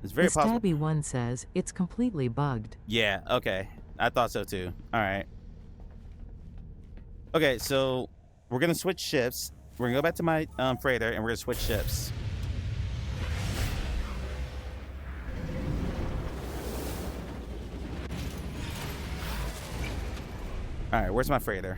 J: It's very possible.
H: Stabby one says it's completely bugged.
J: Yeah, okay. I thought so too. All right. Okay, so we're going to switch ships. We're going to go back to my freighter and we're going to switch ships. All right, where's my freighter?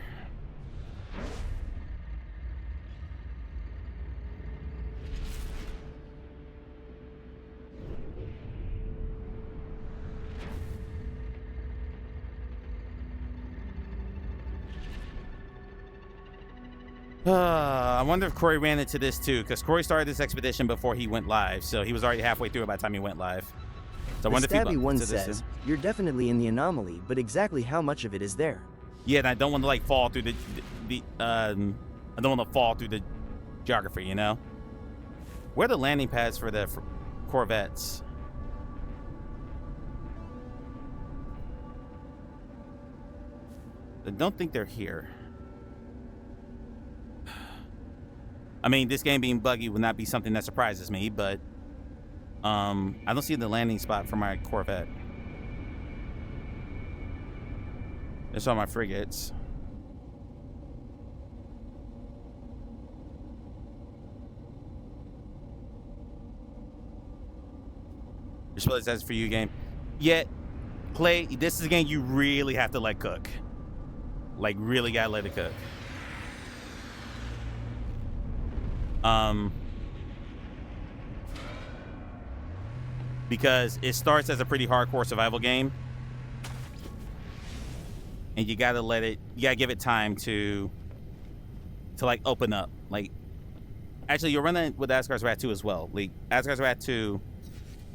J: I wonder if Corey ran into this too, because Corey started this expedition before he went live, so he was already halfway through it by the time he went live. So I wonder if he
I: Stabby one
J: bumped into this
I: says,
J: too.
I: you're definitely in the anomaly, but exactly how much of it is there?
J: Yeah, and I don't want to like fall through I don't want to fall through the geography, you know? Where are the landing pads for the Corvettes? I don't think they're here. I mean, this game being buggy would not be something that surprises me, but I don't see the landing spot for my Corvette. It's on my frigates. Your split says for you game. Yet, Clay, this is a game you really have to let cook. Like, really gotta let it cook. Because it starts as a pretty hardcore survival game. And you gotta let it, you gotta give it time to like open up. Like, actually you'll run it with Asgard's Wrath 2 as well. Like, Asgard's Wrath 2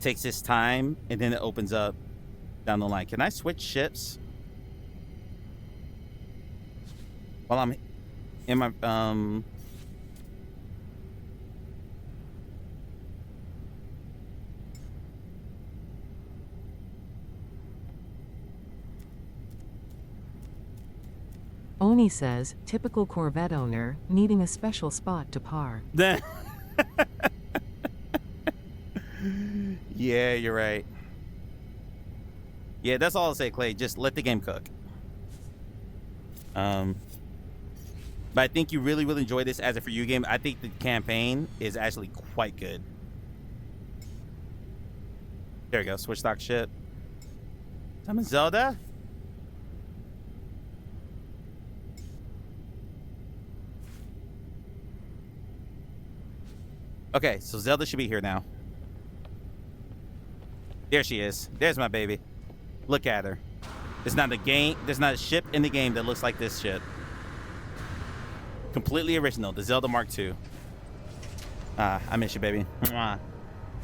J: takes its time and then it opens up down the line. Can I switch ships? While I'm in my,
H: Oni says, typical Corvette owner, needing a special spot to park.
J: Yeah, you're right. Yeah, that's all I'll say, Clay. Just let the game cook. But I think you really will enjoy this as a for you game. I think the campaign is actually quite good. There we go. Switch stock ship. Summon Zelda. Okay, so Zelda should be here now. There she is. There's my baby. Look at her. There's not a ship in the game that looks like this ship. Completely original. The Zelda Mark II. I miss you, baby. Mwah.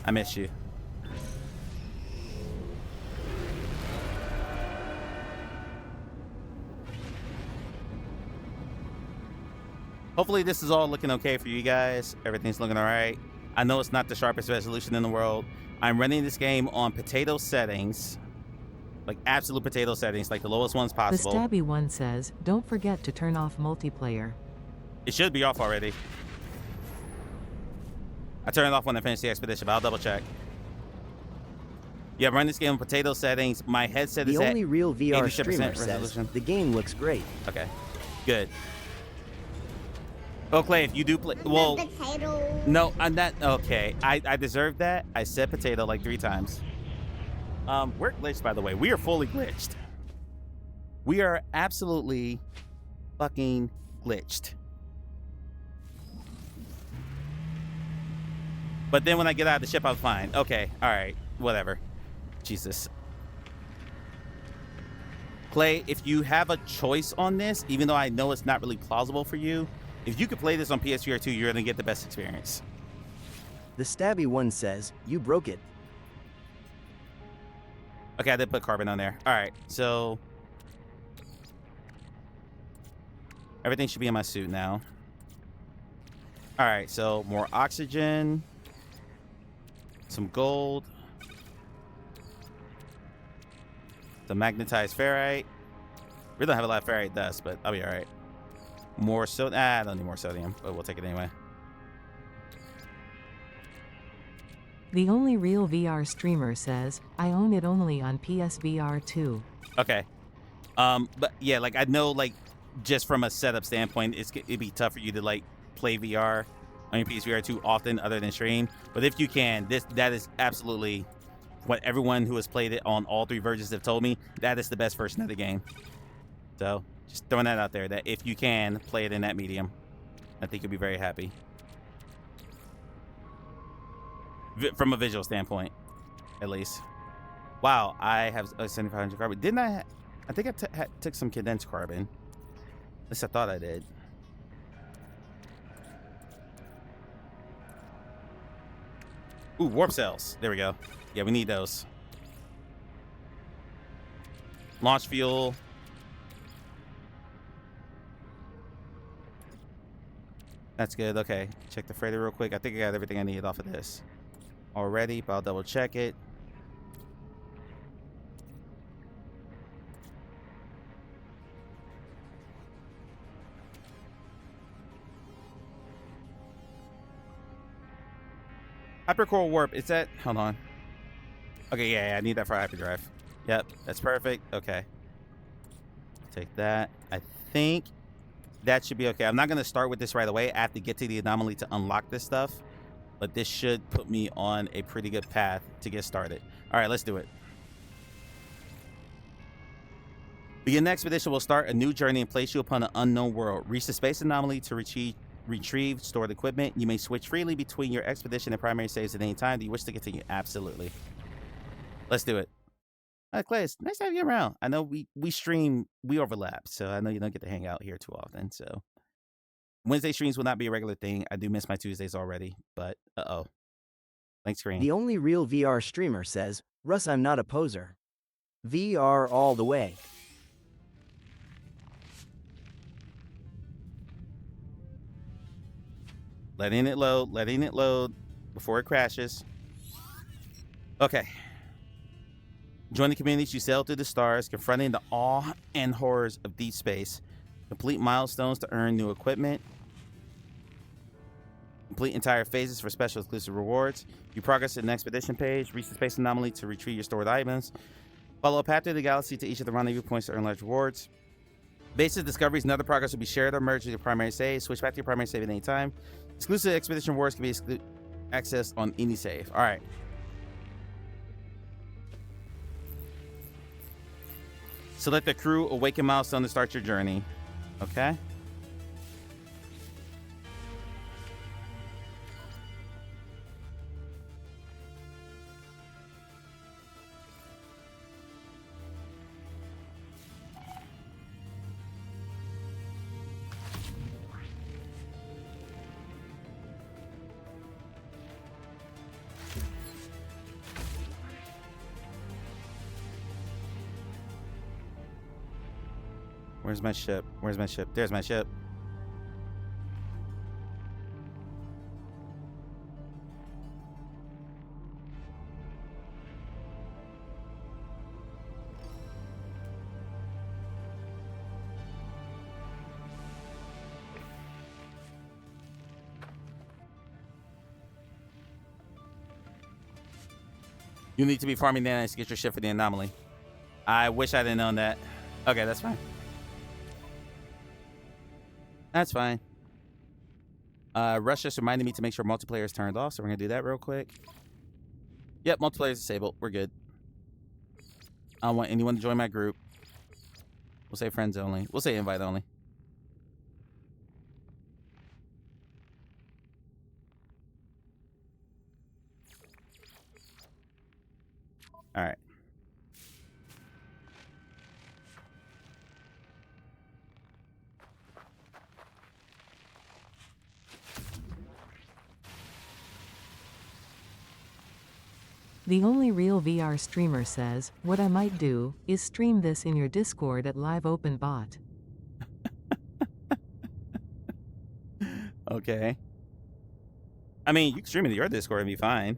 J: I miss you. Hopefully this is all looking okay for you guys. Everything's looking all right. I know it's not the sharpest resolution in the world. I'm running this game on potato settings. Like absolute potato settings, like the lowest ones possible.
H: The Stabby one says, don't forget to turn off multiplayer.
J: It should be off already. I turned it off when I finished the expedition, but I'll double check. Yeah, run this game on potato settings. My headset
I: The
J: is at
I: only real VR
J: 86%
I: streamer says
J: resolution.
I: the game looks great.
J: Okay, good. Oh, Clay, if you do play, well, no, I'm not. Okay, I deserve that. I said potato like 3 times. We're glitched, by the way. We are fully glitched. We are absolutely fucking glitched. But then when I get out of the ship, I'm fine. Okay, all right, whatever. Jesus. Clay, if you have a choice on this, even though I know it's not really plausible for you, if you could play this on PSVR 2, you're going to get the best experience.
I: The stabby one says, you broke it.
J: Okay, I did put carbon on there. All right, so everything should be in my suit now. All right, so more oxygen, some gold, some magnetized ferrite. We don't have a lot of ferrite dust, but I'll be all right. More sodium. I don't need more sodium, but we'll take it anyway.
H: The only real VR streamer says, I own it only on PSVR 2.
J: Okay. But yeah, like I know, like just from a setup standpoint, it'd be tough for you to like play VR on your PSVR 2 often, other than stream. But if you can, that is absolutely what everyone who has played it on all 3 versions have told me. That is the best version of the game. So just throwing that out there, that if you can play it in that medium, I think you'll be very happy. From a visual standpoint, at least. Wow, I have 7,500 carbon. Didn't I? I think I took some condensed carbon. At least I thought I did. Ooh, warp cells. There we go. Yeah, we need those. Launch fuel. That's good. Okay, check the freighter real quick. I think I got everything I needed off of this already, but I'll double check it. Hypercore warp, it's at, hold on. Okay, yeah, I need that for hyperdrive. Yep, that's perfect. Okay. Take that. I think that should be okay. I'm not going to start with this right away. I have to get to the anomaly to unlock this stuff. But this should put me on a pretty good path to get started. All right, let's do it. Begin the expedition will start a new journey and place you upon an unknown world. Reach the space anomaly to retrieve stored equipment. You may switch freely between your expedition and primary saves at any time. Do you wish to continue? Absolutely. Let's do it. Clay, it's nice to have you around. I know we stream, we overlap, so I know you don't get to hang out here too often, so. Wednesday streams will not be a regular thing. I do miss my Tuesdays already, but uh-oh. Thanks, screen.
I: The only real VR streamer says, Russ, I'm not a poser. VR all the way.
J: Letting it load before it crashes. Okay. Join the communities you sail through the stars, confronting the awe and horrors of deep space. Complete milestones to earn new equipment. Complete entire phases for special exclusive rewards. You progress to the expedition page. Reach the space anomaly to retrieve your stored items. Follow a path through the galaxy to each of the rendezvous points to earn large rewards. Basis discoveries and other progress will be shared or merged with your primary save. Switch back to your primary save at any time. Exclusive expedition rewards can be accessed on any save. All right. Select the crew awaken milestone to start your journey. Okay. Where's my ship? Where's my ship? There's my ship. You need to be farming nanites to get your shit for the anomaly. I wish I didn't known that. Okay, that's fine. That's fine. Rush just reminded me to make sure multiplayer is turned off, so we're gonna do that real quick. Yep, multiplayer is disabled. We're good. I don't want anyone to join my group. We'll say friends only. We'll say invite only. All right.
H: The only real VR streamer says, what I might do, is stream this in your Discord at live open bot.
J: Okay. I mean, you can stream it to your Discord and be fine.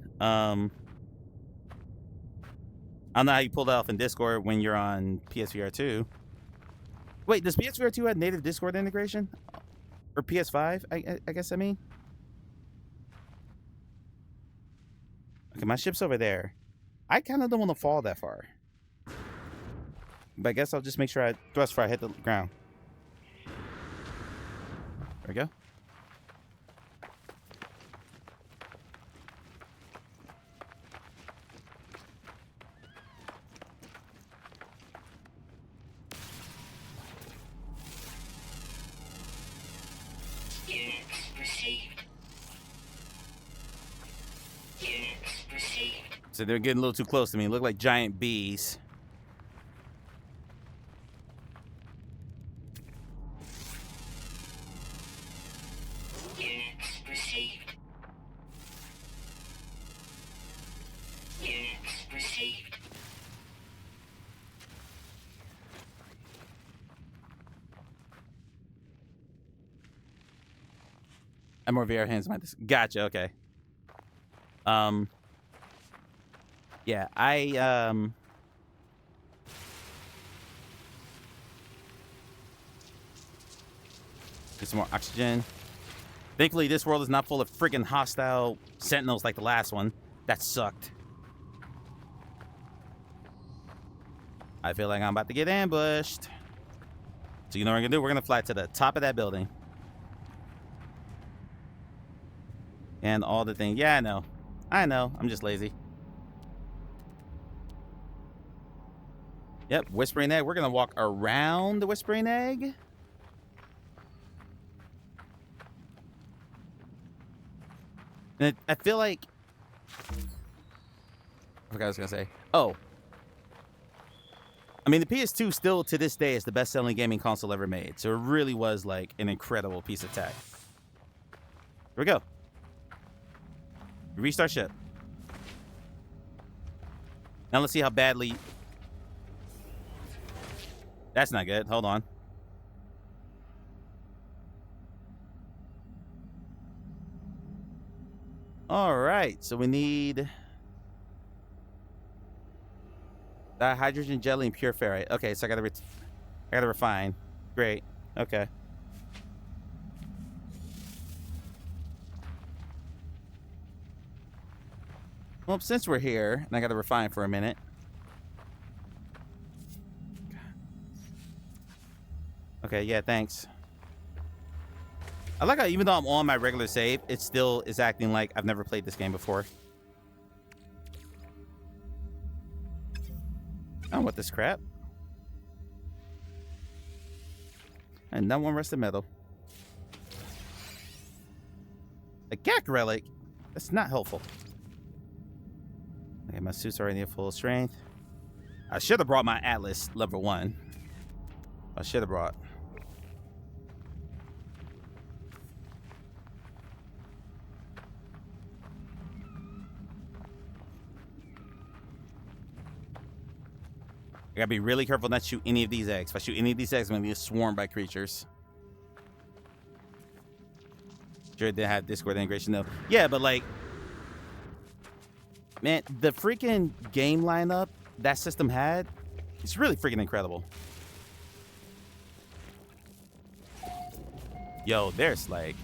J: I don't know how you pulled it off in Discord when you're on PSVR 2. Wait, does PSVR 2 have native Discord integration? Or PS5, I guess I mean? Okay, my ship's over there. I kind of don't want to fall that far. But I guess I'll just make sure I thrust before I hit the ground. There we go. So they're getting a little too close to me. Look like giant bees. And more VR hands. Gotcha. Okay. Yeah, get some more oxygen. Thankfully, this world is not full of freaking hostile sentinels like the last one. That sucked. I feel like I'm about to get ambushed. So you know what we're gonna do? We're gonna fly to the top of that building. And all the things. Yeah, I know. I know. I'm just lazy. Yep, Whispering Egg. We're going to walk around the Whispering Egg. And I feel like... I forgot what I was going to say. Oh. I mean, the PS2 still, to this day, is the best-selling gaming console ever made. So it really was, like, an incredible piece of tech. Here we go. Restart ship. Now let's see how badly... That's not good. Hold on. All right. So we need hydrogen jelly and pure ferrite. Okay, so I gotta refine. Great. Okay. Well, since we're here, and I gotta refine for a minute. Okay, yeah, thanks. I like how even though I'm on my regular save, it still is acting like I've never played this game before. I don't want this crap. And not one rusted metal. A Gak relic? That's not helpful. Okay, my suit's already at full strength. I should have brought my Atlas level 1. I should have brought. I gotta be really careful not to shoot any of these eggs. If I shoot any of these eggs, I'm gonna be swarmed by creatures. Sure, they have Discord integration though. Yeah, but like, man, the freaking game lineup that system had, it's really freaking incredible. Yo, there's like...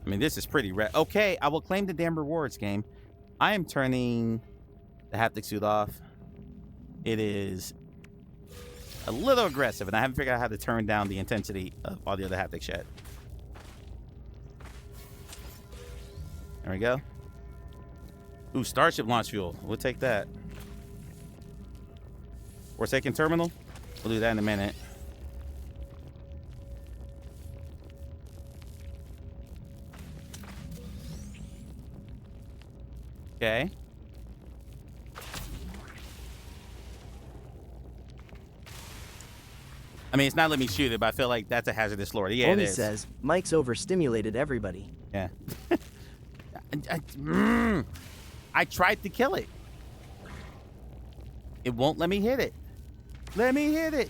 J: I mean, this is pretty rare. Okay, I will claim the damn rewards, game. I am turning the haptic suit off. It is a little aggressive, and I haven't figured out how to turn down the intensity of all the other haptics yet. There we go. Ooh, Starship launch fuel. We'll take that. Forsaken terminal. We'll do that in a minute. Okay. I mean, it's not letting me shoot it, but I feel like that's a hazardous lure. Yeah,
I: Oni
J: it is.
I: says, Mike's overstimulated everybody.
J: Yeah. I tried to kill it. It won't let me hit it. Let me hit it.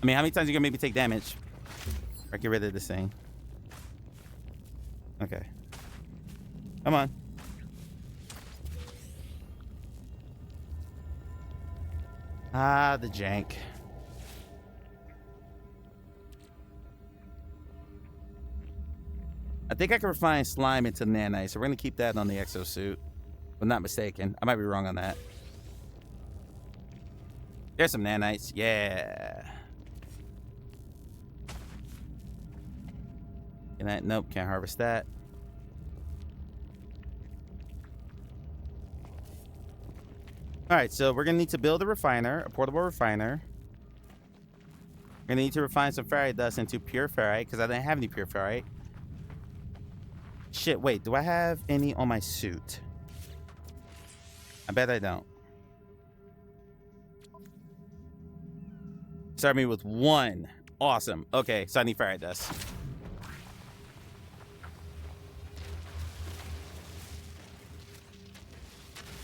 J: I mean, how many times are you gonna make me take damage? Or get rid of this thing. Okay. Come on. Ah, the jank. I think I can refine slime into nanite, so we're gonna keep that on the exosuit. If I'm not mistaken. I might be wrong on that. There's some nanites. Yeah. Can I? Nope, can't harvest that. All right, so we're gonna need to build a refiner, a portable refiner. We're gonna need to refine some ferrite dust into pure ferrite because I didn't have any pure ferrite. Shit, wait, do I have any on my suit? I bet I don't. Start me with 1. Awesome. Okay, so I need ferrite dust.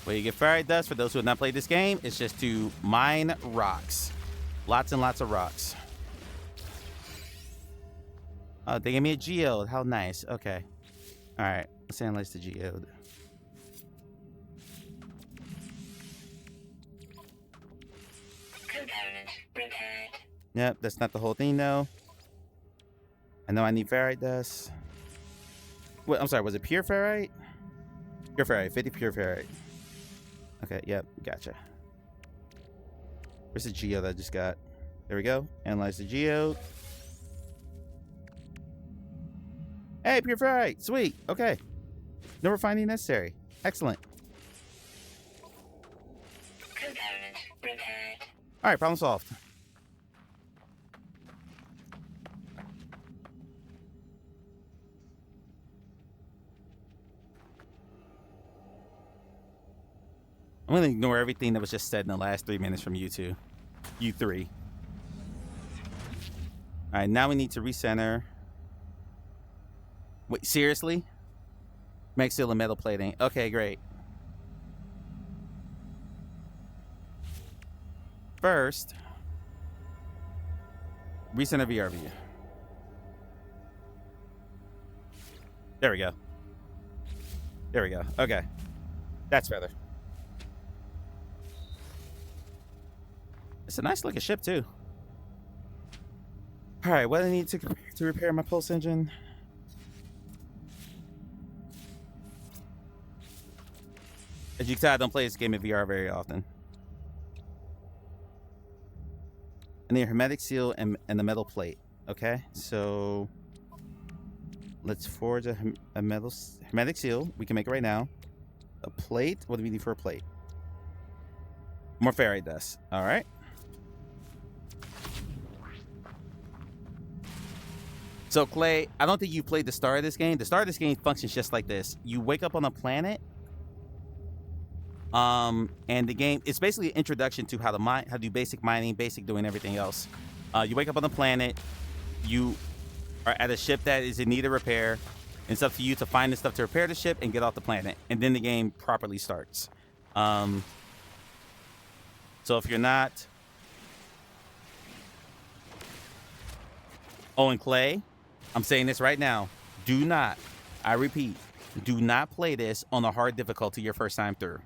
J: Where you get ferrite dust, for those who have not played this game, it's just to mine rocks. Lots and lots of rocks. Oh, they gave me a geode. How nice. Okay. All right. Let's analyze the geode.
N: Component repaired.
J: Yep, that's not the whole thing, though. I know I need ferrite dust. Wait, I'm sorry. Was it pure ferrite? Pure ferrite. 50 pure ferrite. Okay, yep, gotcha. Where's the geode I just got? There we go. Analyze the geode. Hey, pure ferrite. Sweet. Okay. No refining necessary. Excellent.
N: Component repaired.
J: All right, problem solved. I'm going to ignore everything that was just said in the last 3 minutes from you two. You three. All right, now we need to recenter. Wait, seriously? Make seal and metal plating. Okay, great. First, recenter VR view. There we go. There we go. Okay. That's better. It's a nice looking ship too. All right, what do I need to repair my pulse engine? As you can tell, I don't play this game in VR very often. I need a hermetic seal and a metal plate. Okay, so let's forge a hermetic seal. We can make it right now. A plate. What do we need for a plate? More ferrite dust. All right. So, Clay, I don't think you played the start of this game. The start of this game functions just like this. You wake up on a planet, and the game, it's basically an introduction to how to mine, how to do basic mining, basic doing everything else. You wake up on the planet, you are at a ship that is in need of repair, and it's up to you to find the stuff to repair the ship and get off the planet, and then the game properly starts. So if you're not... Oh, and Clay, I'm saying this right now. Do not, I repeat, do not play this on a hard difficulty your first time through.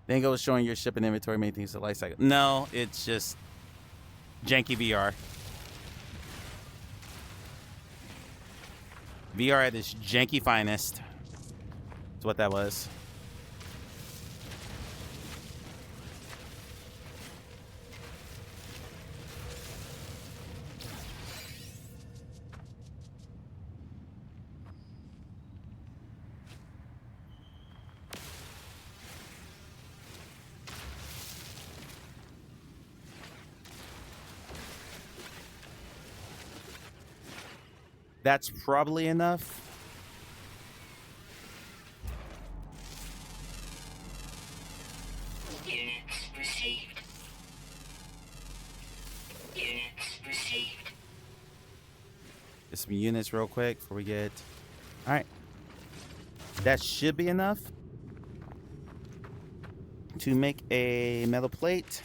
J: Then goes showing your ship and inventory main things to life cycle. No, it's just janky VR. VR at its janky finest. That's what that was. That's probably enough.
N: Units received. Units received.
J: Get some units real quick before we get... All right. That should be enough to make a metal plate.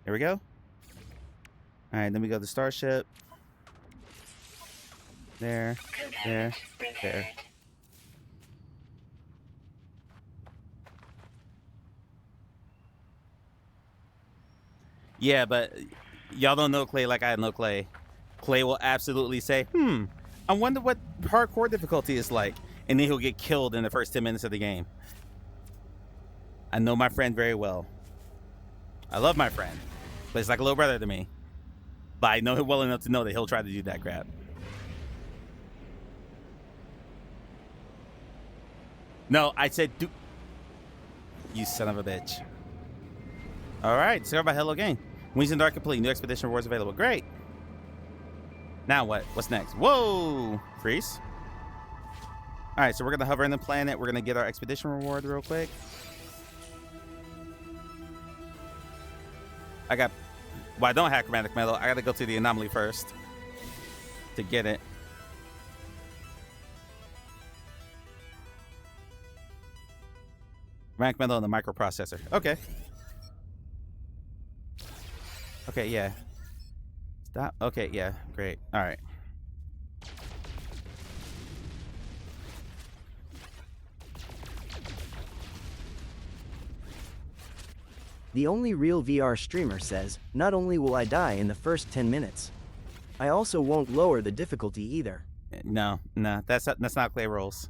J: There we go. All right, then we go to the starship. There, there, there. Yeah, but y'all don't know Clay like I know Clay. Clay will absolutely say, I wonder what hardcore difficulty is like. And then he'll get killed in the first 10 minutes of the game. I know my friend very well. I love my friend. But he's like a little brother to me. But I know him well enough to know that he'll try to do that crap. No, I said, you son of a bitch. All right, start by Hello Game. Wings in Dark complete. New expedition rewards available. Great. Now what? What's next? Whoa! Freeze. All right, so we're going to hover in the planet. We're going to get our expedition reward real quick. Well, I don't have chromatic metal. I got to go to the anomaly first to get it. Chromatic metal and the microprocessor. Okay. Okay, yeah. Stop. Okay, yeah. Great. All right.
I: The only real VR streamer says, not only will I die in the first 10 minutes, I also won't lower the difficulty either.
J: No, that's not Clay rules.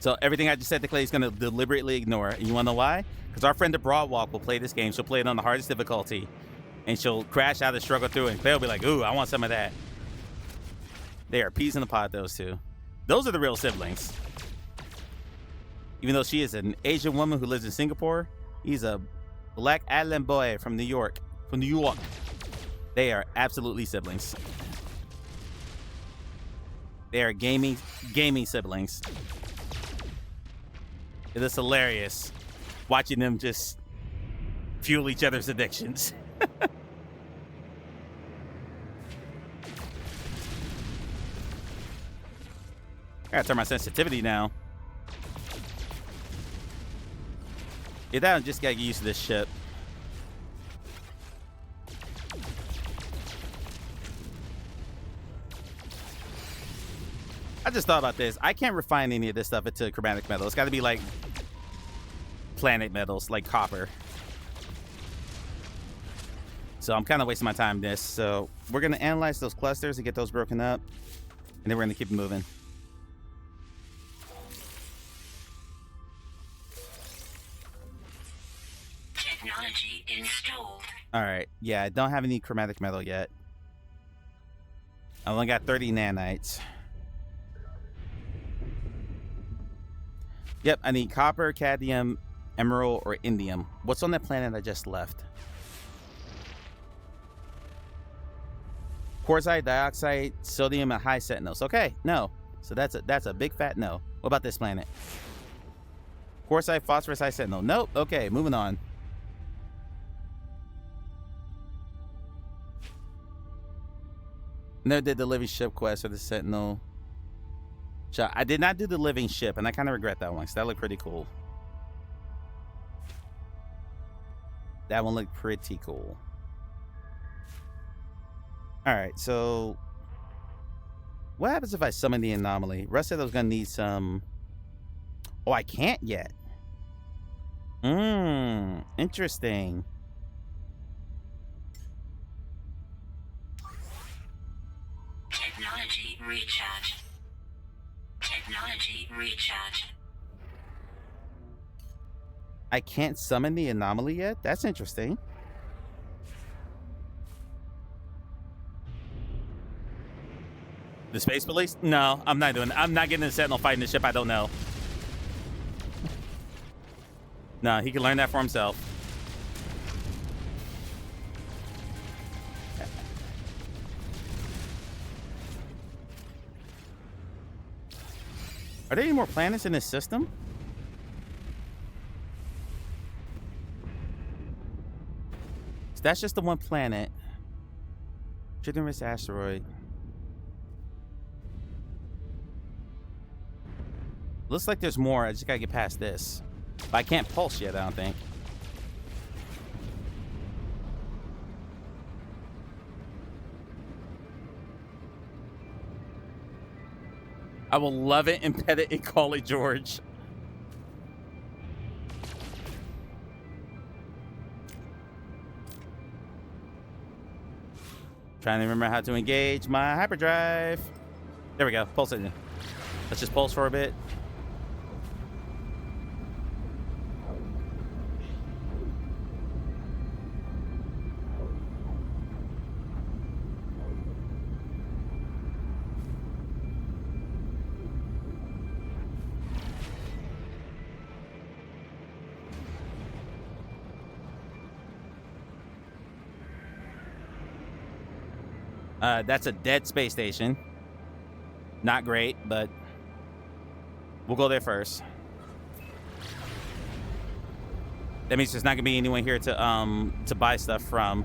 J: So everything I just said to Clay is going to deliberately ignore. And you want to know why? Because our friend the Broadwalk will play this game. She'll play it on the hardest difficulty. And she'll crash out and struggle through it. And Clay will be like, ooh, I want some of that. They are peas in the pod, those two. Those are the real siblings. Even though she is an Asian woman who lives in Singapore, he's a black island boy from New York. They are absolutely siblings. They are gaming siblings. It is hilarious watching them just fuel each other's addictions. I gotta turn my sensitivity down. Yeah, that one just gotta get used to this ship. I just thought about this. I can't refine any of this stuff into chromatic metal. It's gotta be like planet metals, like copper. So I'm kind of wasting my time in this. So we're gonna analyze those clusters and get those broken up. And then we're gonna keep it moving.
N: Technology installed.
J: All right. Yeah, I don't have any chromatic metal yet. I only got 30 nanites. Yep, I need copper, cadmium, emerald, or indium. What's on that planet I just left? Quartzite, dioxide, sodium, and high sentinels. Okay, no. So that's a big fat no. What about this planet? Quartzite, phosphorus, high sentinel. Nope. Okay, moving on. Never did the living ship quest or the sentinel. I did not do the living ship, and I kind of regret that one because that looked pretty cool. That one looked pretty cool. All right, so What happens if I summon the anomaly? Russ said I was gonna need some. Oh, I can't yet. Interesting.
N: Technology recharge. Technology recharge.
J: I can't summon the anomaly yet? That's interesting. The space police? No, I'm not doing it. I'm not getting a Sentinel fighting the ship I don't know. No, he can learn that for himself. Are there any more planets in this system? So that's just the one planet. Tritimus asteroid. Looks like there's more. I just gotta get past this. But I can't pulse yet, I don't think. I will love it and pet it and call it George. Trying to remember how to engage my hyperdrive. There we go. Pulse it. Let's just pulse for a bit. That's a dead space station. Not great, but we'll go there first. That means there's not gonna be anyone here to buy stuff from.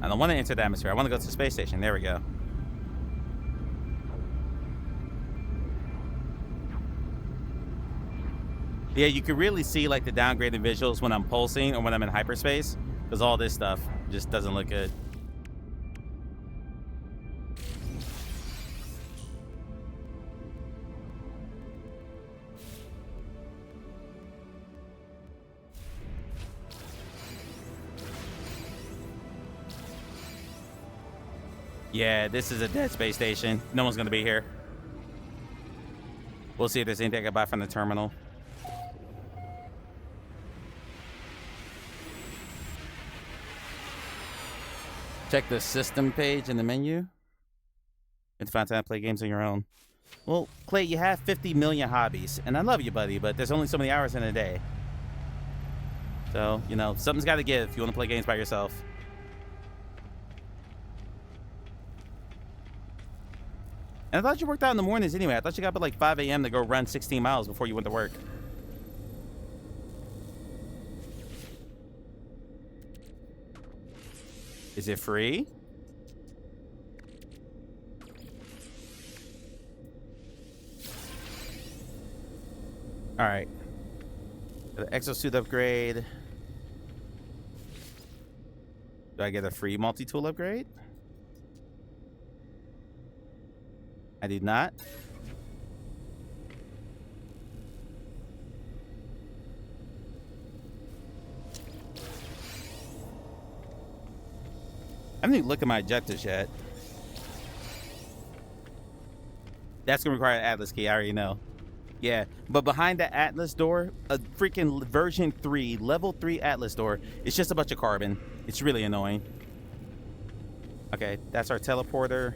J: I don't want to enter the atmosphere. I want to go to the space station. There we go. Yeah, you can really see like the downgraded visuals when I'm pulsing or when I'm in hyperspace, because all this stuff just doesn't look good. Yeah, this is a dead space station. No one's gonna be here. We'll see if there's anything I can buy from the terminal. Check the system page in the menu. It's find time to play games on your own. Well, Clay, you have 50 million hobbies, and I love you, buddy, but there's only so many hours in a day. So, you know, something's got to give if you want to play games by yourself. And I thought you worked out in the mornings anyway. I thought you got up at like 5 a.m. to go run 16 miles before you went to work. Is it free? All right. The exosuit upgrade. Do I get a free multi-tool upgrade? I did not. I haven't even looked at my objectives yet. That's gonna require an Atlas key, I already know. Yeah, but behind the Atlas door, a freaking version 3, level 3 Atlas door, it's just a bunch of carbon. It's really annoying. Okay, that's our teleporter.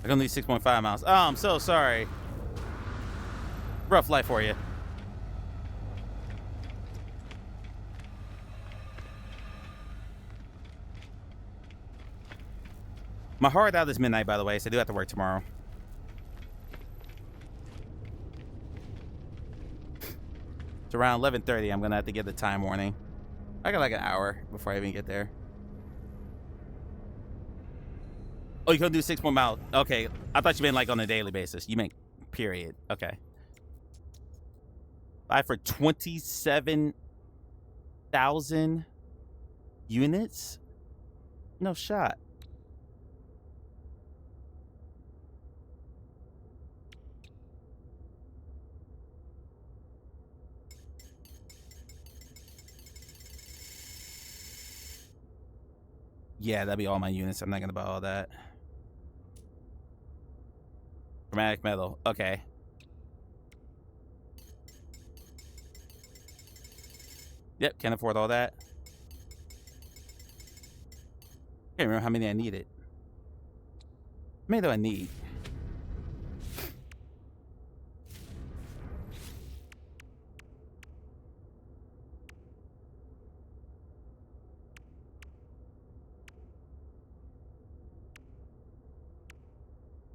J: I can leave 6.5 miles. Oh, I'm so sorry. Rough life for you. My hard out is midnight, by the way, so I do have to work tomorrow. It's around 11:30. I'm gonna have to get the time warning. I got like an hour before I even get there. Oh, you can do 6 more miles. Okay, I thought you meant like on a daily basis. You meant period. Okay. Buy for 27,000 units? No shot. Yeah, that'd be all my units. I'm not gonna buy all that. Chromatic metal. Okay. Yep, can't afford all that. Can't remember how many I needed. How many do I need?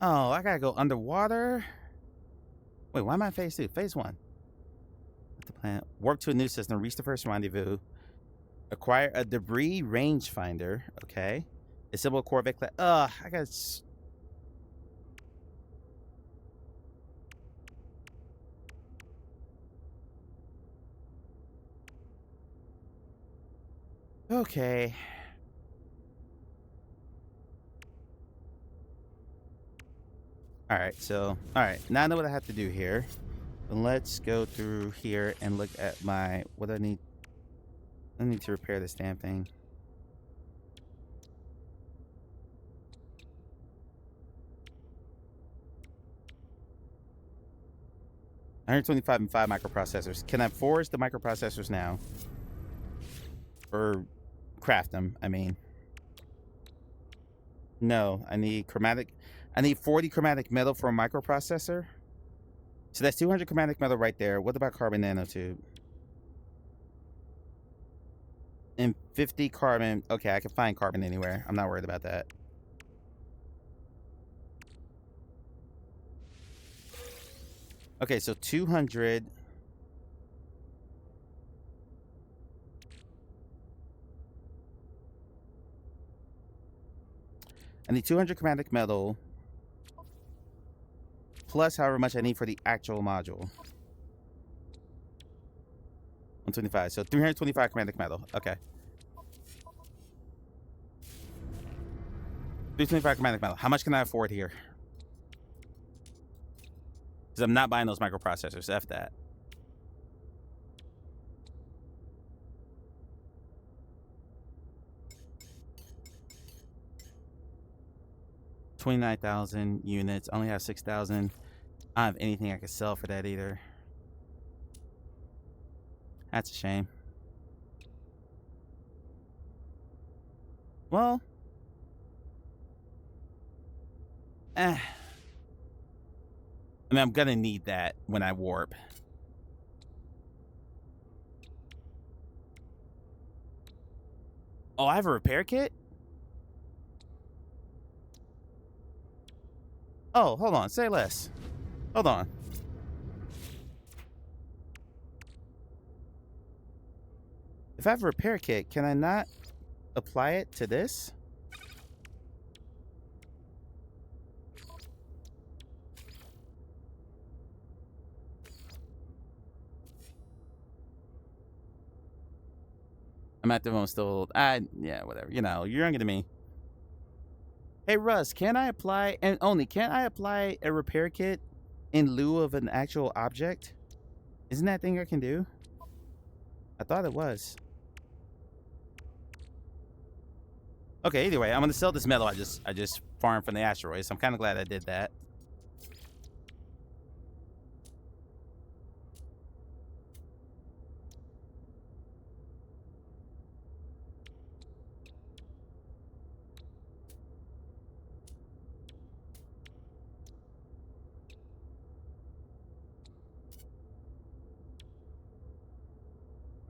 J: Oh, I gotta go underwater. Wait, why am I phase 2? Phase 1. The planet. Warp to a new system. Reach the first rendezvous. Acquire a debris rangefinder. Okay. Disable Corvette class. I got. Okay. Alright, so. Alright, now I know what I have to do here. Let's go through here and look at my. What I need. I need to repair this damn thing. $125 and 5 microprocessors. Can I forge the microprocessors now? Or craft them, I mean. No, I need chromatic. I need 40 chromatic metal for a microprocessor. So that's 200 chromatic metal right there. What about carbon nanotube? And 50 carbon. Okay, I can find carbon anywhere. I'm not worried about that. Okay, so 200. I need 200 chromatic metal. Plus however much I need for the actual module. 125. So 325 chromatic metal. Okay. 325 chromatic metal. How much can I afford here? Because I'm not buying those microprocessors. F that. $29,000 units. I only have 6,000. I don't have anything I could sell for that either. That's a shame. Well. I mean, I'm gonna need that when I warp. Oh, I have a repair kit? Oh, hold on. Say less. Hold on. If I have a repair kit, can I not apply it to this? I'm at the moment still. Yeah, whatever. You know, you're younger than me. Hey, Russ, can I apply, and only, can I apply a repair kit in lieu of an actual object? Isn't that a thing I can do? I thought it was. Okay, either way, I'm gonna sell this metal I just farmed from the asteroids. So I'm kind of glad I did that.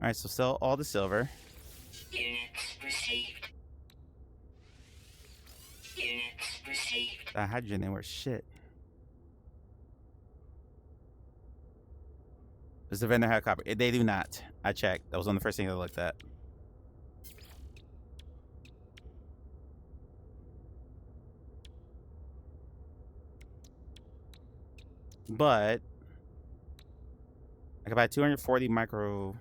J: All right, so sell all the silver.
N: Units received. Units received.
J: That hydrogen ain't worth shit. Does the vendor have copper? They do not. I checked. That was one of the first things I looked at. but I can buy 240 micro.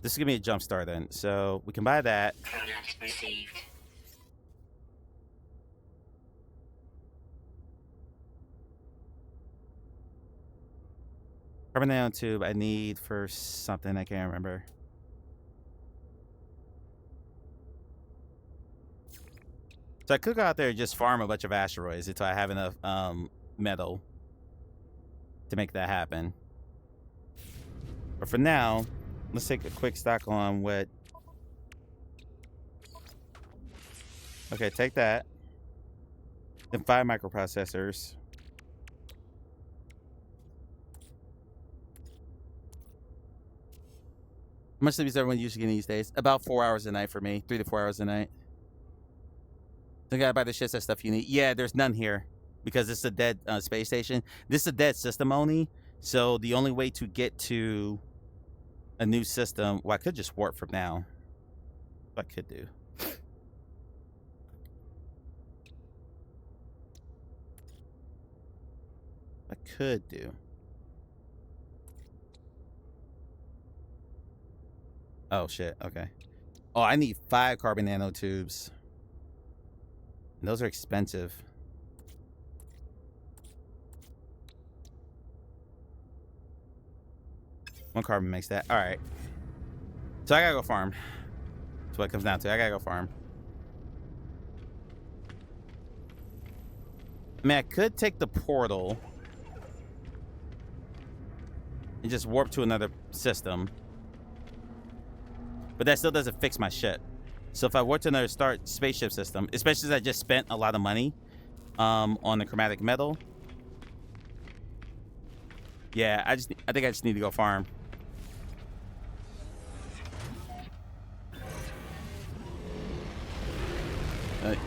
J: This is gonna be a jump start then, so we can buy that.
N: Product received.
J: Carbon nanotube I need for something I can't remember. So I could go out there and just farm a bunch of asteroids until I have enough metal to make that happen. But for now, let's take a quick stock on what. Okay, take that. Then 5 microprocessors. How much sleep is everyone usually getting these days? About 4 hours a night for me. 3 to 4 hours a night. So you gotta buy the shit, that stuff you need. Yeah, there's none here because this is a dead space station. This is a dead system only. So the only way to get to a new system, well, I could just warp from now. What I could do. I could do. Oh shit, okay. Oh, I need 5 carbon nanotubes. And those are expensive. One carbon makes that. Alright. So I gotta go farm. That's what it comes down to. I gotta go farm. I mean, I could take the portal and just warp to another system. But that still doesn't fix my shit. So if I warp to another spaceship system, especially since I just spent a lot of money on the chromatic metal. Yeah, I think I just need to go farm.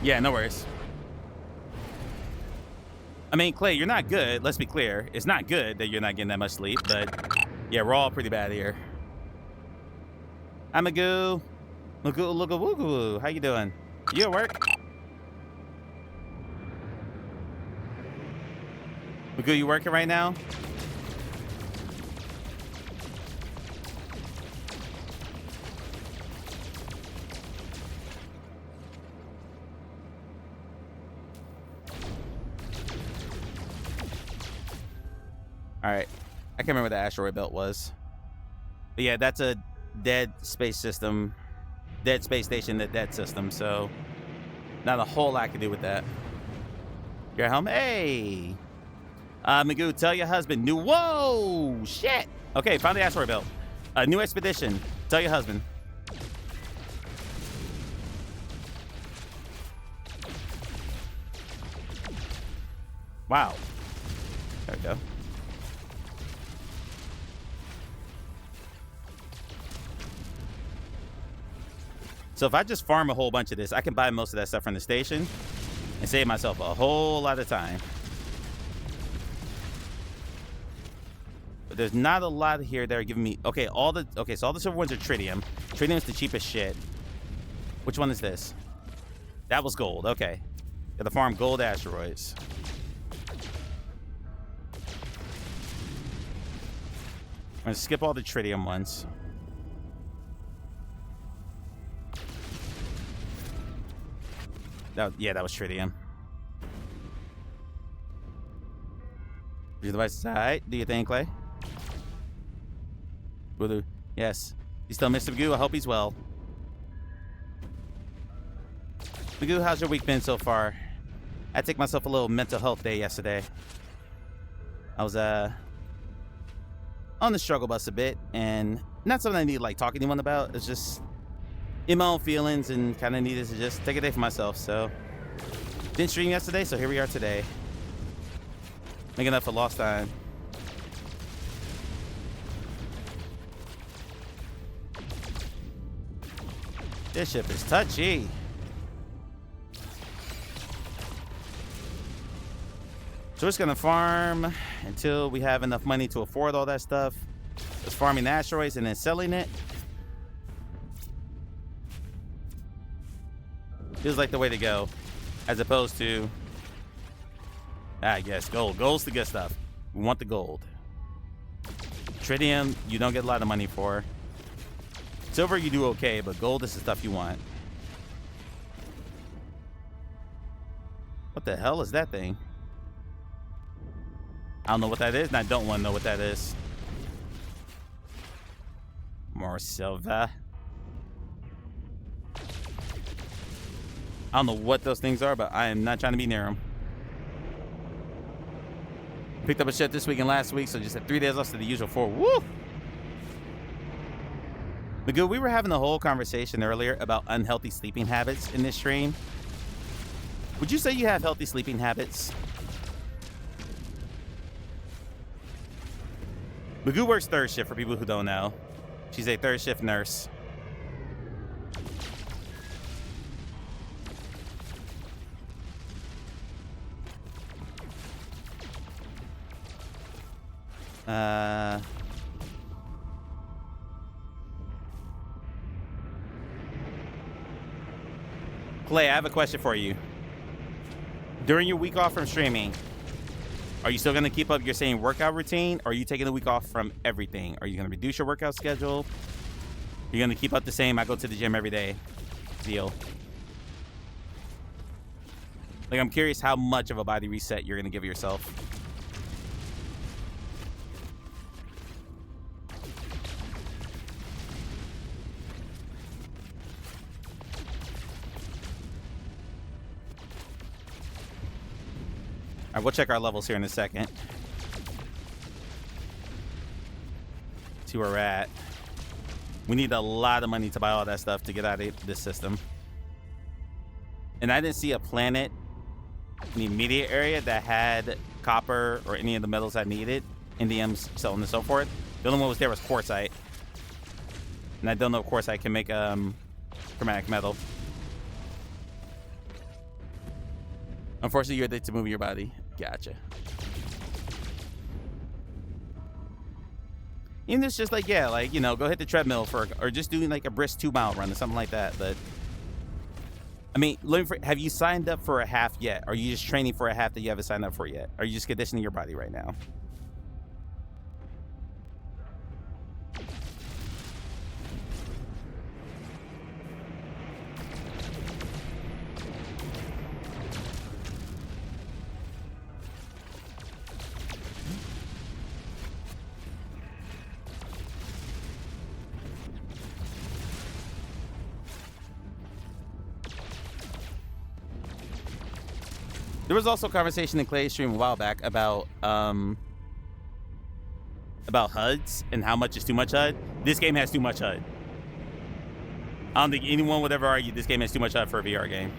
J: Yeah, no worries. I mean, Clay, you're not good. Let's be clear. It's not good that you're not getting that much sleep, but yeah, we're all pretty bad here. Hi, Magoo. Magoo, look at woo. How you doing? You at work? Magoo, you working right now? All right, I can't remember what the asteroid belt was, but yeah, that's a dead space system, dead space station, that dead system. So not a whole lot I can do with that. You're at home. Hey, Magoo, tell your husband. New. Whoa, shit. Okay, found the asteroid belt. A new expedition. Tell your husband. Wow. There we go. So if I just farm a whole bunch of this, I can buy most of that stuff from the station and save myself a whole lot of time. But there's not a lot here that are giving me... Okay, so all the silver ones are tritium. Tritium is the cheapest shit. Which one is this? That was gold. Okay. Got to farm gold asteroids. I'm going to skip all the tritium ones. Yeah, that was tritium. Your device is alright. Do you think, Clay? Woo-hoo. Yes. You still Mr. Magoo? I hope he's well. Magoo, how's your week been so far? I took myself a little mental health day yesterday. I was on the struggle bus a bit, and not something I need to like talk to anyone about. It's just in my own feelings, and kind of needed to just take a day for myself. So didn't stream yesterday, so here we are today, making up for lost time. This ship is touchy. So we're just gonna farm until we have enough money to afford all that stuff. Just farming asteroids and then selling it. Feels like the way to go, as opposed to, I guess, gold. Gold's the good stuff. We want the gold. Tritium, you don't get a lot of money for. Silver, you do okay, but gold is the stuff you want. What the hell is that thing? I don't know what that is, and I don't want to know what that is. More silver. I don't know what those things are, but I am not trying to be near them. Picked up a shift this week and last week, so just had 3 days off to the usual 4. Woo! But good, we were having a whole conversation earlier about unhealthy sleeping habits in this stream. Would you say you have healthy sleeping habits? Magoo works third shift for people who don't know. She's a third shift nurse. Clay, I have a question for you. During your week off from streaming, are you still going to keep up your same workout routine, or are you taking a week off from everything? Are you going to reduce your workout schedule? You're going to keep up the same, I go to the gym every day deal? Like, I'm curious how much of a body reset you're going to give yourself. All right, we'll check our levels here in a second. See where we're at. We need a lot of money to buy all that stuff to get out of this system. And I didn't see a planet in the immediate area that had copper or any of the metals I needed, indium, so on and so forth. The only one was there was quartzite. And I don't know if quartzite can make chromatic metal. Unfortunately, you're addicted to moving your body. Gotcha. And it's just like, yeah, like, you know, go hit the treadmill or just doing like a brisk 2-mile run or something like that. But I mean, have you signed up for a half yet? Or are you just training for a half that you haven't signed up for yet? Or are you just conditioning your body right now? There was also a conversation in Clay's stream a while back about HUDs and how much is too much HUD. This game has too much HUD. I don't think anyone would ever argue this game has too much HUD for a VR game.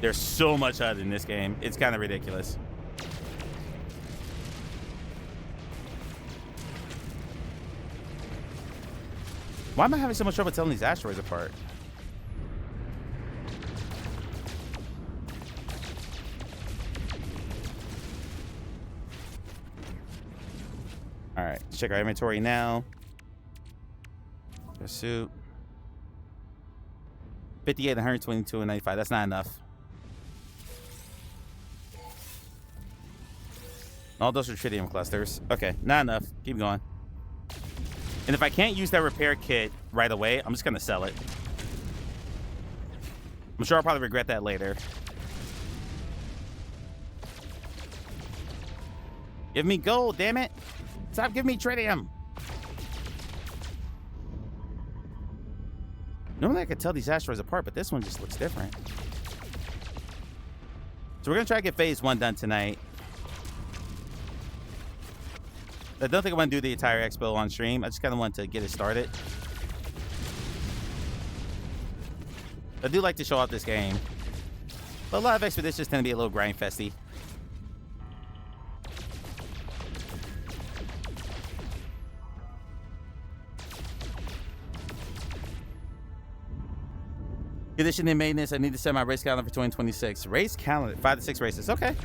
J: There's so much HUD in this game. It's kind of ridiculous. Why am I having so much trouble telling these asteroids apart? All right, let's check our inventory now. Pursuit. 58, 122, and 95. That's not enough. All those are tritium clusters. Okay, not enough. Keep going. And if I can't use that repair kit right away, I'm just going to sell it. I'm sure I'll probably regret that later. Give me gold, damn it. Stop giving me tritium. Normally I could tell these asteroids apart, but this one just looks different. So we're going to try to get phase 1 done tonight. I don't think I want to do the entire expo on stream. I just kind of want to get it started. I do like to show off this game. But a lot of expeditions tend to be a little grind festy. Condition and maintenance. I need to set my race calendar for 2026. Race calendar, 5 to 6 races. Okay,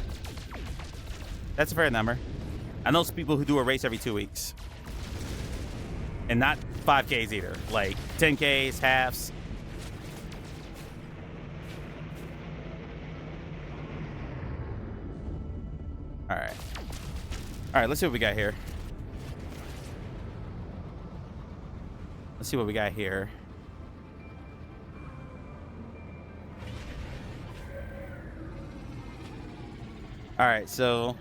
J: that's a fair number. I know some people who do a race every 2 weeks, and not 5Ks either. Like 10Ks, halves. All right. All right, let's see what we got here. Let's see what we got here. All right, so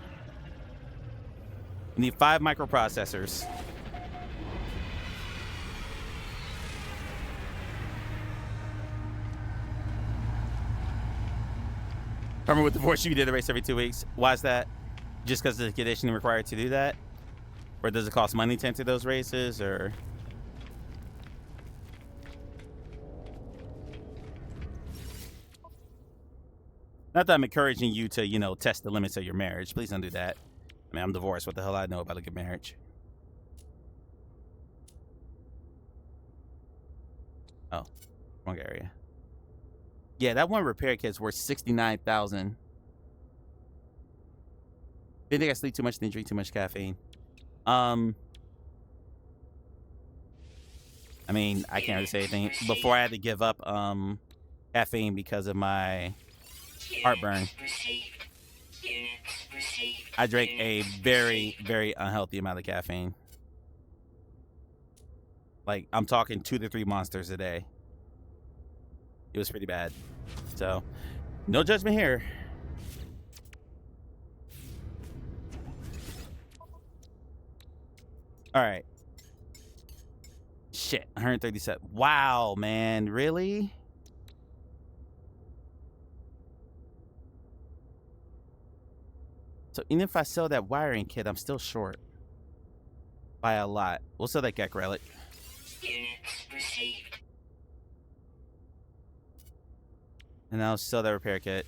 J: we need 5 microprocessors. Remember with the force you did the race every 2 weeks. Why is that? Just because of the conditioning required to do that? Or does it cost money to enter those races, or? Not that I'm encouraging you to, you know, test the limits of your marriage. Please don't do that. I mean, I'm divorced. What the hell I know about a good marriage? Oh, wrong area. Yeah, that one repair kit's worth $69,000. They think I sleep too much, then drink too much caffeine. I mean, I can't really say anything. Before I had to give up caffeine because of my heartburn. I drank a very, very unhealthy amount of caffeine. Like, I'm talking 2 to 3 monsters a day. It was pretty bad. So, no judgment here. All right. Shit, 137. Wow, man, really? So even if I sell that wiring kit, I'm still short by a lot. We'll sell that Gek relic. And I'll sell that repair kit.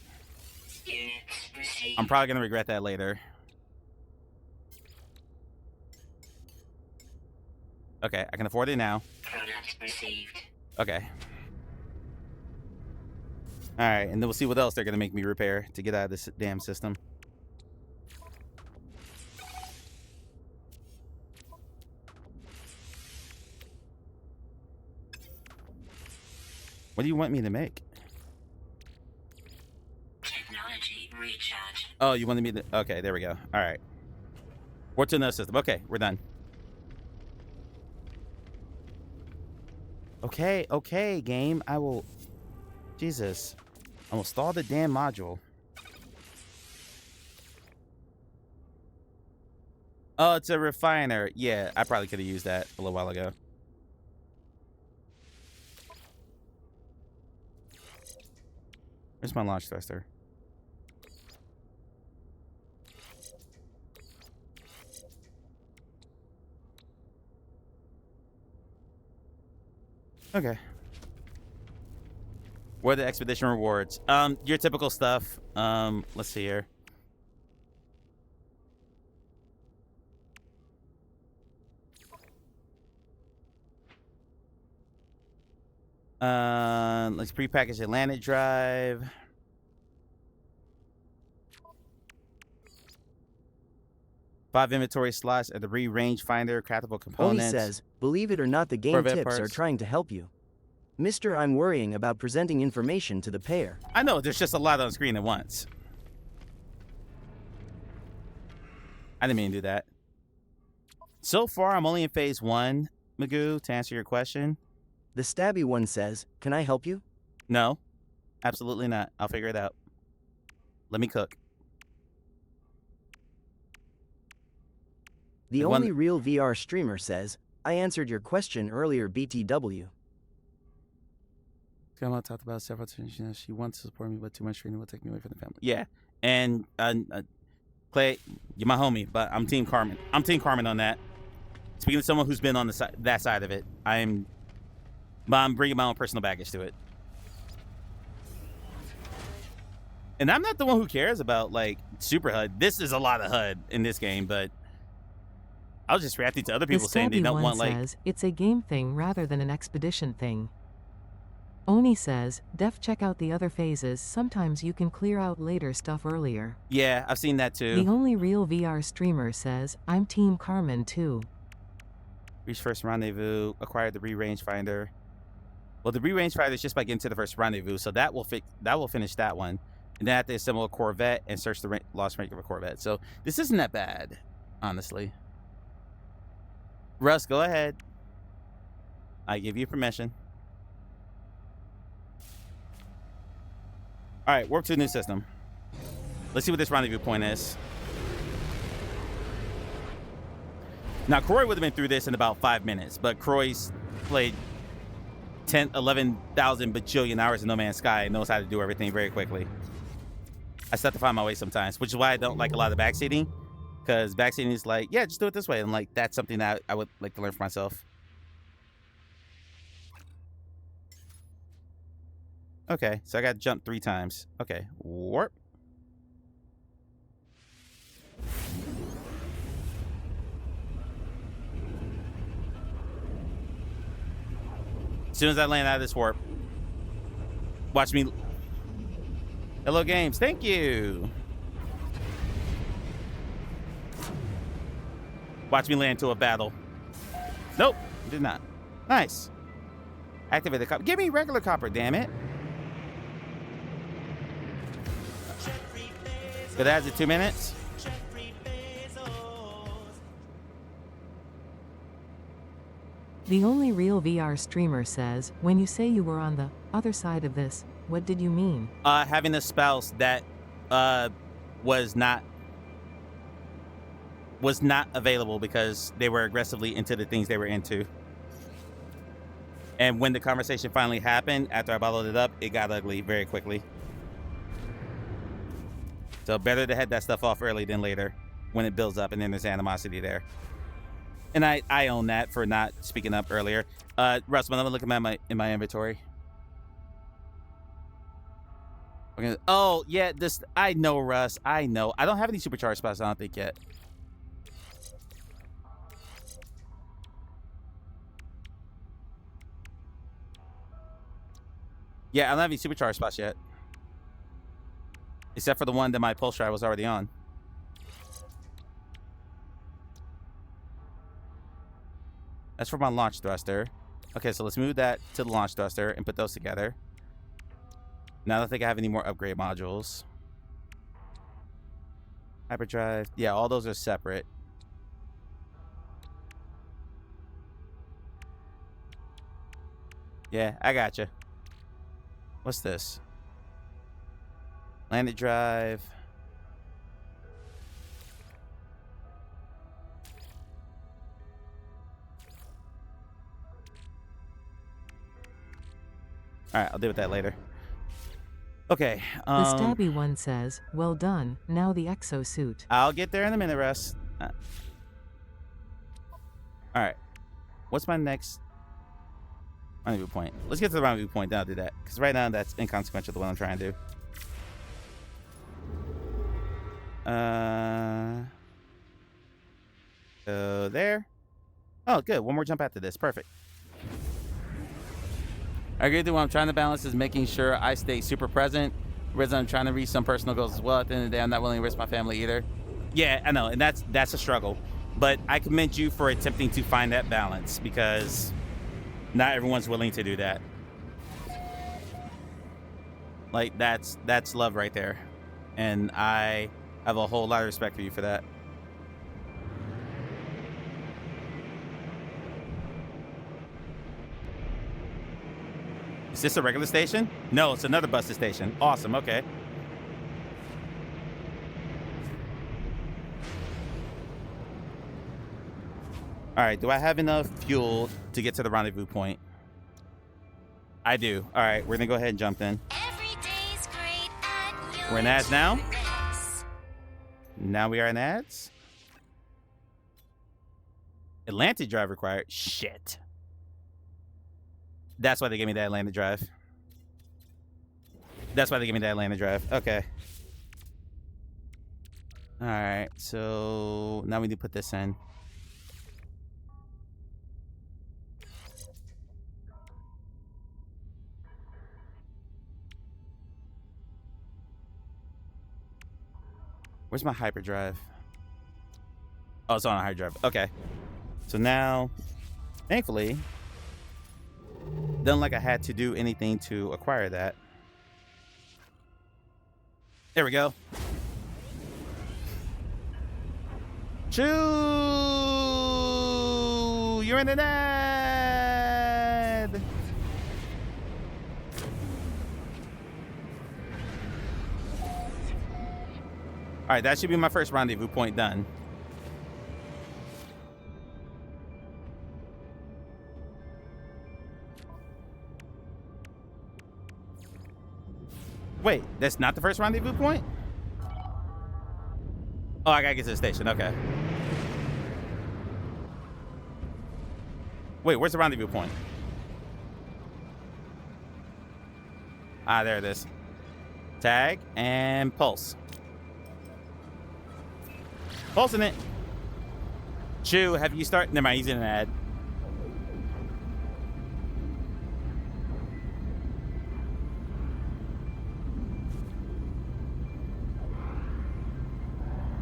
J: I'm probably gonna regret that later. Okay, I can afford it now. Okay. All right, and then we'll see what else they're gonna make me repair to get out of this damn system. What do you want me to make?
N: Technology recharge.
J: Oh, you wanted me to... Okay, there we go. All right. What's in the system? Okay, we're done. Okay, okay, game. I will... Jesus. I will stall the damn module. Oh, it's a refiner. Yeah, I probably could have used that a little while ago. Where's my launch thruster? Okay. What are the expedition rewards? Your typical stuff. Let's see here. Let's prepackage Atlantic drive. Five inventory slots at the rangefinder, craftable components.
I: Oni says, believe it or not, the game
J: Corvette
I: tips
J: parts.
I: are trying to help you. Mister, I'm worrying about presenting information to the payer.
J: I know, there's just a lot on screen at once. I didn't mean to do that. So far, I'm only in phase 1, Magoo, to answer your question.
I: The stabby one says, can I help you?
J: No, absolutely not. I'll figure it out. Let me cook.
I: The only real VR streamer says, I answered your question earlier, BTW.
J: Grandma talked about several times. You know, she wants to support me, but too much training will take me away from the family. Yeah, and Clay, you're my homie, but I'm Team Carmen. I'm Team Carmen on that. Speaking of someone who's been on the that side of it, I'm bringing my own personal baggage to it. And I'm not the one who cares about, like, super HUD. This is a lot of HUD in this game, but I was just reacting to other people saying they don't want, like...
H: says, it's a game thing rather than an expedition thing. Oni says, def check out the other phases. Sometimes you can clear out later stuff earlier.
J: Yeah, I've seen that too.
H: The only real VR streamer says, I'm Team Carmen too.
J: Reach first rendezvous. Acquire the rangefinder. Well, the rangefinder is just by getting to the first rendezvous, so that will finish that one. And then I have to assemble a Corvette and search the lost rank of a Corvette. So this isn't that bad, honestly. Russ, go ahead. I give you permission. All right, warp to a new system. Let's see what this rendezvous point is. Now, Croy would have been through this in about 5 minutes, but Croy's played 11,000 bajillion hours in No Man's Sky and knows how to do everything very quickly. I still have to find my way sometimes, which is why I don't like a lot of backseating, because backseating is like, yeah, just do it this way. And like, that's something that I would like to learn for myself. Okay, so I got to jump 3 times. Okay, warp. As soon as I land out of this warp, watch me. Hello, games. Thank you. Watch me land into a battle. Nope, did not. Nice. Activate the copper. Give me regular copper, damn it. So that's it, 2 minutes.
H: The only real VR streamer says, when you say you were on the other side of this, what did you mean?
J: Having a spouse that was not available because they were aggressively into the things they were into. And when the conversation finally happened, after I bottled it up, it got ugly very quickly. So better to head that stuff off early than later when it builds up and then there's animosity there. And I own that for not speaking up earlier. Russ, when I'm looking at my inventory. Okay. Oh, yeah, I know, Russ. I know. I don't have any supercharged spots, I don't think, yet. Yeah, I don't have any supercharged spots yet. Except for the one that my pulse drive was already on. That's for my launch thruster. Okay, so let's move that to the launch thruster and put those together. Now I don't think I have any more upgrade modules. Hyperdrive. Yeah, all those are separate. Yeah, I gotcha. What's this? Landed drive. All right, I'll deal with that later. Okay.
H: The stabby one says, well done, now the exosuit.
J: I'll get there in a minute, Russ. All right. What's my next rendezvous point? Let's get to the rendezvous point, then I'll do that. Because right now, that's inconsequential to what I'm trying to do. So there. Oh, good. One more jump after this. Perfect. I agree with you. What I'm trying to balance is making sure I stay super present. Whereas I'm trying to reach some personal goals as well. At the end of the day, I'm not willing to risk my family either. Yeah, I know. And that's a struggle. But I commend you for attempting to find that balance because not everyone's willing to do that. Like, that's love right there. And I have a whole lot of respect for you for that. Is this a regular station? No, it's another bus station. Awesome, okay. All right, do I have enough fuel to get to the rendezvous point? I do. All right, we're gonna go ahead and jump in. We're in ads now. Now we are in ads. Atlantic drive required. Shit. That's why they gave me that Atlanta drive. That's why they gave me that Atlanta drive. Okay. All right. So now we need to put this in. Where's my hyperdrive? Oh, it's on a hyperdrive. Okay. So now Thankfully, doesn't like I had to do anything to acquire that. There we go. Choo! You're in the net! Alright, that should be my first rendezvous point done. Wait, that's not the first rendezvous point? Oh, I gotta get to the station, okay. Wait, where's the rendezvous point? Ah, there it is. Tag and pulse. Pulsing it. Chew, have you started? Never mind, he's in an ad.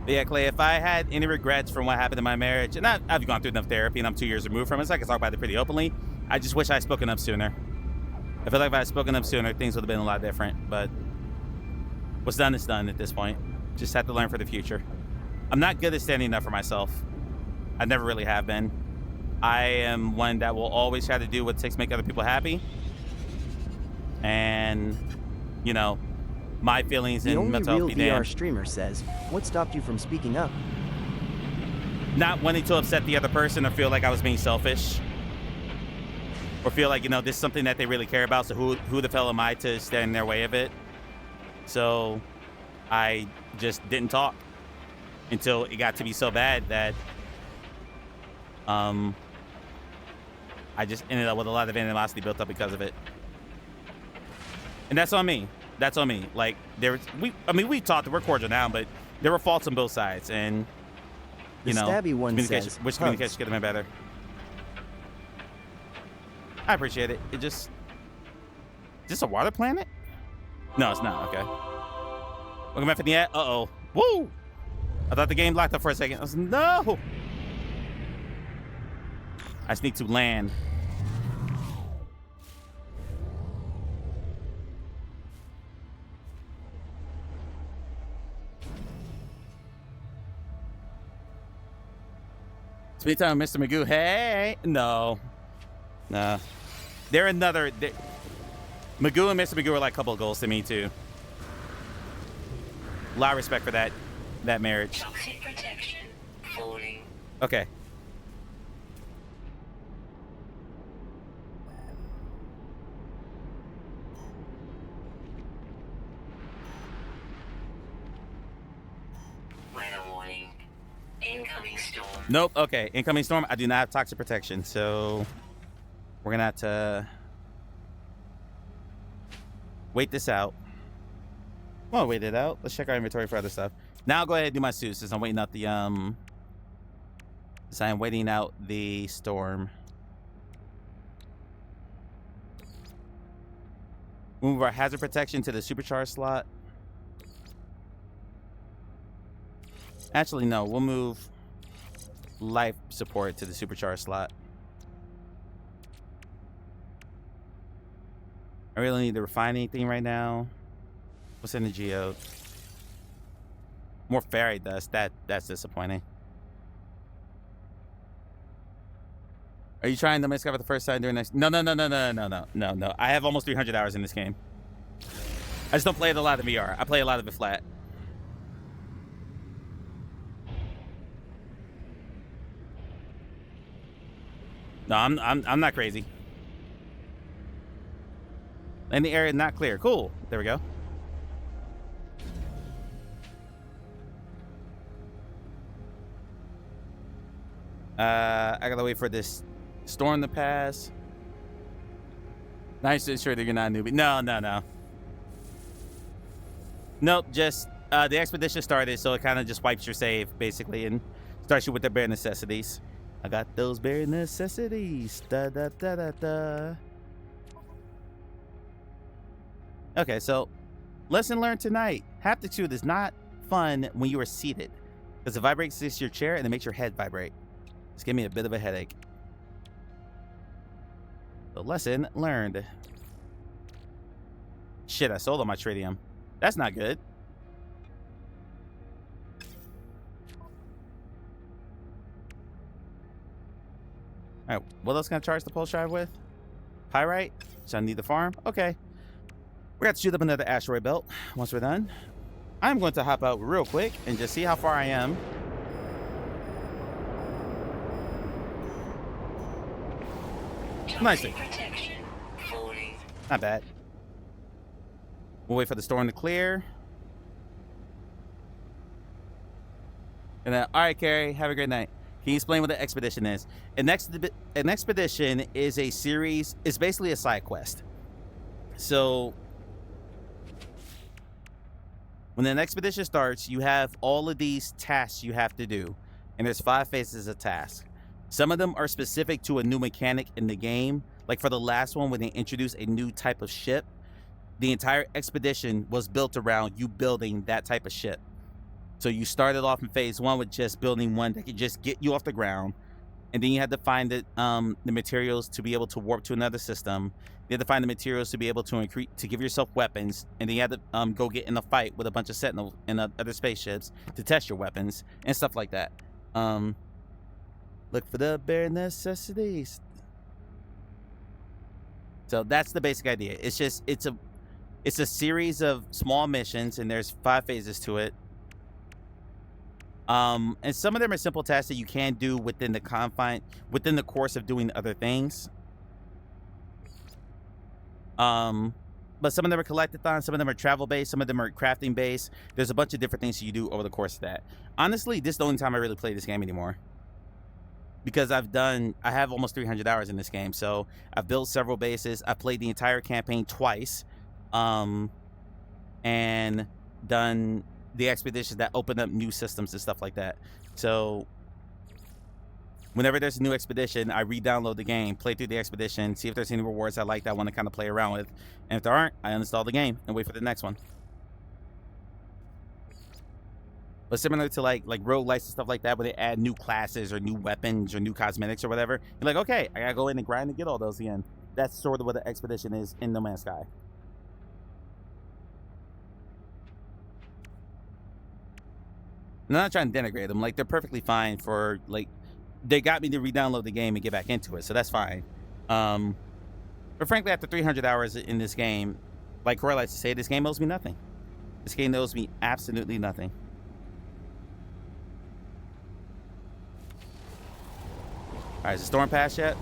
J: But yeah, Clay, if I had any regrets from what happened in my marriage, and I've gone through enough therapy and I'm 2 years removed from it, so I can talk about it pretty openly. I just wish I had spoken up sooner. I feel like if I had spoken up sooner, things would have been a lot different. But what's done is done at this point. Just have to learn for the future. I'm not good at standing up for myself. I never really have been. I am one that will always try to do what it takes to make other people happy. And, you know, my feelings and mental health be damned.
I: The only real VR streamer says, what stopped you from speaking up?
J: Not wanting to upset the other person or feel like I was being selfish. Or feel like, you know, this is something that they really care about, so who the hell am I to stand in their way of it? So I just didn't talk until it got to be so bad that I just ended up with a lot of animosity built up because of it. And that's on me. That's on me. Like, we talked, we're cordial now, but there were faults on both sides, and you know,
I: stabby one says,
J: which communication could have been better. I appreciate it. Is this a water planet? No, it's not. Okay. Welcome back for the ad. Uh-oh. Woo! I thought the game locked up for a second. I was, no! I just need to land. Speed time, Mr. Magoo. Hey! No. Nah. They're another... Magoo and Mr. Magoo are like a couple of goals to me, too. A lot of respect for that marriage.
N: Toxic protection falling.
J: Okay.
N: Weather warning. Incoming storm.
J: Nope. Okay. Incoming storm. I do not have toxic protection, so we're gonna have to wait this out. Well, wait it out. Let's check our inventory for other stuff. Now I'll go ahead and do my suit since I'm waiting out the storm. Move our hazard protection to the supercharged slot. Actually, no. We'll move life support to the supercharged slot. I really need to refine anything right now. What's in the geode? More fairy dust. That's disappointing. Are you trying to discover the first time during next? No. I have almost 300 hours in this game. I just don't play it a lot in VR. I play a lot of it flat. No, I'm not crazy. And the area not clear. Cool. There we go. I gotta wait for this storm to pass. Nice to ensure that you're not a newbie. No. Nope, just the expedition started, so it kind of just wipes your save, basically, and starts you with the bare necessities. I got those bare necessities. Da. Okay, so lesson learned tonight. Haptic shoot is not fun when you are seated, because it vibrates your chair and it makes your head vibrate. It's giving me a bit of a headache. The lesson learned. Shit, I sold all my tritium. That's not good. All right, what else can I charge the pulse drive with? Pyrite? So I need the farm? Okay. We're going to shoot up another asteroid belt once we're done. I'm going to hop out real quick and just see how far I am. Nicely. Not bad. We'll wait for the storm to clear. And then, all right, Carrie, have a great night. Can you explain what the expedition is? An expedition is a series, it's basically a side quest. So when an expedition starts, you have all of these tasks you have to do. And there's 5 phases of tasks. Some of them are specific to a new mechanic in the game. Like for the last one, when they introduced a new type of ship, the entire expedition was built around you building that type of ship. So you started off in phase 1 with just building one that could just get you off the ground. And then you had to find the materials to be able to warp to another system. You had to find the materials to be able to give yourself weapons. And then you had to go get in a fight with a bunch of Sentinel and other spaceships to test your weapons and stuff like that. Look for the bare necessities. So that's the basic idea. It's just it's a series of small missions, and there's 5 phases to it. And some of them are simple tasks that you can do within the course of doing other things. But some of them are collectathon, some of them are travel based, some of them are crafting based. There's a bunch of different things you do over the course of that. Honestly, this is the only time I really play this game anymore. Because I have almost 300 hours in this game. So I've built several bases. I've played the entire campaign twice. And done the expeditions that open up new systems and stuff like that. So whenever there's a new expedition, I re-download the game, play through the expedition, see if there's any rewards I like that I want to kind of play around with. And if there aren't, I uninstall the game and wait for the next one. But similar to like roguelites and stuff like that, where they add new classes or new weapons or new cosmetics or whatever, you're like, okay, I gotta go in and grind and get all those again. That's sort of what the expedition is in No Man's Sky. I'm not trying to denigrate them. Like, they're perfectly fine for, like, they got me to re-download the game and get back into it, so that's fine. But frankly, after 300 hours in this game, like Corey likes to say, this game owes me nothing. This game owes me absolutely nothing. All right, is the storm passed yet?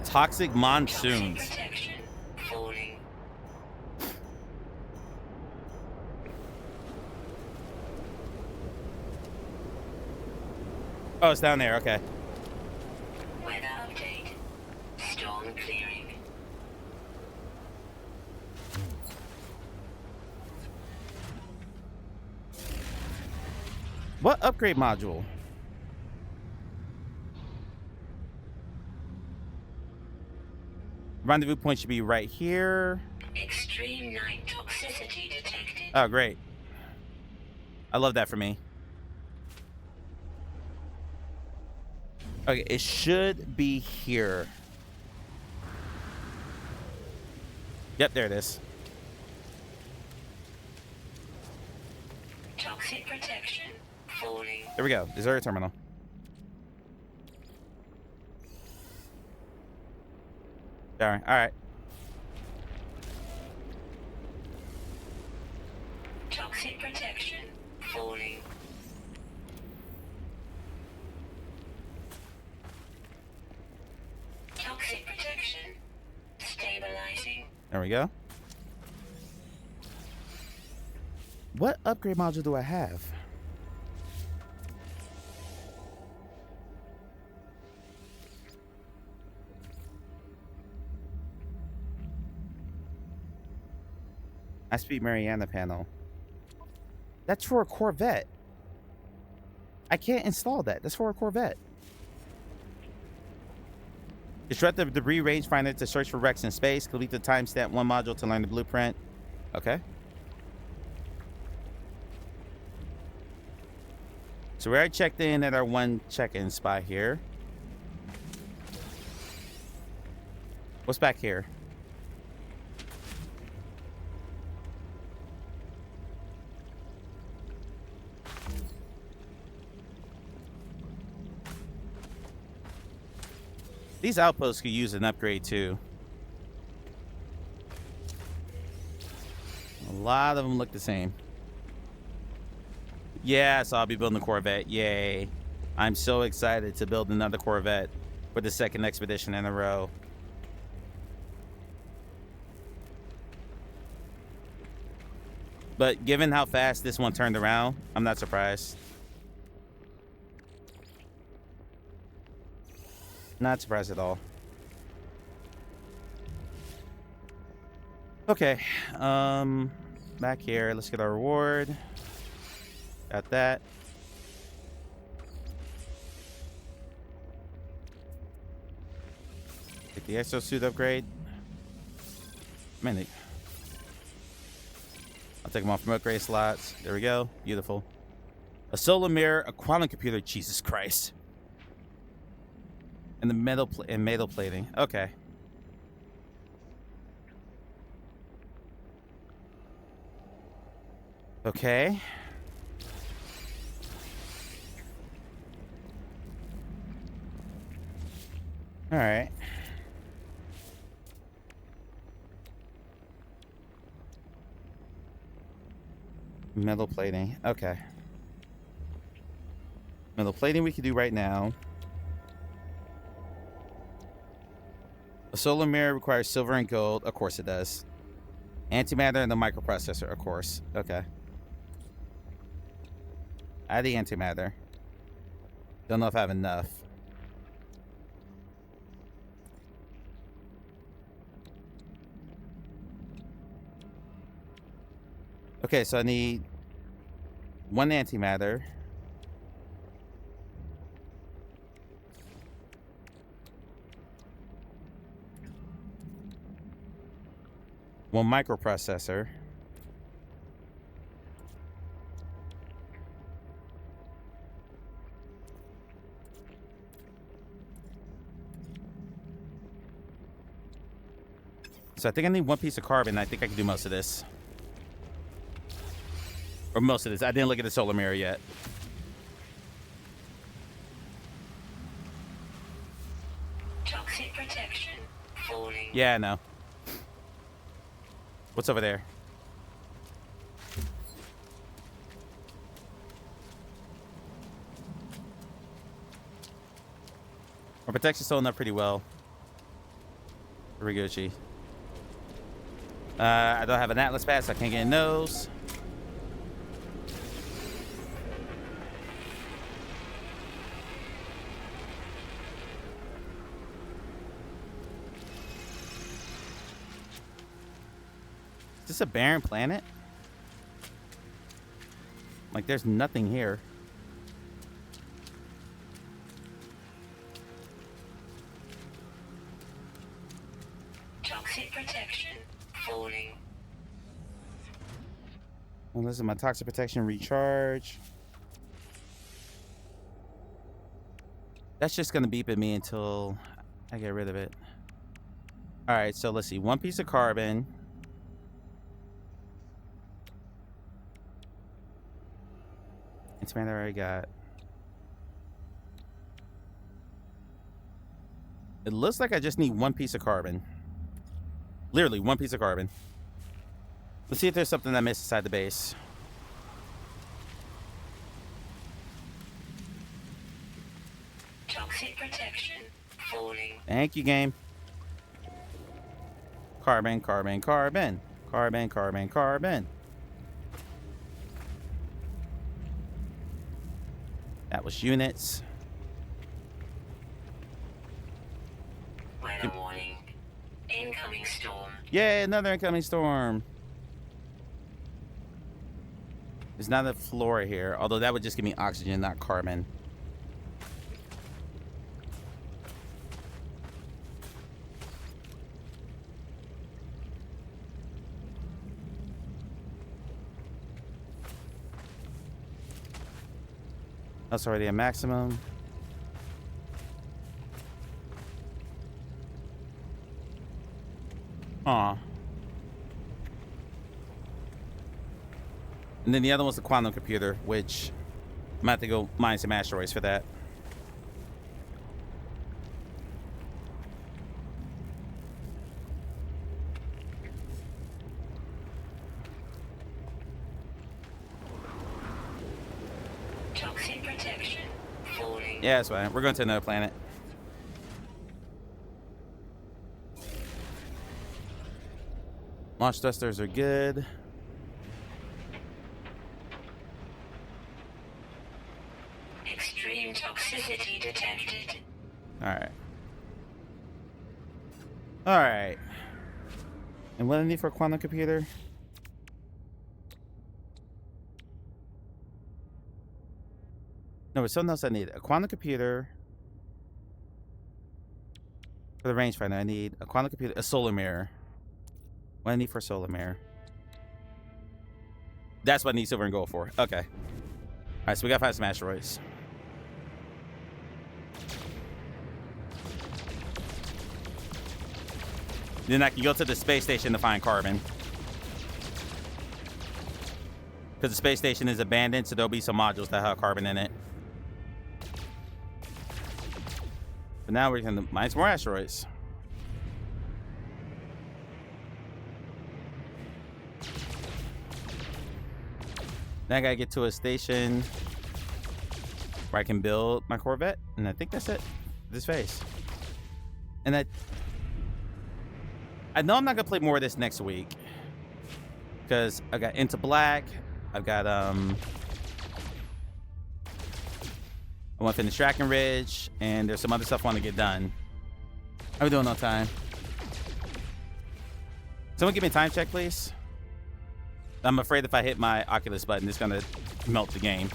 J: Toxic monsoons. Oh, it's down there. Okay.
N: Weather update. Storm clearing.
J: What upgrade module? Rendezvous point should be right here.
N: Extreme night toxicity detected.
J: Oh, great. I love that for me. Okay, it should be here. Yep, there it is.
N: Toxic protection falling.
J: There we go. Desert terminal. All right.
N: Toxic protection falling. Toxic protection stabilizing.
J: There we go. What upgrade module do I have? I speak Mariana panel. That's for a Corvette. I can't install that. That's for a Corvette. Disrupt the debris rangefinder to search for wrecks in space. Complete the timestamp 1 module to learn the blueprint. Okay. So we already checked in at our 1 check-in spot here. What's back here? These outposts could use an upgrade too. A lot of them look the same. Yeah, so I'll be building a Corvette. Yay. I'm so excited to build another Corvette for the second expedition in a row. But given how fast this one turned around, I'm not surprised. Not surprised at all. Okay. Back here, let's get our reward. Got that. Get the exosuit upgrade. Man, I'll take them off from upgrade slots. There we go. Beautiful. A solar mirror, a quantum computer. Jesus Christ. And the metal plating. Okay. Okay. All right. Metal plating. Okay. Metal plating we can do right now. A solar mirror requires silver and gold. Of course it does. Antimatter and the microprocessor. Of course. Okay. Add the antimatter. Don't know if I have enough. Okay, so I need one antimatter. One microprocessor. So I think I need one piece of carbon. I think I can do most of this. Or most of this. I didn't look at the solar mirror yet.
N: Toxic protection falling.
J: Yeah, I know. What's over there? Our protection's holding up pretty well. Riguchi. I don't have an Atlas pass, so I can't get in those. Is this a barren planet? Like, there's nothing here.
N: Toxic protection falling.
J: Well, this is my toxic protection recharge. That's just gonna beep at me until I get rid of it. All right, so let's see. One piece of carbon. Antimatter I already got. It looks like I just need one piece of carbon. Literally one piece of carbon. Let's see if there's something I missed inside the base.
N: Toxic protection falling.
J: Thank you, game. Carbon, carbon, carbon. Carbon, carbon, carbon. That was units.
N: Weather warning. Incoming storm.
J: Yay, another incoming storm. There's not a flora here, although that would just give me oxygen, not carbon. That's already a maximum. Aw. And then the other one's the quantum computer, which I'm gonna have to go mine some asteroids for that.
N: Toxin protection falling.
J: Yeah, that's fine. We're going to another planet. Launch thrusters are good.
N: Extreme toxicity detected.
J: Alright. Alright. And what do I need for a quantum computer? No, there's something else I need. A quantum computer. For the rangefinder, I need a quantum computer, a solar mirror. What do I need for a solar mirror? That's what I need silver and gold for. Okay. Alright, so we gotta find some asteroids. Then I can go to the space station to find carbon. Because the space station is abandoned, so there'll be some modules that have carbon in it. But now we're gonna mine some more asteroids. Then I gotta get to a station where I can build my Corvette, and I think that's it. This phase. And I know I'm not gonna play more of this next week because I got Into Black. I've got I want to finish Dragon Ridge, and there's some other stuff I want to get done. How we doing on time? Someone give me a time check, please. I'm afraid if I hit my Oculus button, it's gonna melt the game.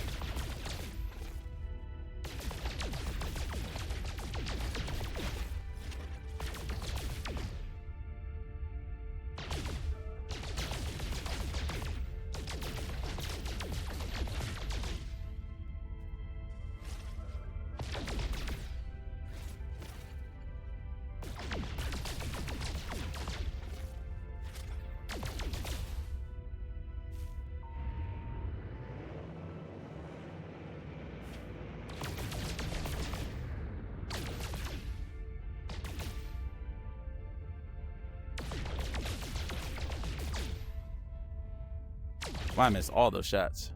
J: Wow, I missed all those shots.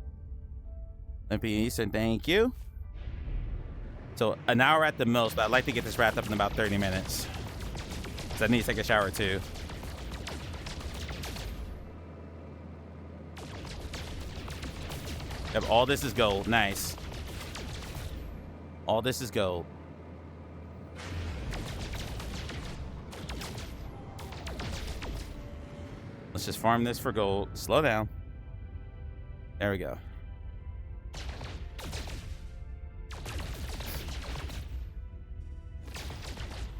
J: Olympian Eastern, thank you. So an hour at the most, but I'd like to get this wrapped up in about 30 minutes. So I need to take a shower too. Yep, all this is gold. Nice. All this is gold. Let's just farm this for gold. Slow down. There we go.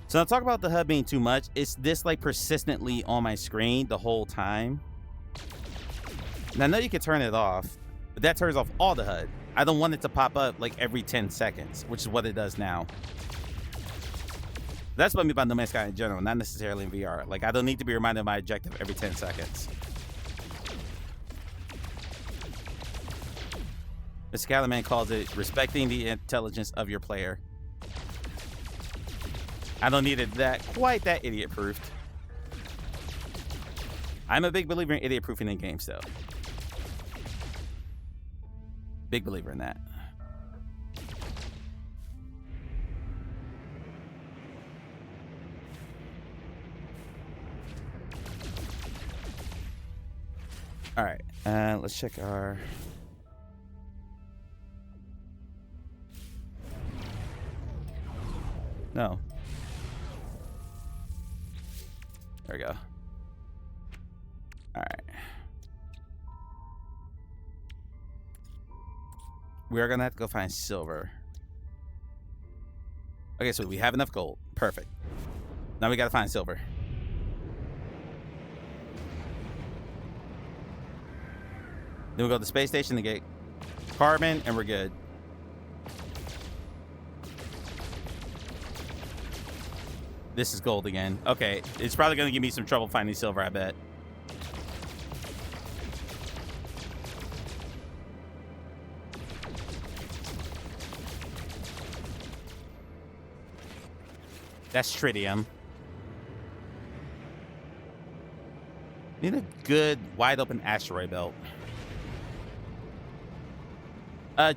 J: So I'll talk about the HUD being too much. It's this like persistently on my screen the whole time. And I know you can turn it off, but that turns off all the HUD. I don't want it to pop up like every 10 seconds, which is what it does now. That's what I mean by No Man's Sky in general, not necessarily in VR. Like I don't need to be reminded of my objective every 10 seconds. Mr. Callaman calls it respecting the intelligence of your player. I don't need it quite that idiot-proofed. I'm a big believer in idiot-proofing in games, though. Big believer in that. All right, let's check our... No. There we go. All right. We are gonna have to go find silver. Okay, so we have enough gold. Perfect. Now we gotta find silver. Then we go to the space station to get carbon, and we're good. this is gold again. Okay, it's probably gonna give me some trouble finding silver, I bet. That's tritium. Need a good, wide open asteroid belt.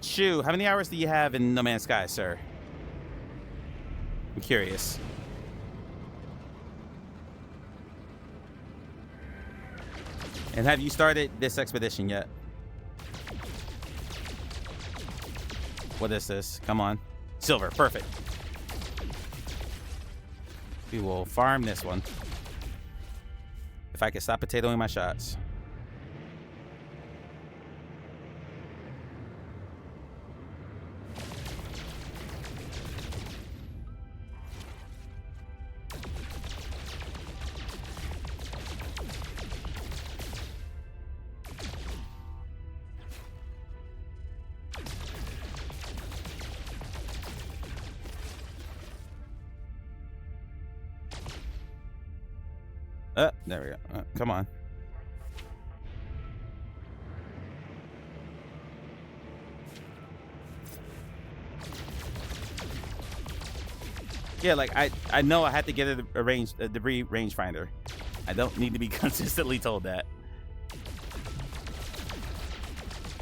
J: Chu, how many hours do you have in No Man's Sky, sir? I'm curious. And have you started this expedition yet? What is this? Come on. Silver, perfect. We will farm this one. If I can stop potatoing my shots. There we go. Come on. Yeah, like I know I had to get a debris rangefinder. I don't need to be consistently told that.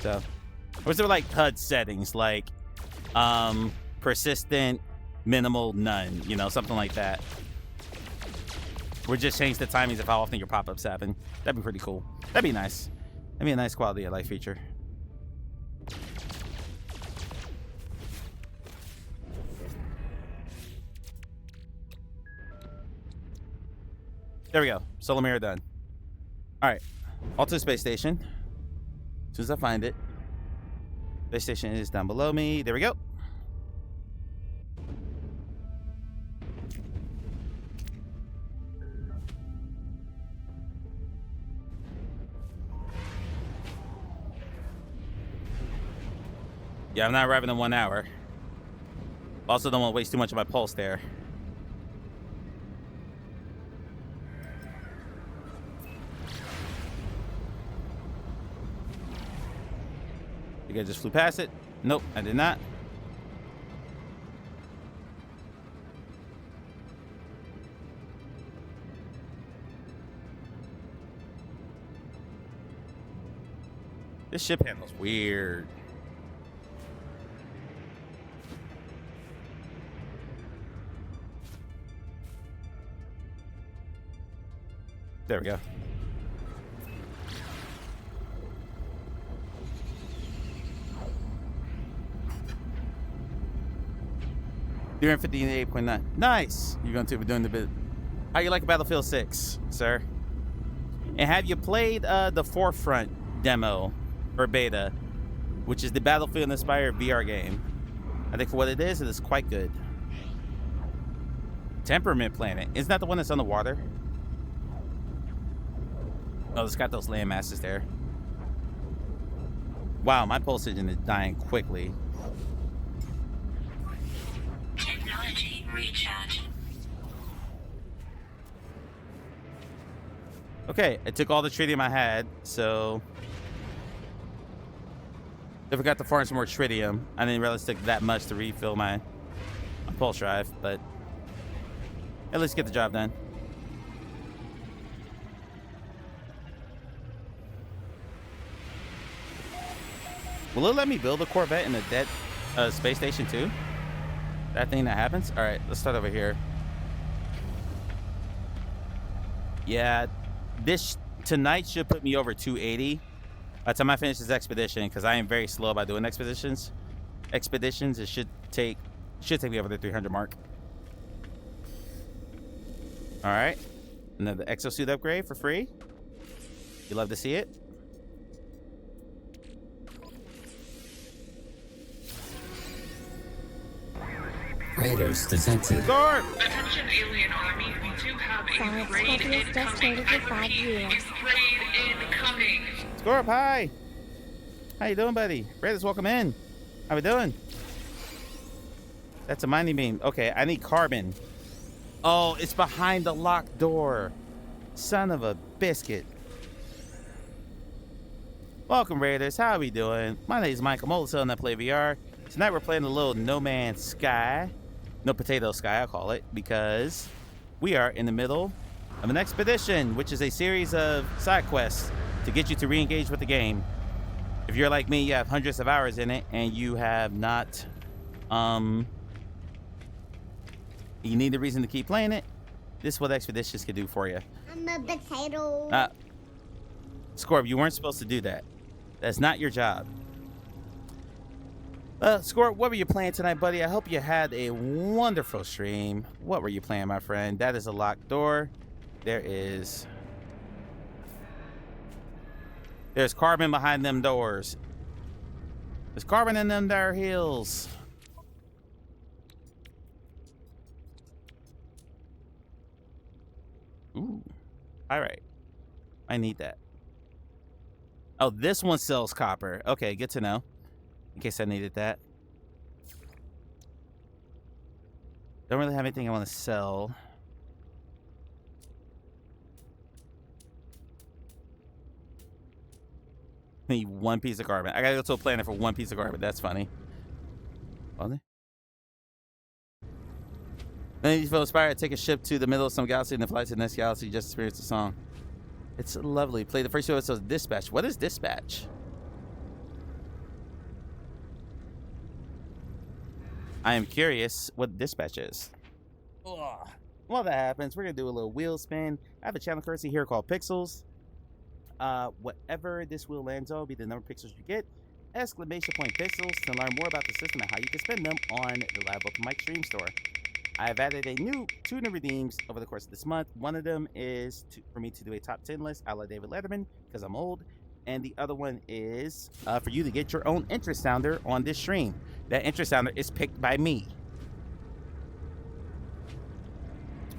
J: So, or is there like HUD settings like persistent, minimal, none, you know, something like that. Or just change the timings of how often your pop-ups happen. That'd be pretty cool. That'd be nice. That'd be a nice quality of life feature. There we go. Solar mirror done. All right. Alto space station. As soon as I find it. Space station is down below me. There we go. Yeah, I'm not arriving in 1 hour. Also, don't want to waste too much of my pulse there. You guys just flew past it? Nope, I did not. This ship handles weird. There we go. You're in 58.9. Nice. You're going to be doing the bit. How you like Battlefield 6, sir? And have you played the Forefront demo or beta, which is the Battlefield-inspired VR game? I think for what it is quite good. Temperament Planet. Isn't that the one that's on the water? Oh, it's got those land masses there. Wow, my pulse engine is dying quickly.
N: Technology recharge.
J: Okay, I took all the tritium I had, so I forgot to farm some more tritium. I didn't realize it took that much to refill my pulse drive, but at least get the job done. Will it let me build a Corvette in a dead space station too? That thing that happens? All right, let's start over here. Yeah, this tonight should put me over 280 by the time I finish this expedition, because I am very slow about doing expeditions. It should take me over the 300 mark. All right, another exosuit upgrade for free. You love to see it.
O: Raiders detected.
J: Guard!
P: Attention alien army, we do have a raid incoming. I repeat, a raid incoming.
J: Scorp, hi. How you doing, buddy? Raiders, welcome in. How we doing? That's a mining beam. Okay, I need carbon. Oh, it's behind the locked door. Son of a biscuit. Welcome, Raiders. How are we doing? My name is Michael Molison and I play VR. Tonight we're playing a little No Man's Sky. No Potato Sky, I'll call it, because we are in the middle of an expedition, which is a series of side quests to get you to re-engage with the game. If you're like me, you have hundreds of hours in it, and you have not, you need a reason to keep playing it. This is what expeditions can do for you.
Q: I'm a potato.
J: Scorp, you weren't supposed to do that. That's not your job. Scorp, what were you playing tonight, buddy? I hope you had a wonderful stream. What were you playing, my friend? That is a locked door. There's carbon behind them doors. There's carbon in them there hills. Ooh. All right. I need that. Oh, this one sells copper. Okay, good to know. In case I needed that. Don't really have anything I want to sell. Need one piece of carbon. I gotta go to a planet for one piece of carbon. That's funny. Then you feel inspired to take a ship to the middle of some galaxy and then fly to the next galaxy. Just experience the song. It's lovely. Play the first show. It says Dispatch. What is Dispatch? I am curious what Dispatch is. Ugh. While that happens, we're gonna do a little wheel spin. I have a channel currency here called Pixels. Whatever this wheel lands on will be the number of pixels you get. Exclamation point pixels to learn more about the system and how you can spend them on the Live Open Mic Stream Store. I've added two new redeems over the course of this month. One of them is for me to do a top 10 list a la David Letterman, because I'm old. And the other one is for you to get your own interest sounder on this stream. That interest sounder is picked by me.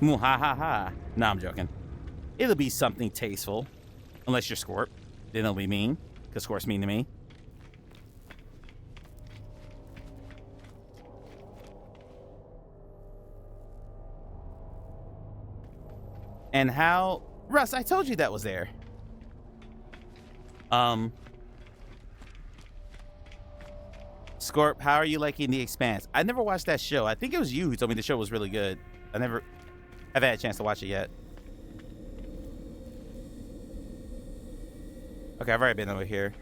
J: Ha ha ha. Nah, I'm joking. It'll be something tasteful. Unless you're Scorp. Then it'll be mean, because Scorp's mean to me. And how... Russ, I told you that was there. Scorp, how are you liking The Expanse? I never watched that show. I think it was you who told me the show was really good. I've had a chance to watch it yet. Okay, I've already been over here.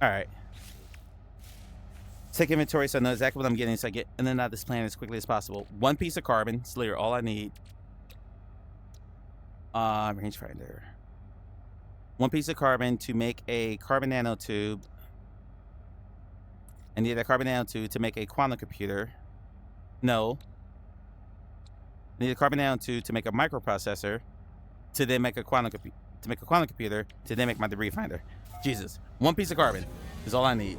J: All right. Take inventory so I know exactly what I'm getting so I get in and out of this planet as quickly as possible. One piece of carbon. It's literally all I need. Rangefinder. One piece of carbon to make a carbon nanotube. I need a carbon nanotube to make a quantum computer. No. I need a carbon nanotube to make a microprocessor. To then make a quantum computer. To then make my debris finder. Jesus. One piece of carbon is all I need.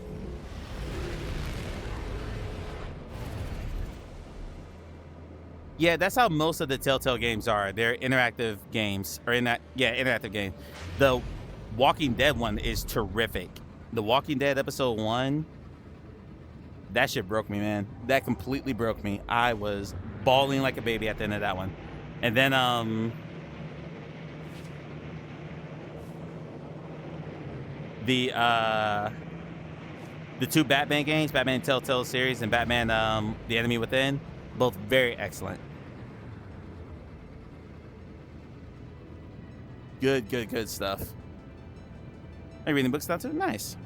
J: Yeah, that's how most of the Telltale games are. They're interactive games. Interactive game. The Walking Dead one is terrific. The Walking Dead episode 1, that shit broke me, man. That completely broke me. I was bawling like a baby at the end of that one. And then, the two Batman games, Batman Telltale series and Batman The Enemy Within, both very excellent. Good stuff. Are you reading books now too? Nice.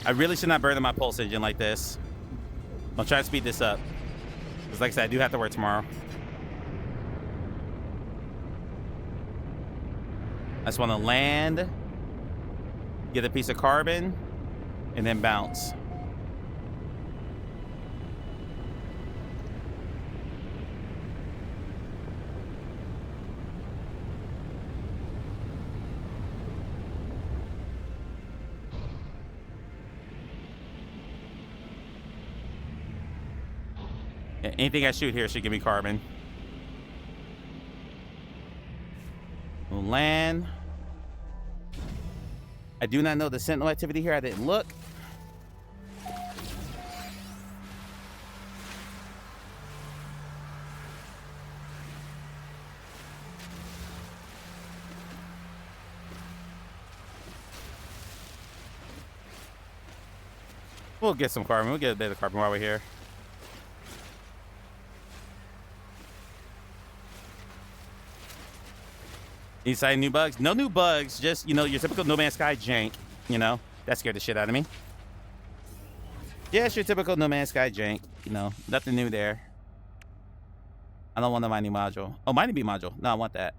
J: I really should not burn in my pulse engine like this. I'll try to speed this up. Because like I said, I do have to work tomorrow. I just want to land, get a piece of carbon, and then bounce. Anything I shoot here should give me carbon. We'll land. I do not know the sentinel activity here. I didn't look. We'll get some carbon. We'll get a bit of carbon while we're here. Any sighting new bugs? No new bugs. Just, you know, your typical No Man's Sky jank. You know, that scared the shit out of me. Yeah, it's your typical No Man's Sky jank. You know, nothing new there. I don't want the mining module. Oh, mining bee module. No, I want that.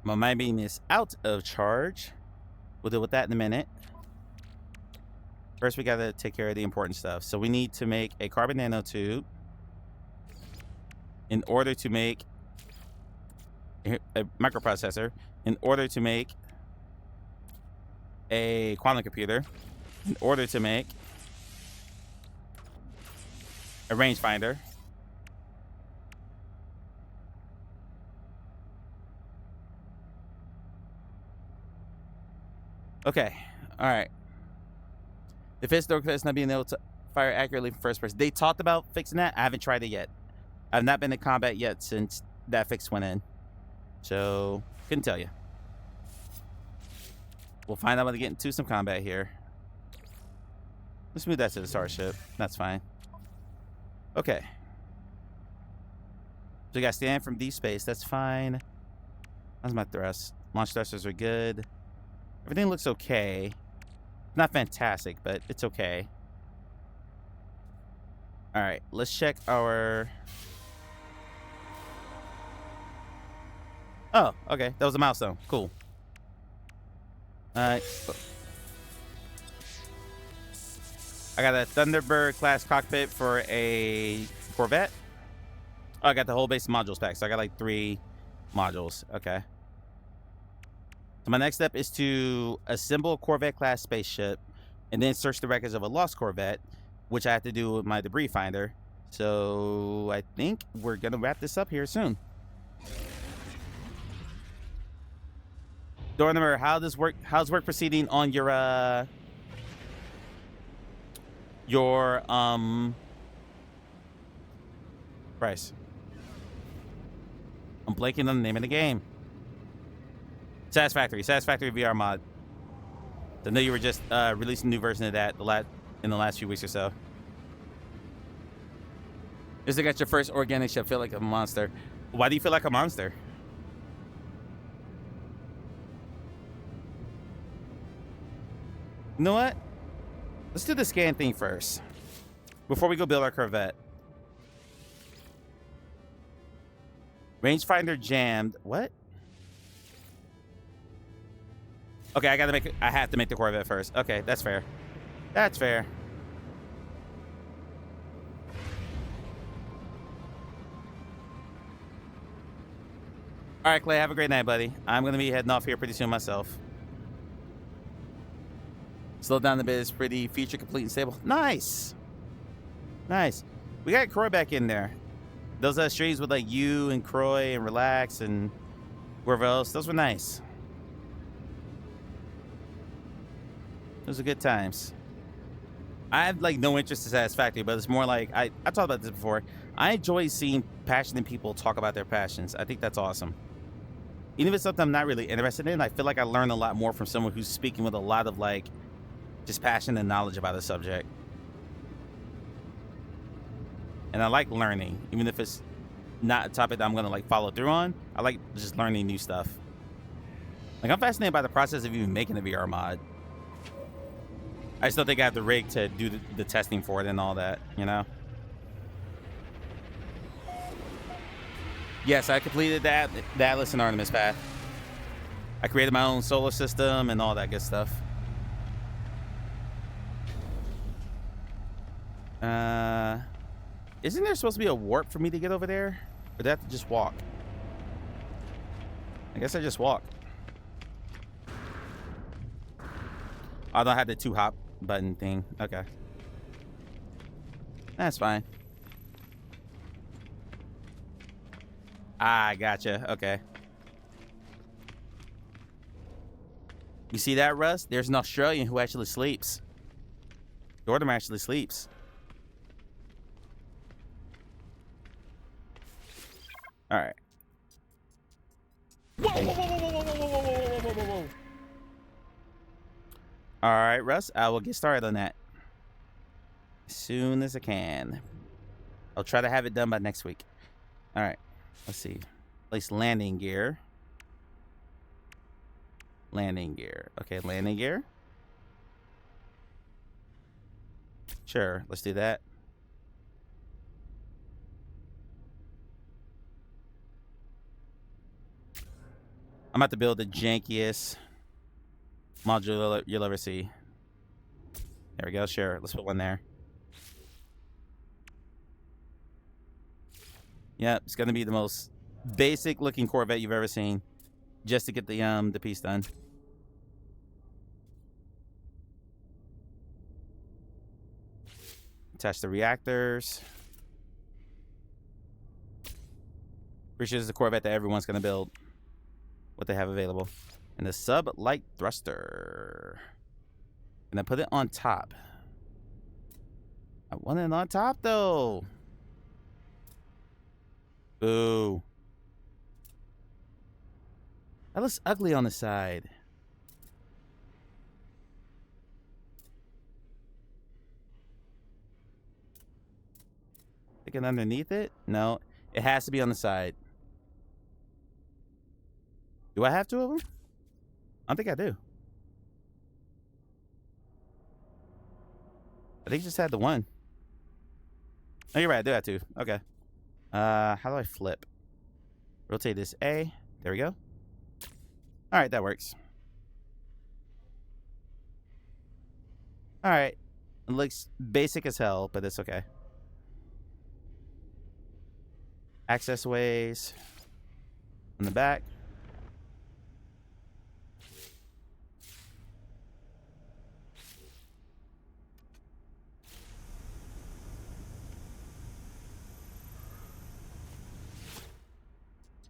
J: My mining beam is out of charge. We'll deal with that in a minute. First, we gotta take care of the important stuff. So we need to make a carbon nanotube in order to make a microprocessor, in order to make a quantum computer, in order to make a rangefinder, okay, all right. The fist door is not being able to fire accurately from first person. They talked about fixing that. I haven't tried it yet. I've not been in combat yet since that fix went in. So, couldn't tell you. We'll find out when we get into some combat here. Let's move that to the starship. That's fine. Okay. So we got stand from deep space. That's fine. How's my thrust? Launch thrusters are good. Everything looks okay. Not fantastic, but it's okay. All right, let's check our... Oh, okay. That was a milestone. Cool. All right. I got a Thunderbird class cockpit for a Corvette. Oh, I got the whole base of modules pack, so I got like 3 modules. Okay. So my next step is to assemble a Corvette class spaceship and then search the records of a lost Corvette, which I have to do with my debris finder. So I think we're gonna wrap this up here soon. Door number, how's work proceeding on your price? I'm blanking on the name of the game. Satisfactory VR mod. I know you were just releasing a new version of that in the last few weeks or so. Just to get your first organic ship, feel like a monster. Why do you feel like a monster? You know what? Let's do the scan thing first before we go build our Corvette. Rangefinder jammed. What? Okay, I have to make the Corvette first. Okay, that's fair. That's fair. All right, Clay, have a great night, buddy. I'm going to be heading off here pretty soon myself. Slow down a bit. It's pretty feature complete and stable. Nice. Nice. We got Croy back in there. Those streams with like you and Croy and Relax and whoever else, those were nice. Those are good times. I have like no interest in Satisfactory, but it's more like I talked about this before. I enjoy seeing passionate people talk about their passions. I think that's awesome. Even if it's something I'm not really interested in, I feel like I learn a lot more from someone who's speaking with a lot of like just passion and knowledge about a subject. And I like learning, even if it's not a topic that I'm gonna like follow through on. I like just learning new stuff. Like I'm fascinated by the process of even making a VR mod. I just don't think I have the rig to do the testing for it and all that, you know? Yes, I completed the Atlas and Artemis path. I created my own solar system and all that good stuff. Isn't there supposed to be a warp for me to get over there? Or do I have to just walk? I guess I just walk. I don't have the 2-hop button thing. Okay. That's fine. Ah, gotcha. Okay. You see that, Russ? There's an Australian who actually sleeps. Jordan actually sleeps. All right.
L: Whoa, whoa, whoa, whoa, whoa, whoa, whoa, whoa, whoa, whoa, whoa.
J: All right, Russ. I will get started on that as soon as I can. I'll try to have it done by next week. All right. Let's see. Place landing gear. Landing gear. Okay, landing gear. Sure, let's do that. I'm about to build the jankiest module you'll ever see. There we go. Sure, let's put one there. Yep, it's gonna be the most basic looking Corvette you've ever seen, just to get the piece done. Attach the reactors. Pretty sure this is the Corvette that everyone's gonna build. What they have available. And the sub-light thruster. And I put it on top. I want it on top though. Boo. That looks ugly on the side. Thinking underneath it? No, it has to be on the side. Do I have 2 of them? I don't think I do. I think I just had the one. Oh, you're right. I do have 2. Okay. How do I flip? Rotate this A. There we go. All right, that works. All right. It looks basic as hell, but it's okay. Access ways on the back.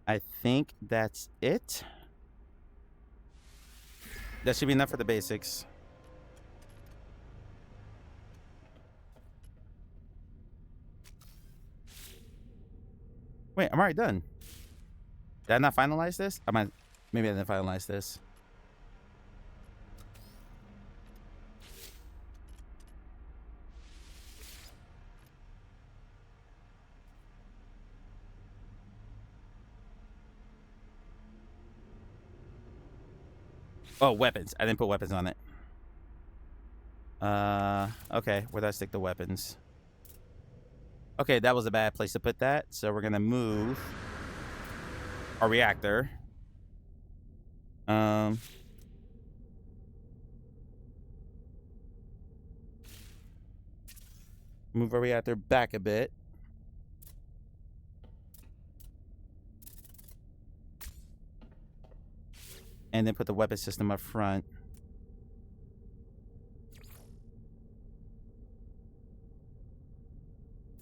J: I think that's it. That should be enough for the basics. Wait, I'm already done. Did I not finalize this? Maybe I didn't finalize this. Oh, weapons. I didn't put weapons on it. Okay. Where do I stick the weapons? Okay, that was a bad place to put that. So we're gonna move our reactor. Move our reactor back a bit. And then put the weapon system up front.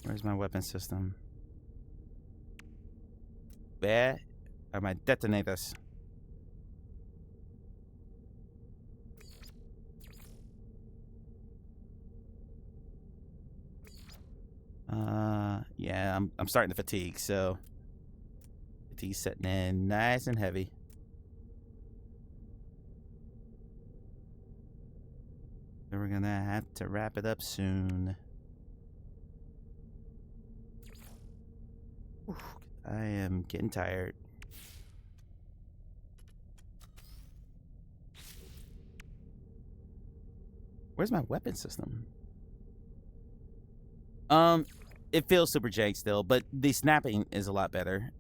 J: Where's my weapon system? Where are my detonators? Yeah, I'm starting to fatigue, so fatigue's setting in nice and heavy. So we're gonna have to wrap it up soon. Oof, I am getting tired. Where's my weapon system? It feels super jank still, but the snapping is a lot better,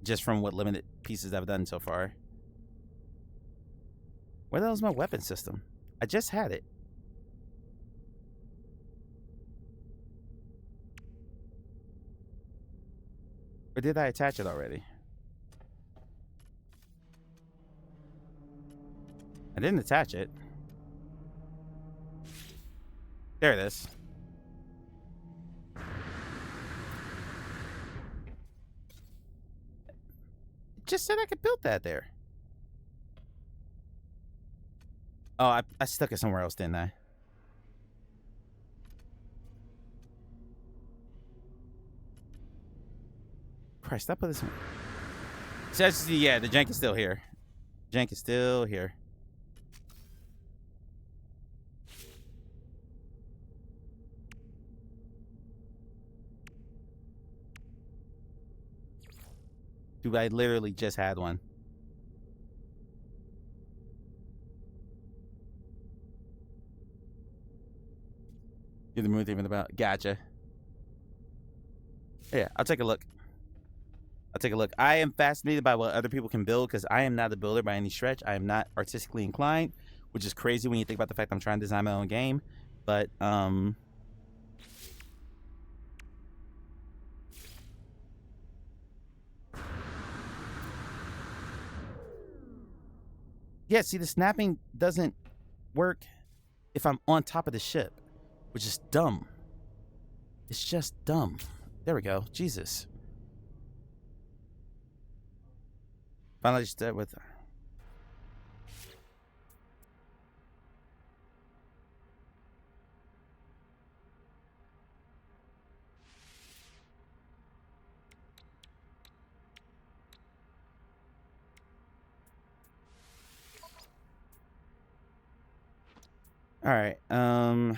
J: just from what limited pieces I've done so far. Where the hell is my weapon system? I just had it. Or did I attach it already? I didn't attach it. There it is. It just said I could build that there. Oh, I stuck it somewhere else, didn't I? Christ, I put this in. So yeah, the jank is still here. Jank is still here. Dude, I literally just had one. You're the moon even about. Gotcha. Yeah, I'll take a look. I'll take a look. I am fascinated by what other people can build because I am not a builder by any stretch. I am not artistically inclined, which is crazy when you think about the fact I'm trying to design my own game. But yeah, see, the snapping doesn't work if I'm on top of the ship, which is dumb. It's just dumb. There we go. Jesus. Finally start with. All right. I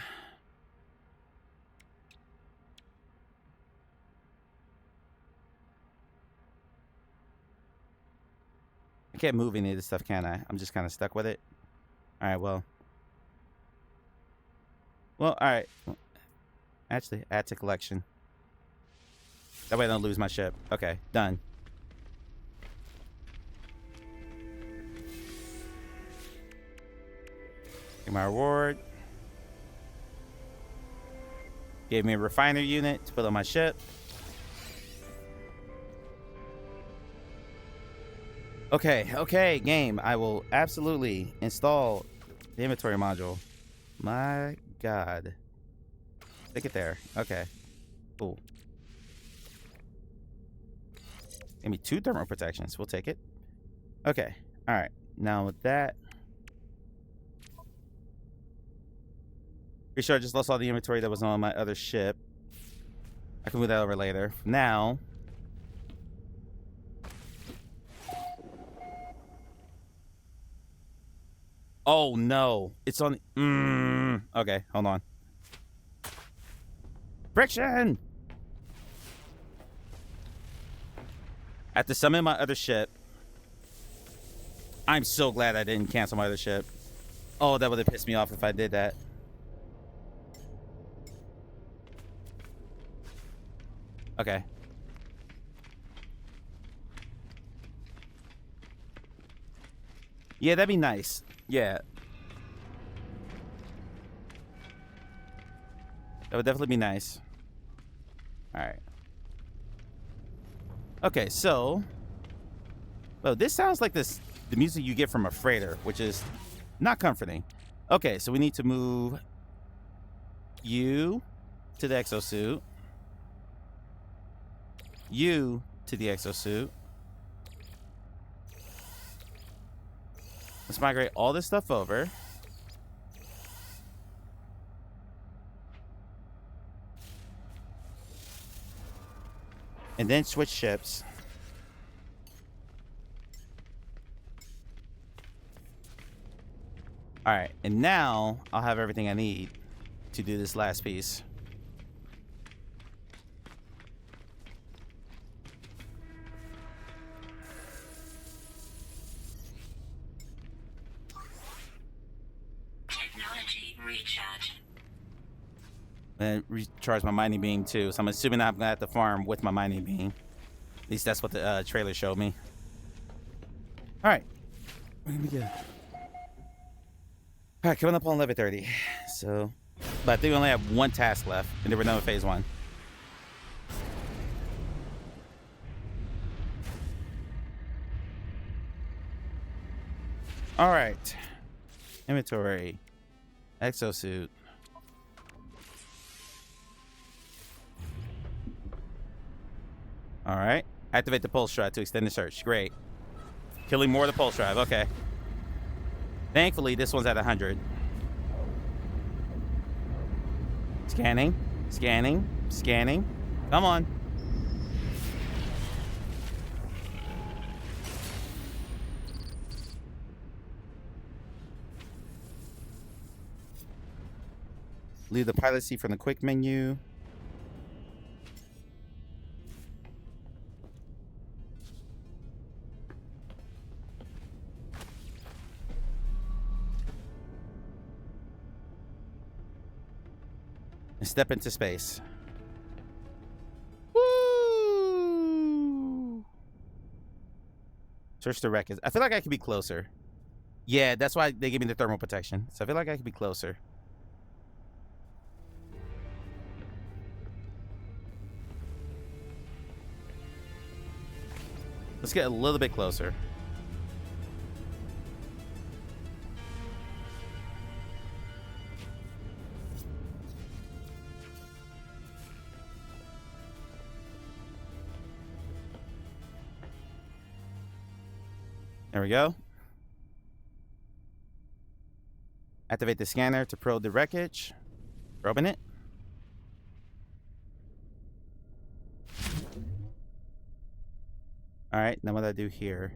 J: can't move any of this stuff, can I? I'm just kind of stuck with it. All right, well. Well, all right. Actually, add to collection. That way I don't lose my ship. Okay, done. Get my reward. Gave me a refiner unit to put on my ship. Okay, game. I will absolutely install the inventory module. My God. Stick it there. Okay. Cool. Give me 2 thermal protections. We'll take it. Okay. All right. Now with that. Pretty sure I just lost all the inventory that was on my other ship. I can move that over later. Now. Oh no, it's on. Okay, hold on. Friction! I have to summon my other ship. I'm so glad I didn't cancel my other ship. Oh, that would have pissed me off if I did that. Okay. Yeah, that'd be nice. Yeah. That would definitely be nice. Alright. Okay, so. Well, this sounds like the music you get from a freighter, which is not comforting. Okay, so we need to move you to the exosuit. You to the exosuit. Let's migrate all this stuff over. And then switch ships. All right, and now I'll have everything I need to do this last piece. And recharge my mining beam too. So I'm assuming I'm gonna have to farm with my mining beam. At least that's what the trailer showed me. All right, we're gonna be good. All right, coming up on 11:30. So, but I think we only have 1 task left, and then we're done with phase 1. All right, inventory, exosuit. All right. Activate the pulse drive to extend the search. Great. Killing more of the pulse drive. Okay. Thankfully, this one's at 100. Scanning. Scanning. Scanning. Come on. Leave the pilot seat from the quick menu. And step into space. Woo! Search the wreckage. I feel like I could be closer. Yeah, that's why they gave me the thermal protection. So I feel like I could be closer. Let's get a little bit closer. There we go. Activate the scanner to probe the wreckage. Probing it. All right, now what do I do here?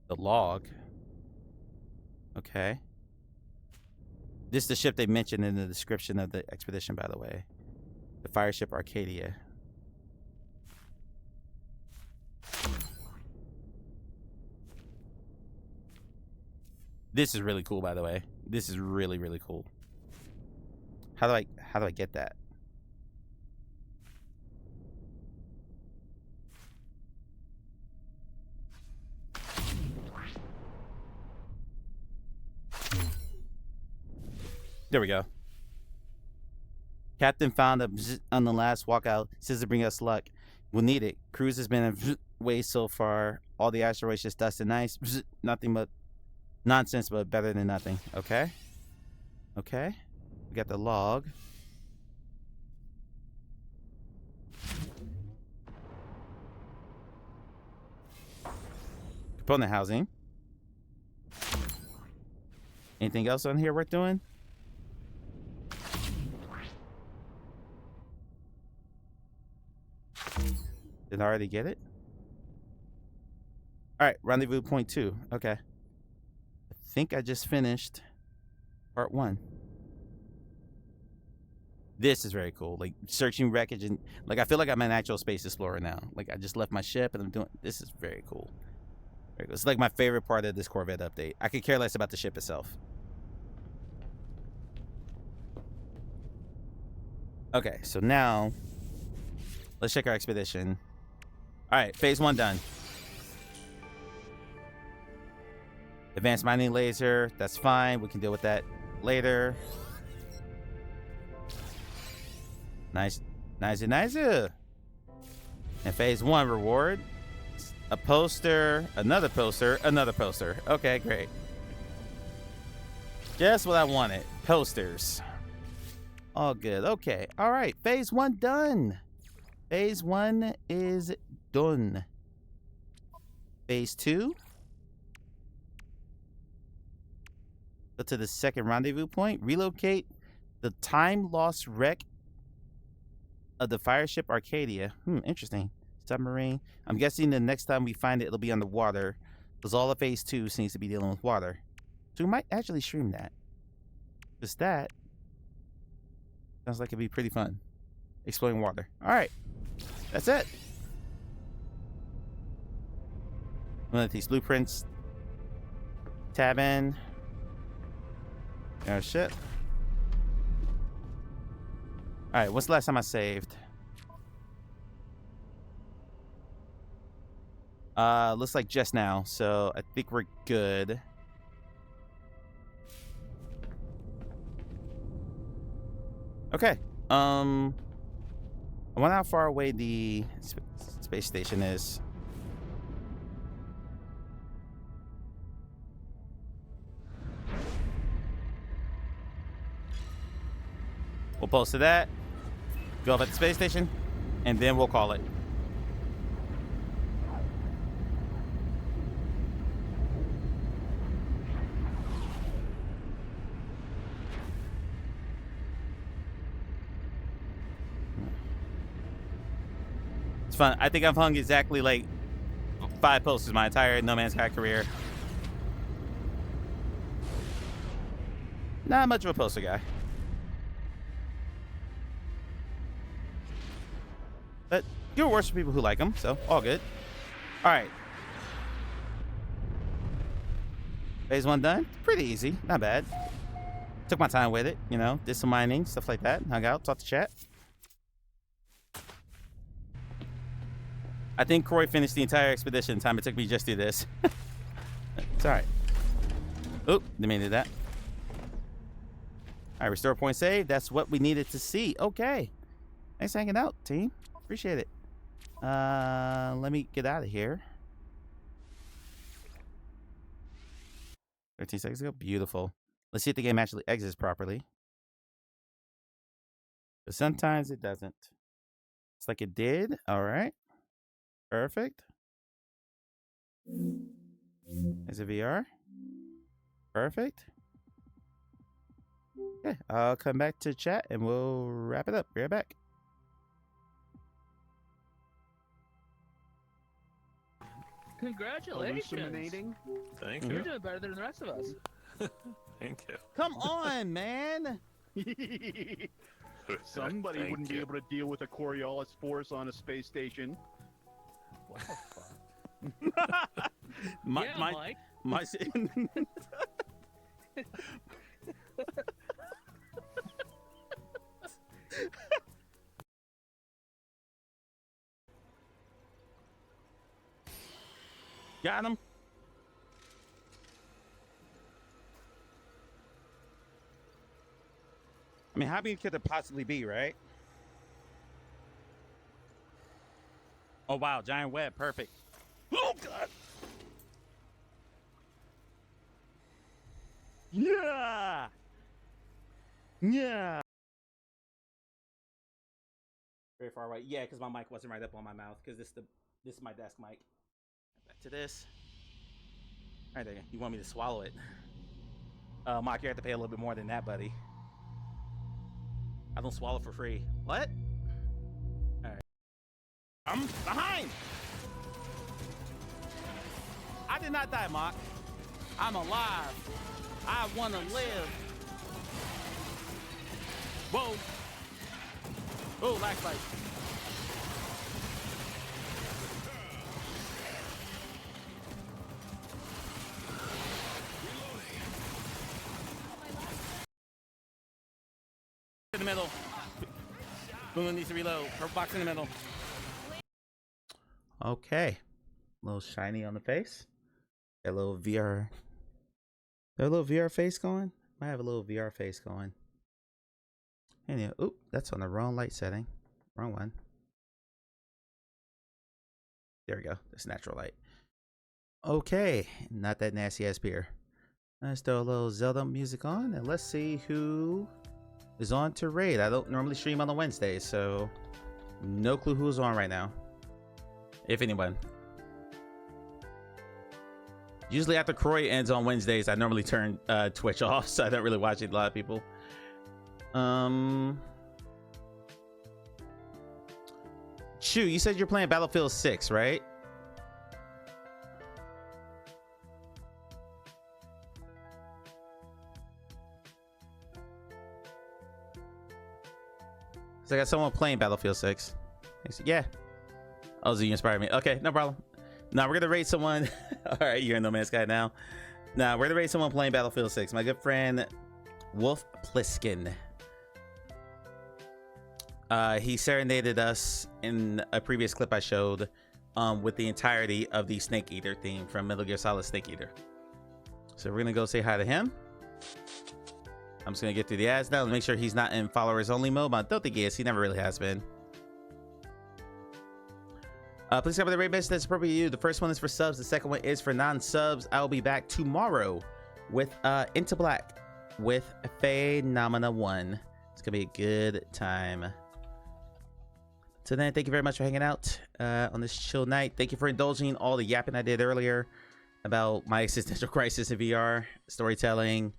J: The log. Okay. This is the ship they mentioned in the description of the expedition, by the way. The fire ship Arcadia. This is really cool, by the way. This is really, really cool. How do I get that? There we go. Captain found on the last walkout. Says to bring us luck. We'll need it. Cruise has been away so far. All the asteroids just dust and ice. Nothing but nonsense, but better than nothing. Okay. Okay. We got the log. Component housing. Anything else on here worth doing? Did I already get it? All right, rendezvous point 2. Okay. I think I just finished part 1. This is very cool. Like searching wreckage and like I feel like I'm an actual space explorer now. Like I just left my ship and I'm doing this is very cool. Very cool. It's like my favorite part of this Corvette update. I could care less about the ship itself. Okay, so now let's check our expedition. All right, phase 1 done. Advanced mining laser, that's fine. We can deal with that later. Nice, nice, nice. And phase 1 reward. A poster, another poster, another poster. Okay, great. Just what I wanted. Posters. All good. Okay. All right. Phase 1 done. Phase 1 is done. Phase 2. Go to the second rendezvous point. Relocate the time-lost wreck of the fire ship Arcadia. Interesting. Submarine. I'm guessing the next time we find it, it'll be underwater. Because all of phase 2 seems to be dealing with water. So we might actually stream that. Because that sounds like it'd be pretty fun. Exploring water. Alright. That's it. One of these blueprints. Tab in. Oh shit. Alright, what's the last time I saved? Looks like just now, so I think we're good. Okay. I wonder how far away the space station is. pulse to that. Go up at the space station, and then we'll call it. It's fun. I think I've hung exactly like 5 posters my entire No Man's Sky career. Not much of a poster guy. But you're worse for people who like them, so all good. All right. Phase 1 done. Pretty easy. Not bad. Took my time with it, you know. Did some mining, stuff like that. Hung out, talked to chat. I think Croy finished the entire expedition time it took me just to do this. It's all right. Oop, didn't mean to do that. All right, restore point save. That's what we needed to see. Okay. Thanks for hanging out, team. Appreciate it. Let me get out of here. 13 seconds ago. Beautiful. Let's see if the game actually exits properly. But sometimes it doesn't. It's like it did. All right. Perfect. Is it VR? Perfect. Okay, I'll come back to chat and we'll wrap it up. Be right back.
L: Congratulations.
R: Thank
L: You're
R: you.
L: doing better than the rest of us.
R: Thank you.
J: Come on, man.
S: Somebody
R: Thank
S: wouldn't be
R: you.
S: able to deal with a Coriolis force on a space station.
L: What the fuck?
J: my Got him. I mean, how big could it possibly be, right? Oh, wow. Giant web. Perfect. Oh, God. Yeah. Yeah. Very far away. Yeah, because my mic wasn't right up on my mouth. Because this is my desk mic. Back to this. All right, there. You want me to swallow it? Mock, you have to pay a little bit more than that, buddy. I don't swallow for free. What? All right. I'm behind. I did not die, Mock. I'm alive. I want to live. Whoa. Oh, lag spike. In the middle. Boom needs to reload. Purple box in the middle. Okay. A little shiny on the face. Got a little VR. Got a little VR face going. Might have a little VR face going. Anyway, oop, that's on the wrong light setting. Wrong one. There we go. That's natural light. Okay. Not that nasty ass beer. Let's throw a little Zelda music on and let's see who is on to raid. I don't normally stream on the Wednesdays, so no clue who's on right now. If anyone. Usually after Croy ends on Wednesdays, I normally turn Twitch off, so I don't really watch it. A lot of people. Chu, you said you're playing Battlefield 6, right? So I got someone playing Battlefield 6. Yeah. Oh, so you inspired me. Okay, no problem. Now we're gonna raid someone. All right, you're in No Man's Sky now. Now we're gonna raid someone playing Battlefield 6. My good friend Wolf Pliskin. He serenaded us in a previous clip I showed with the entirety of the Snake Eater theme from Metal Gear Solid Snake Eater. So we're gonna go say hi to him. I'm just gonna get through the ads now to make sure he's not in followers only mode, but I don't think he is. He never really has been. Please cover the raid message that's appropriate to you. The first one is for subs. The second one is for non-subs. I will be back tomorrow with Into Black with Phenomena 1.
A: It's gonna be a good time. So then, thank you very much for hanging out on this chill night. Thank you for indulging all the yapping I did earlier about my existential crisis in VR, storytelling,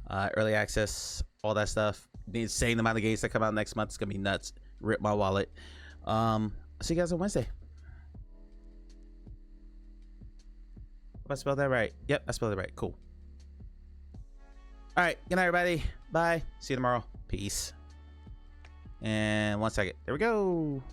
A: early access, all that stuff. The insane amount of games that come out next month is gonna be nuts. Rip my wallet. I'll see you guys on Wednesday. Hope I spelled that right. Yep, I spelled it right. Cool. All right. Good night, everybody. Bye. See you tomorrow. Peace. And 1 second. There we go.